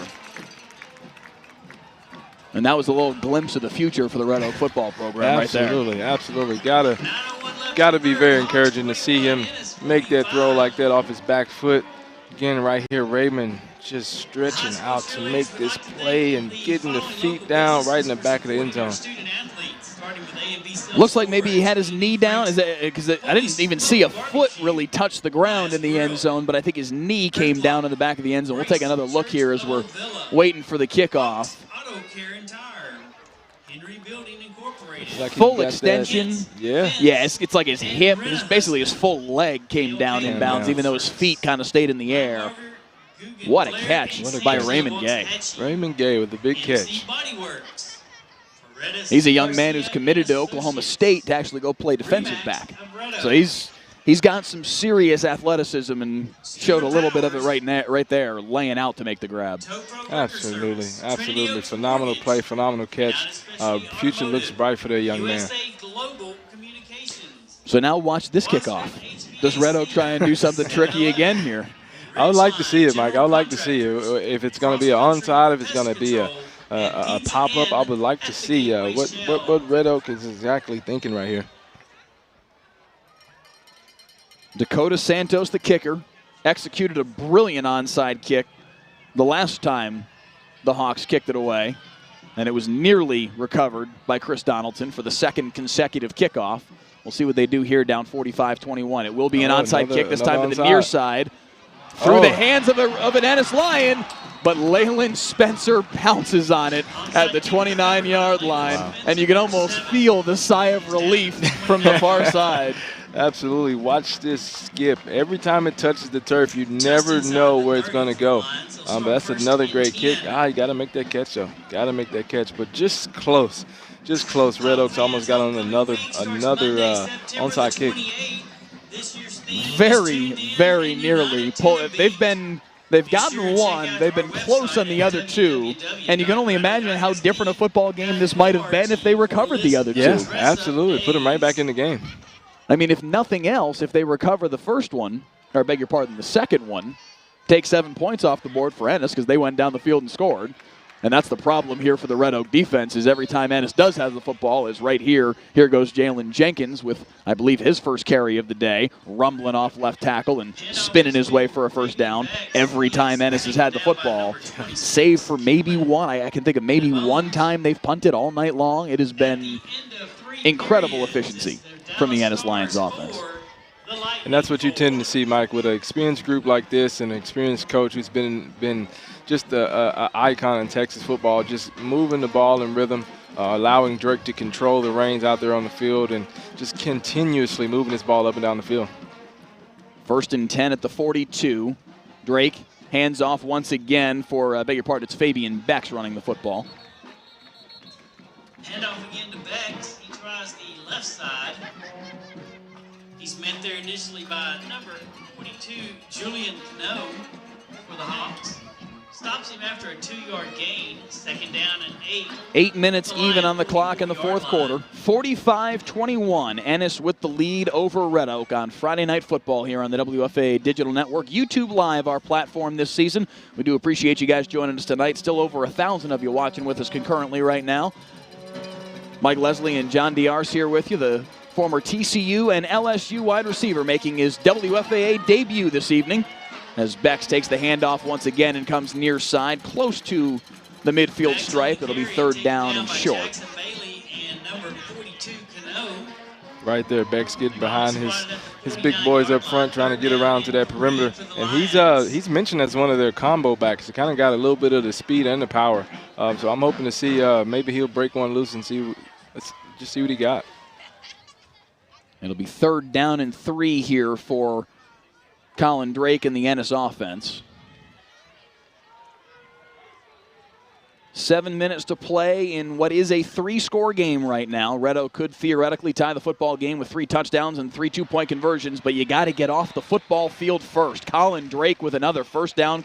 And that was a little glimpse of the future for the Red Oak football program right there.
Absolutely. Gotta be very encouraging to see him make that throw like that off his back foot. Again, right here, Raymond just stretching out to make this play and getting the feet down right in the back of the end zone.
Looks like maybe he had his knee down. Because I didn't even see a foot really touch the ground in the end zone, but I think his knee came down in the back of the end zone. We'll take another look here as we're waiting for the kickoff.
Like
full extension.
Yeah.
Yeah, it's like his hip, basically his full leg came down inbounds, even though his feet kind of stayed in the air. What a catch by Raymond Gay.
Raymond Gay with the big catch.
He's a young man who's committed to Oklahoma State to actually go play defensive back. So he's got some serious athleticism and showed a little bit of it right there, laying out to make the grab.
Absolutely. Phenomenal play, phenomenal catch. Future looks bright for that young man.
So now watch this kickoff. Does Red Oak try and do something tricky again here?
I would like to see it, Mike. I would like to see it. If it's going to be an onside, if it's going to be a pop-up, I would like to see what Red Oak is exactly thinking right here.
Dakota Santos, the kicker, executed a brilliant onside kick the last time the Hawks kicked it away, and it was nearly recovered by Chris Donaldson for the 2nd consecutive kickoff. We'll see what they do here down 45-21. It will be an onside kick, this time to the near side, through the hands of an Ennis Lion, but Leyland Spencer pounces on it at the 29-yard line, and you can almost feel the sigh of relief from the far side.
Absolutely. Watch this skip. Every time it touches the turf, you never know where it's going to go. But that's another great kick. You got to make that catch, though. Got to make that catch, but just close. Just close. Red Oaks almost got on another onside kick.
Very, very nearly. They've gotten one. They've been close on the other two. And you can only imagine how different a football game this might have been if they recovered the other two.
Yeah, absolutely. Put them right back in the game.
I mean, if nothing else, if they recover the first one, or I beg your pardon, the second one, take 7 points off the board for Ennis because they went down the field and scored. And that's the problem here for the Red Oak defense is every time Ennis does have the football is right here. Here goes Jalen Jenkins with, I believe, his first carry of the day, rumbling off left tackle and spinning his way for a first down every time Ennis has had the football. Save for maybe one. I can think of maybe one time they've punted all night long. It has been incredible efficiency from the Ennis Lions offense.
And that's what you tend to see, Mike, with an experienced group like this and an experienced coach who's been just an icon in Texas football, just moving the ball in rhythm, allowing Drake to control the reins out there on the field and just continuously moving his ball up and down the field.
1st and 10 at the 42. Drake hands off once again for, I beg your pardon, it's Fabian Bex running the football.
Hand off again to Bex. He tries the left side. He's met there initially by number 42, Julian Cano for the Hawks. Stops him after a 2-yard gain. 2nd down and 8.
8 minutes even on the clock in the 4th quarter. 45-21. Ennis with the lead over Red Oak on Friday Night Football here on the WFA Digital Network. YouTube Live, our platform this season. We do appreciate you guys joining us tonight. Still over 1,000 of you watching with us concurrently right now. Mike Leslie and John Diarce here with you, the former TCU and LSU wide receiver making his WFAA debut this evening as Bex takes the handoff once again and comes near side, close to the midfield stripe. It'll be 3rd down and short.
Right there, Bex getting behind his big boys up front, trying to get around to that perimeter. And he's mentioned as one of their combo backs. He kind of got a little bit of the speed and the power. So I'm hoping to see maybe he'll break one loose and just see what he got.
It'll be 3rd down and 3 here for Colin Drake and the Ennis offense. 7 minutes to play in what is a 3-score game right now. Red Oak could theoretically tie the football game with 3 touchdowns and 3 2-point conversions, but you got to get off the football field first. Colin Drake with another first down,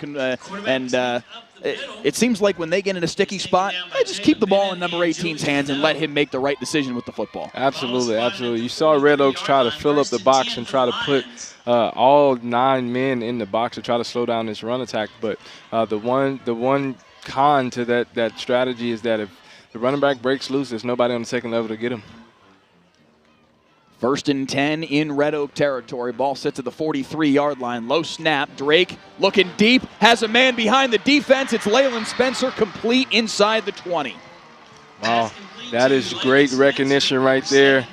it seems like when they get in a sticky spot, they just keep the ball in number 18's hands and let him make the right decision with the football.
Absolutely, absolutely. You saw Red Oaks try to fill up the box and try to put all 9 men in the box to try to slow down this run attack, but the one con to that strategy is that if the running back breaks loose, there's nobody on the second level to get him.
1st and 10 in Red Oak territory. Ball sits at the 43-yard line. Low snap. Drake looking deep. Has a man behind the defense. It's Leyland Spencer, complete inside the 20.
Wow, that is great recognition right there.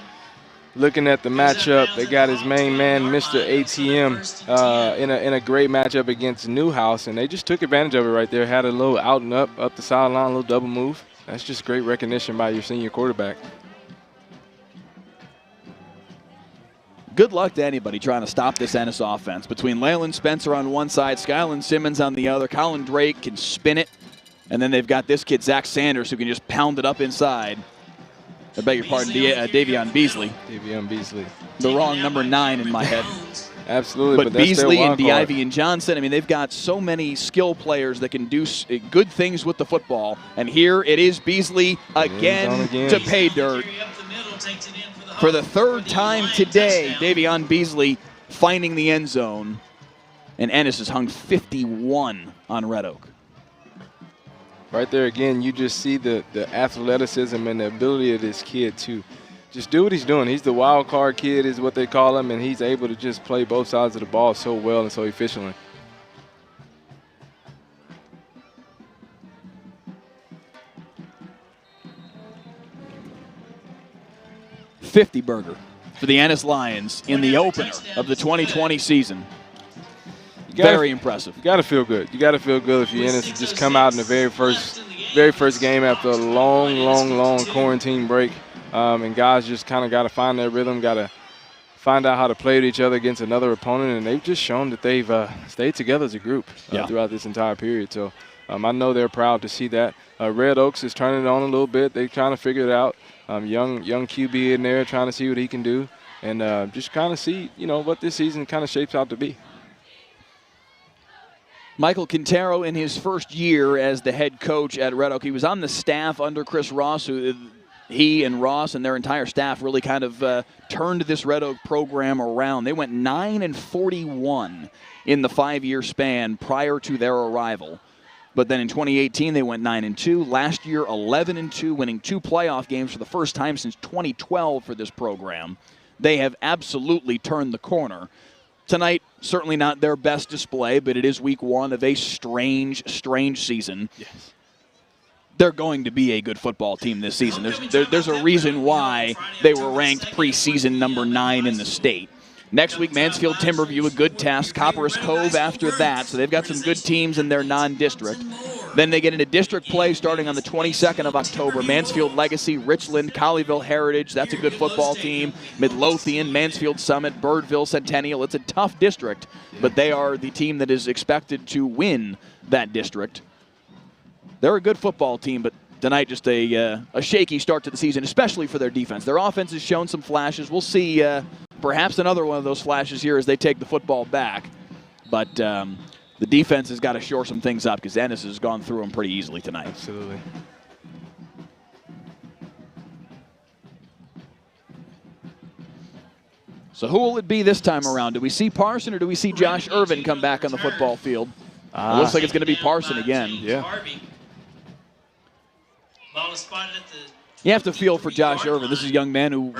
Looking at the matchup, they got his main man, Mr. ATM, in a great matchup against Newhouse, and they just took advantage of it right there. Had a little out and up the sideline, a little double move. That's just great recognition by your senior quarterback.
Good luck to anybody trying to stop this Ennis offense. Between Leyland Spencer on one side, Skyland Simmons on the other, Colin Drake can spin it, and then they've got this kid, Zach Sanders, who can just pound it up inside. I beg your pardon, Davion Beasley.
Davion Beasley.
The wrong number 9 in my head.
Absolutely,
but Beasley and DIV and Johnson, I mean, they've got so many skill players that can do good things with the football. And here it is Beasley again to pay dirt. For the 3rd time today, Davion Beasley finding the end zone. And Ennis has hung 51 on Red Oak.
Right there again, you just see the athleticism and the ability of this kid to just do what he's doing. He's the wild card kid is what they call him, and he's able to just play both sides of the ball so well and so efficiently.
$50 burger for the Ennis Lions in the opener of the 2020 season. Very impressive.
You got to feel good. You got to feel good if you're Ennis to just come out in the very first game after a long quarantine break. And guys just kind of got to find their rhythm, got to find out how to play with each other against another opponent, and they've just shown that they've stayed together as a group throughout this entire period. So I know they're proud to see that. Red Oaks is turning it on a little bit. They're trying to figure it out. Young QB in there trying to see what he can do, and just kind of see, what this season kind of shapes out to be.
Michael Quintero in his first year as the head coach at Red Oak. He was on the staff under Chris Ross, who he and Ross and their entire staff really kind of turned this Red Oak program around. They went 9-41 in the 5-year span prior to their arrival. But then in 2018, they went 9-2. Last year, 11-2, winning 2 playoff games for the first time since 2012 for this program. They have absolutely turned the corner. Tonight, certainly not their best display, but it is week 1 of a strange season. Yes. They're going to be a good football team this season. There's a reason why they were ranked preseason number 9 in the state. Next week, Mansfield Timberview, a good test. Copperas Cove after that, so they've got some good teams in their non-district. Then they get into district play starting on the 22nd of October. Mansfield Legacy, Richland, Colleyville Heritage, that's a good football team. Midlothian, Mansfield Summit, Birdville, Centennial. It's a tough district, but they are the team that is expected to win that district. They're a good football team, but tonight just a shaky start to the season, especially for their defense. Their offense has shown some flashes. We'll see perhaps another one of those flashes here as they take the football back. But the defense has got to shore some things up because Ennis has gone through them pretty easily tonight.
Absolutely.
So who will it be this time around? Do we see Parson or do we see Josh Irvin come back on the football field? It looks like it's going to be Parson again.
Yeah.
You have to feel for Josh Irvin. This is a young man who,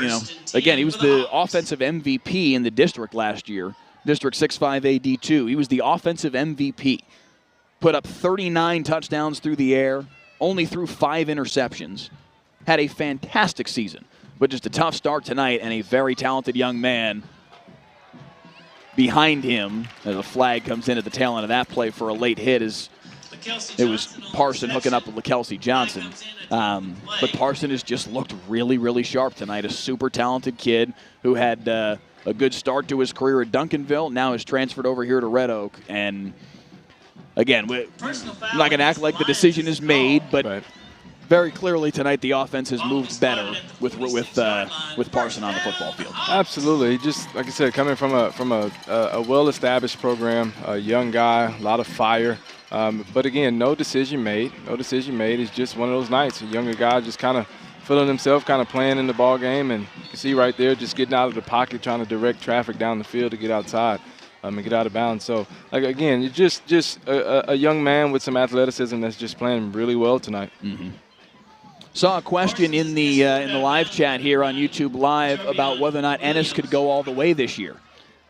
again, he was the offensive MVP in the district last year. District 6-5 AD2. He was the offensive MVP. Put up 39 touchdowns through the air, only threw 5 interceptions. Had a fantastic season, but just a tough start tonight, and a very talented young man behind him as a flag comes in at the tail end of that play for a late hit. It was Parson hooking up with LaKelsey Johnson. But Parson has just looked really sharp tonight. A super talented kid who had a good start to his career at Duncanville, now has transferred over here to Red Oak. And again, I'm not going to act like the decision is made, but very clearly tonight the offense has moved better with Parson on the football field.
Absolutely. Just like I said, coming from a well-established program, a young guy, a lot of fire. But again, no decision made. No decision made. It's just one of those nights. A younger guy just kind of feeling himself, kind of playing in the ball game, and you can see right there, just getting out of the pocket, trying to direct traffic down the field to get outside and get out of bounds. So, like again, you're just a young man with some athleticism that's just playing really well tonight.
Mm-hmm. Saw a question in the live chat here on YouTube Live about whether or not Ennis could go all the way this year,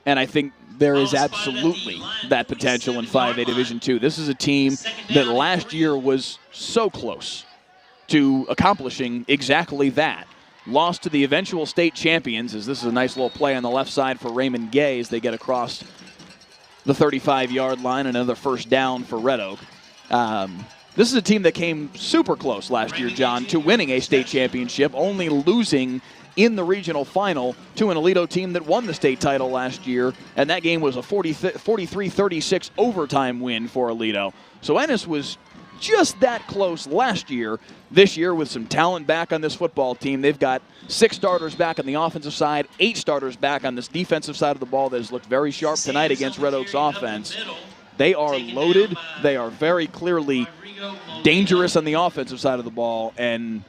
and I think there is absolutely that potential in 5A Division II. This is a team that last year was so close to accomplishing exactly that. Lost to the eventual state champions, as this is a nice little play on the left side for Raymond Gay as they get across the 35-yard line, another first down for Red Oak. This is a team that came super close last year, John, to winning a state championship, only losing in the regional final to an Aledo team that won the state title last year, and that game was a 43-36 overtime win for Aledo. So Ennis was just that close last year. This year, with some talent back on this football team, they've got 6 starters back on the offensive side, 8 starters back on this defensive side of the ball that has looked very sharp tonight against Red Oak's offense. They are loaded. They are very clearly dangerous on the offensive side of the ball, and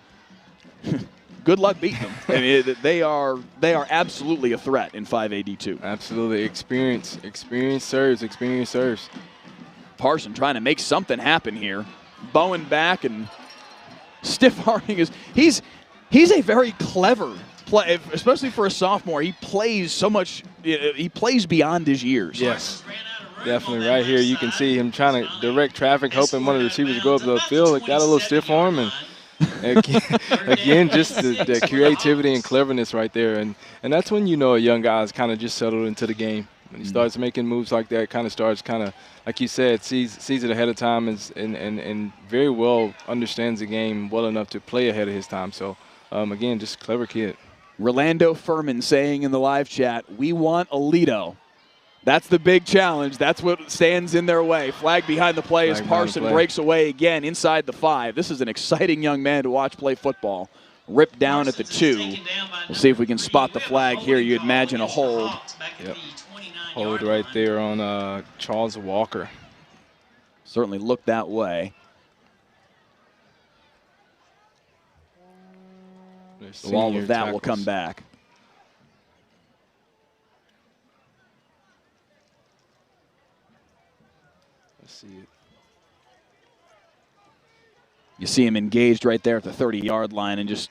good luck beating them. I mean, they are absolutely a threat in 5AD2.
Absolutely. Experience serves.
Parson trying to make something happen here. Bowen back and stiff arming is he's a very clever play, especially for a sophomore. He plays so much. He plays beyond his years.
Yes. Definitely right here. You can see him trying to direct traffic, hoping one of the receivers would go up the field. It got a little stiff arm, and again, just the creativity and cleverness right there. And that's when you know a young guy's kind of just settled into the game. When he starts making moves like that, kind of starts like you said, sees it ahead of time and very well understands the game well enough to play ahead of his time. So, again, just a clever kid.
Rolando Furman saying in the live chat, we want Alito. That's the big challenge. That's what stands in their way. Flag behind the play as Parson breaks away again inside the 5. This is an exciting young man to watch play football. Ripped down at the 2. We'll see if we can spot the flag here. You'd imagine a hold.
Yep. Hold right there on Charles Walker.
Certainly looked that way. So all of that will come back.
See it.
You see him engaged right there at the 30-yard line and just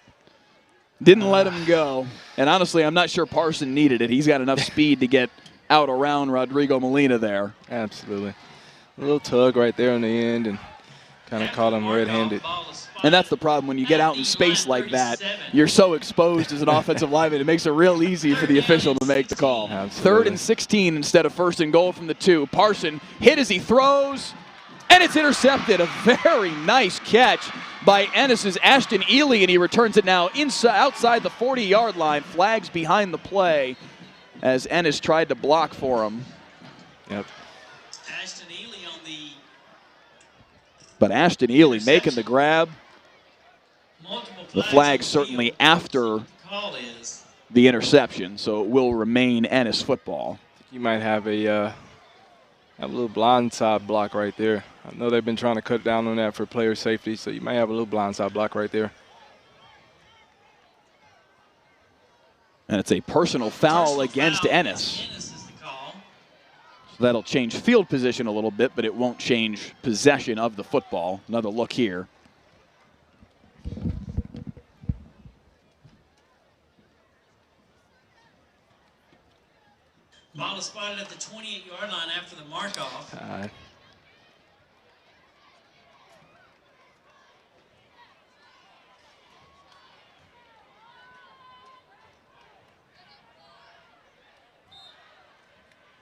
didn't let him go. And honestly, I'm not sure Parson needed it. He's got enough speed to get out around Rodrigo Molina there.
Absolutely. A little tug right there on the end and kind of caught him red-handed.
And that's the problem. When you get out in space like that, you're so exposed as an offensive lineman. It makes it real easy for the official to make the call.
Absolutely.
3rd and 16 instead of 1st and goal from the 2. Parson hit as he throws, and it's intercepted. A very nice catch by Ennis's Ashton Ely, and he returns it now outside the 40-yard line. Flags behind the play as Ennis tried to block for him.
Yep.
Ashton Ely on the
But Ashton Ely making the grab. The flag certainly after the interception, so it will remain Ennis football.
You might have a little blindside block right there. I know they've been trying to cut down on that for player safety, so you might have a little blindside block right there.
And it's a personal foul against Ennis. So that'll change field position a little bit, but it won't change possession of the football. Another look here.
Ball is spotted at the 28-yard line after the mark-off.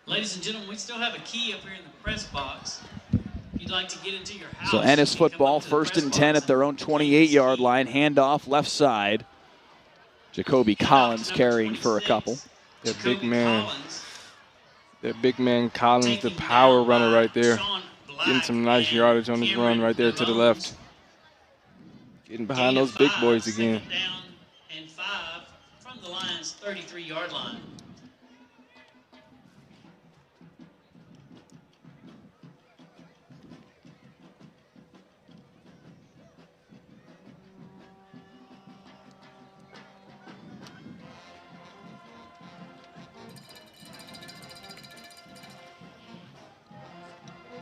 Ladies and gentlemen, we still have a key up here in the press box. If you'd like to get into your house.
So Ennis football, 1st and 10 at their own 28-yard line. Handoff left side. Jacoby Collins carrying for a couple.
That big man Collins, the power runner right there. Getting some nice yardage on his run right there to the left. Getting behind those big boys again.
Down and 5 from the Lions' 33-yard line.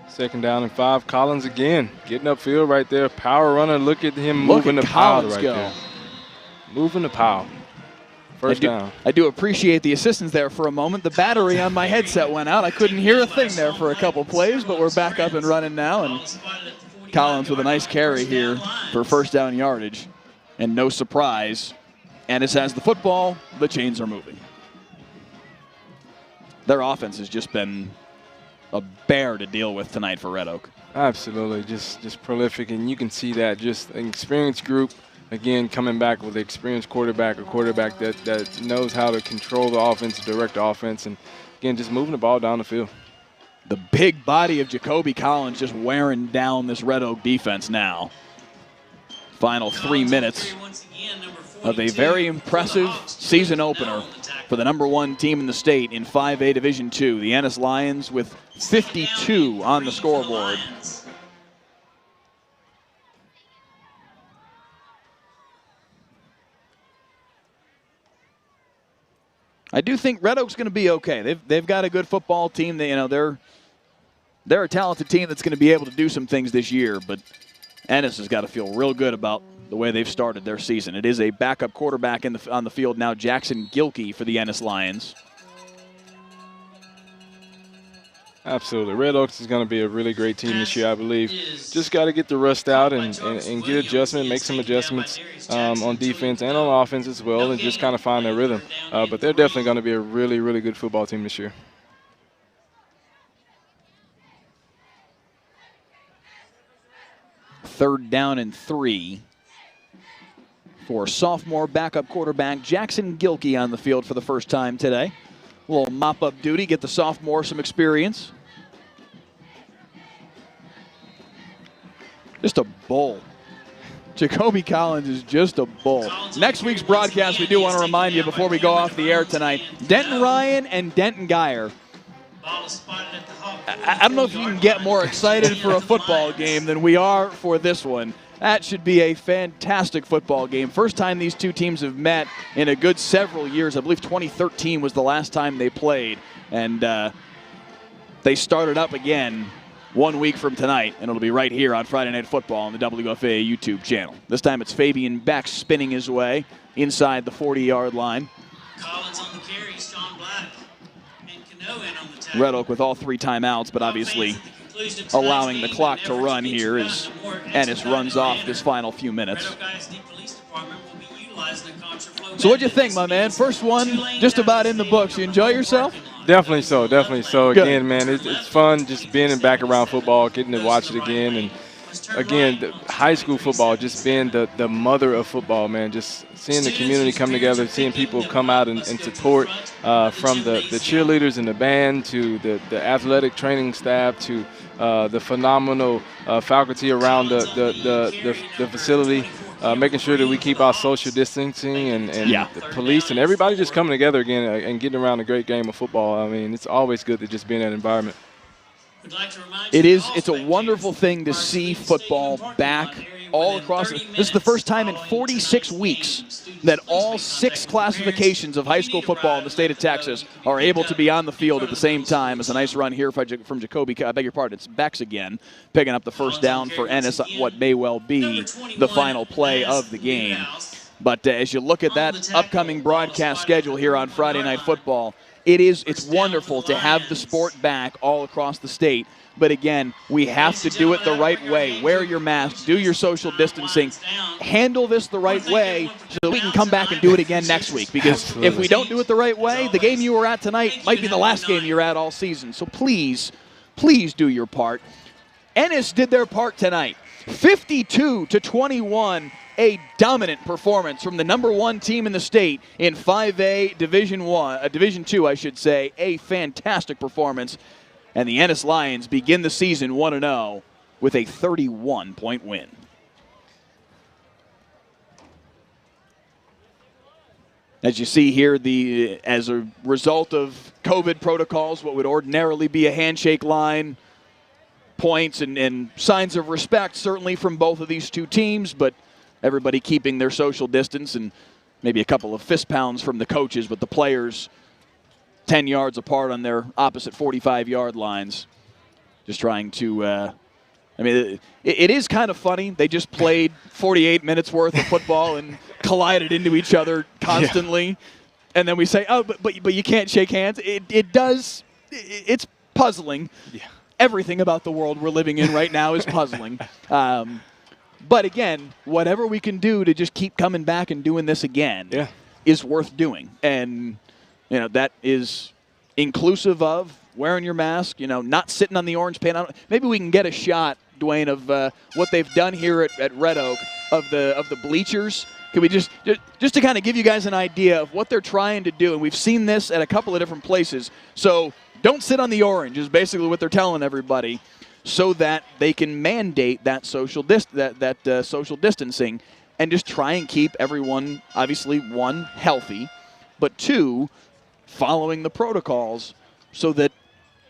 Second down and 5. Collins again getting upfield right there. Power runner. Look at him moving the pile right there. Moving the pile. First down.
I do appreciate the assistance there for a moment. The battery on my headset went out. I couldn't hear a thing there for a couple plays, but we're back up and running now. And Collins with a nice carry here for 1st down yardage. And no surprise, Ennis has the football. The chains are moving. Their offense has just been a bear to deal with tonight for Red Oak.
Absolutely, just prolific, and you can see that. Just an experienced group, again, coming back with an experienced quarterback, a quarterback that knows how to control the offense, direct the offense, and again, just moving the ball down the field.
The big body of Jacoby Collins just wearing down this Red Oak defense now. Final 3 minutes of a very impressive season opener for the #1 team in the state in 5A Division II, the Ennis Lions, with 52 on the scoreboard. I do think Red Oak's going to be okay. They've got a good football team. They're a talented team that's going to be able to do some things this year, but Ennis has got to feel real good about the way they've started their season. It is a backup quarterback on the field now, Jackson Gilkey for the Ennis Lions.
Absolutely. Red Oaks is going to be a really great team this year, I believe. Just got to get the rust out and get adjustment, make some adjustments on defense and on offense as well, and just kind of find their rhythm. But they're definitely going to be a really, really good football team this year.
3rd down and 3 for sophomore backup quarterback Jackson Gilkey on the field for the first time today. A little mop-up duty, get the sophomore some experience. Just a bull. Jacoby Collins is just a bull. Next week's broadcast, we do want to remind you before we go off the air tonight, Denton Ryan and Denton Geyer. I don't know if you can get more excited for a football game than we are for this one. That should be a fantastic football game. First time these two teams have met in a good several years. I believe 2013 was the last time they played. And they started up again 1 week from tonight, and it'll be right here on Friday Night Football on the WFAA YouTube channel. This time it's Fabian Beck spinning his way inside the 40-yard line.
Collins on the carry, Sean Black, and Cano in on the tackle.
Red Oak with all 3 timeouts, but obviously allowing the clock to run here as Ennis runs off this final few minutes. So what'd you think, my man? First one just about in the books. You enjoy yourself?
Definitely so, definitely so.
Good.
Again, man, it's fun just being back around football, getting to watch it again. And again, the high school football just being the mother of football, man. Just seeing the community come together, seeing people come out and support from the cheerleaders and the band to the athletic training staff to the phenomenal faculty around the facility. Making sure that we keep our social distancing and the police and everybody just coming together again and getting around a great game of football. I mean, it's always good to just be in that environment.
It's a wonderful thing to see football back all across. This is the first time in 46 weeks that all 6 classifications of high school football in the state of Texas are able to be on the field at the same time. It's a nice run here from Jacoby. I beg your pardon, it's Bex again, picking up the first down for Ennis, what may well be the final play of the game. But as you look at that upcoming broadcast schedule here on Friday Night Football, it's wonderful to have the sport back all across the state. But again, we have to do it the right way. Wear your mask, do your social distancing, handle this the right way so that we can come back and do it again next week. Because if we don't do it the right way, the game you were at tonight might be the last game you're at all season. So please, please do your part. Ennis did their part tonight. 52-21, a dominant performance from the #1 team in the state in 5A Division II, I should say. A fantastic performance. And the Ennis Lions begin the season 1-0 with a 31-point win. As you see here, as a result of COVID protocols, what would ordinarily be a handshake line, points and signs of respect certainly from both of these two teams, but everybody keeping their social distance and maybe a couple of fist pounds from the coaches, but the players 10 yards apart on their opposite 45-yard lines. Just trying to, it is kind of funny. They just played 48 minutes worth of football and collided into each other constantly. Yeah. And then we say, oh, but you can't shake hands. It's puzzling. Yeah. Everything about the world we're living in right now is puzzling. But again, whatever we can do to just keep coming back and doing this again is worth doing. And that is inclusive of wearing your mask, not sitting on the orange paint. Maybe we can get a shot, Dwayne, of what they've done here at Red Oak of the bleachers. Can we just to kind of give you guys an idea of what they're trying to do? And we've seen this at a couple of different places. So don't sit on the orange is basically what they're telling everybody, so that they can mandate that social distancing and just try and keep everyone, obviously, 1, healthy, but 2, following the protocols so that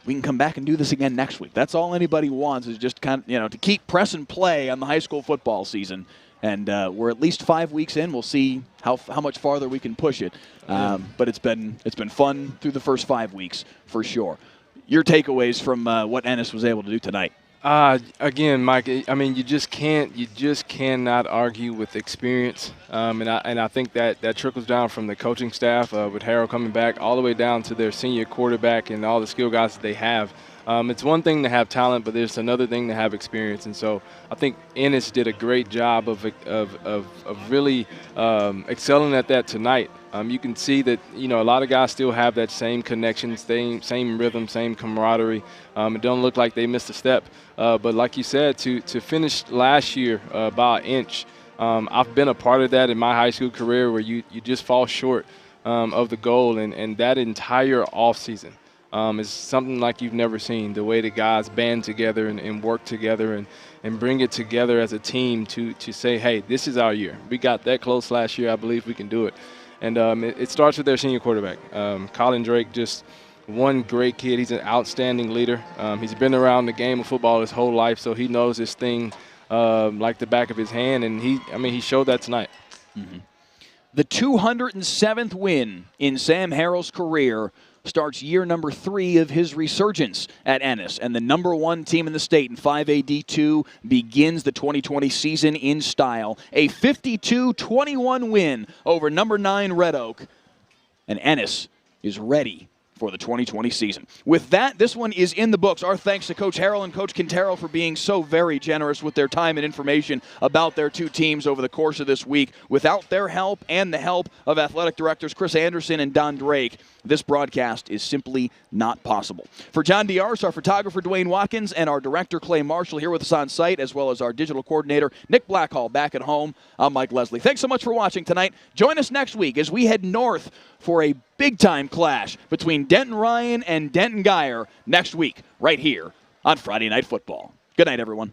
we can come back and do this again next week. That's all anybody wants, is just kind of, to keep press and play on the high school football season. And we're at least 5 weeks in. We'll see how much farther we can push it. But it's been fun through the first 5 weeks for sure. Your takeaways from what Ennis was able to do tonight?
Again, Mike, I mean, you just cannot argue with experience, and I think that trickles down from the coaching staff with Harold coming back all the way down to their senior quarterback and all the skill guys that they have. It's one thing to have talent, but there's another thing to have experience. And so I think Ennis did a great job of really excelling at that tonight. You can see that, you know, a lot of guys still have that same connection, same rhythm, same camaraderie. It don't look like they missed a step. But like you said, to finish last year by an inch, I've been a part of that in my high school career where you just fall short of the goal. And that entire offseason is something like you've never seen, the way the guys band together and work together and bring it together as a team to say, hey, this is our year. We got that close last year. I believe we can do it. And it starts with their senior quarterback. Colin Drake, just one great kid. He's an outstanding leader. He's been around the game of football his whole life, so he knows this thing like the back of his hand, and he showed that tonight.
Mm-hmm. The 207th win in Sam Harrell's career starts year number 3 of his resurgence at Ennis. And the number 1 team in the state in 5A-D2 begins the 2020 season in style. A 52-21 win over number 9 Red Oak. And Ennis is ready for the 2020 season. With that, this one is in the books. Our thanks to Coach Harrell and Coach Quintero for being so very generous with their time and information about their 2 teams over the course of this week. Without their help and the help of athletic directors Chris Anderson and Don Drake, this broadcast is simply not possible. For John Diarse, our photographer Dwayne Watkins, and our director Clay Marshall here with us on site, as well as our digital coordinator Nick Blackhall back at home, I'm Mike Leslie. Thanks so much for watching tonight. Join us next week as we head north for a big-time clash between Denton Ryan and Denton Geyer next week right here on Friday Night Football. Good night, everyone.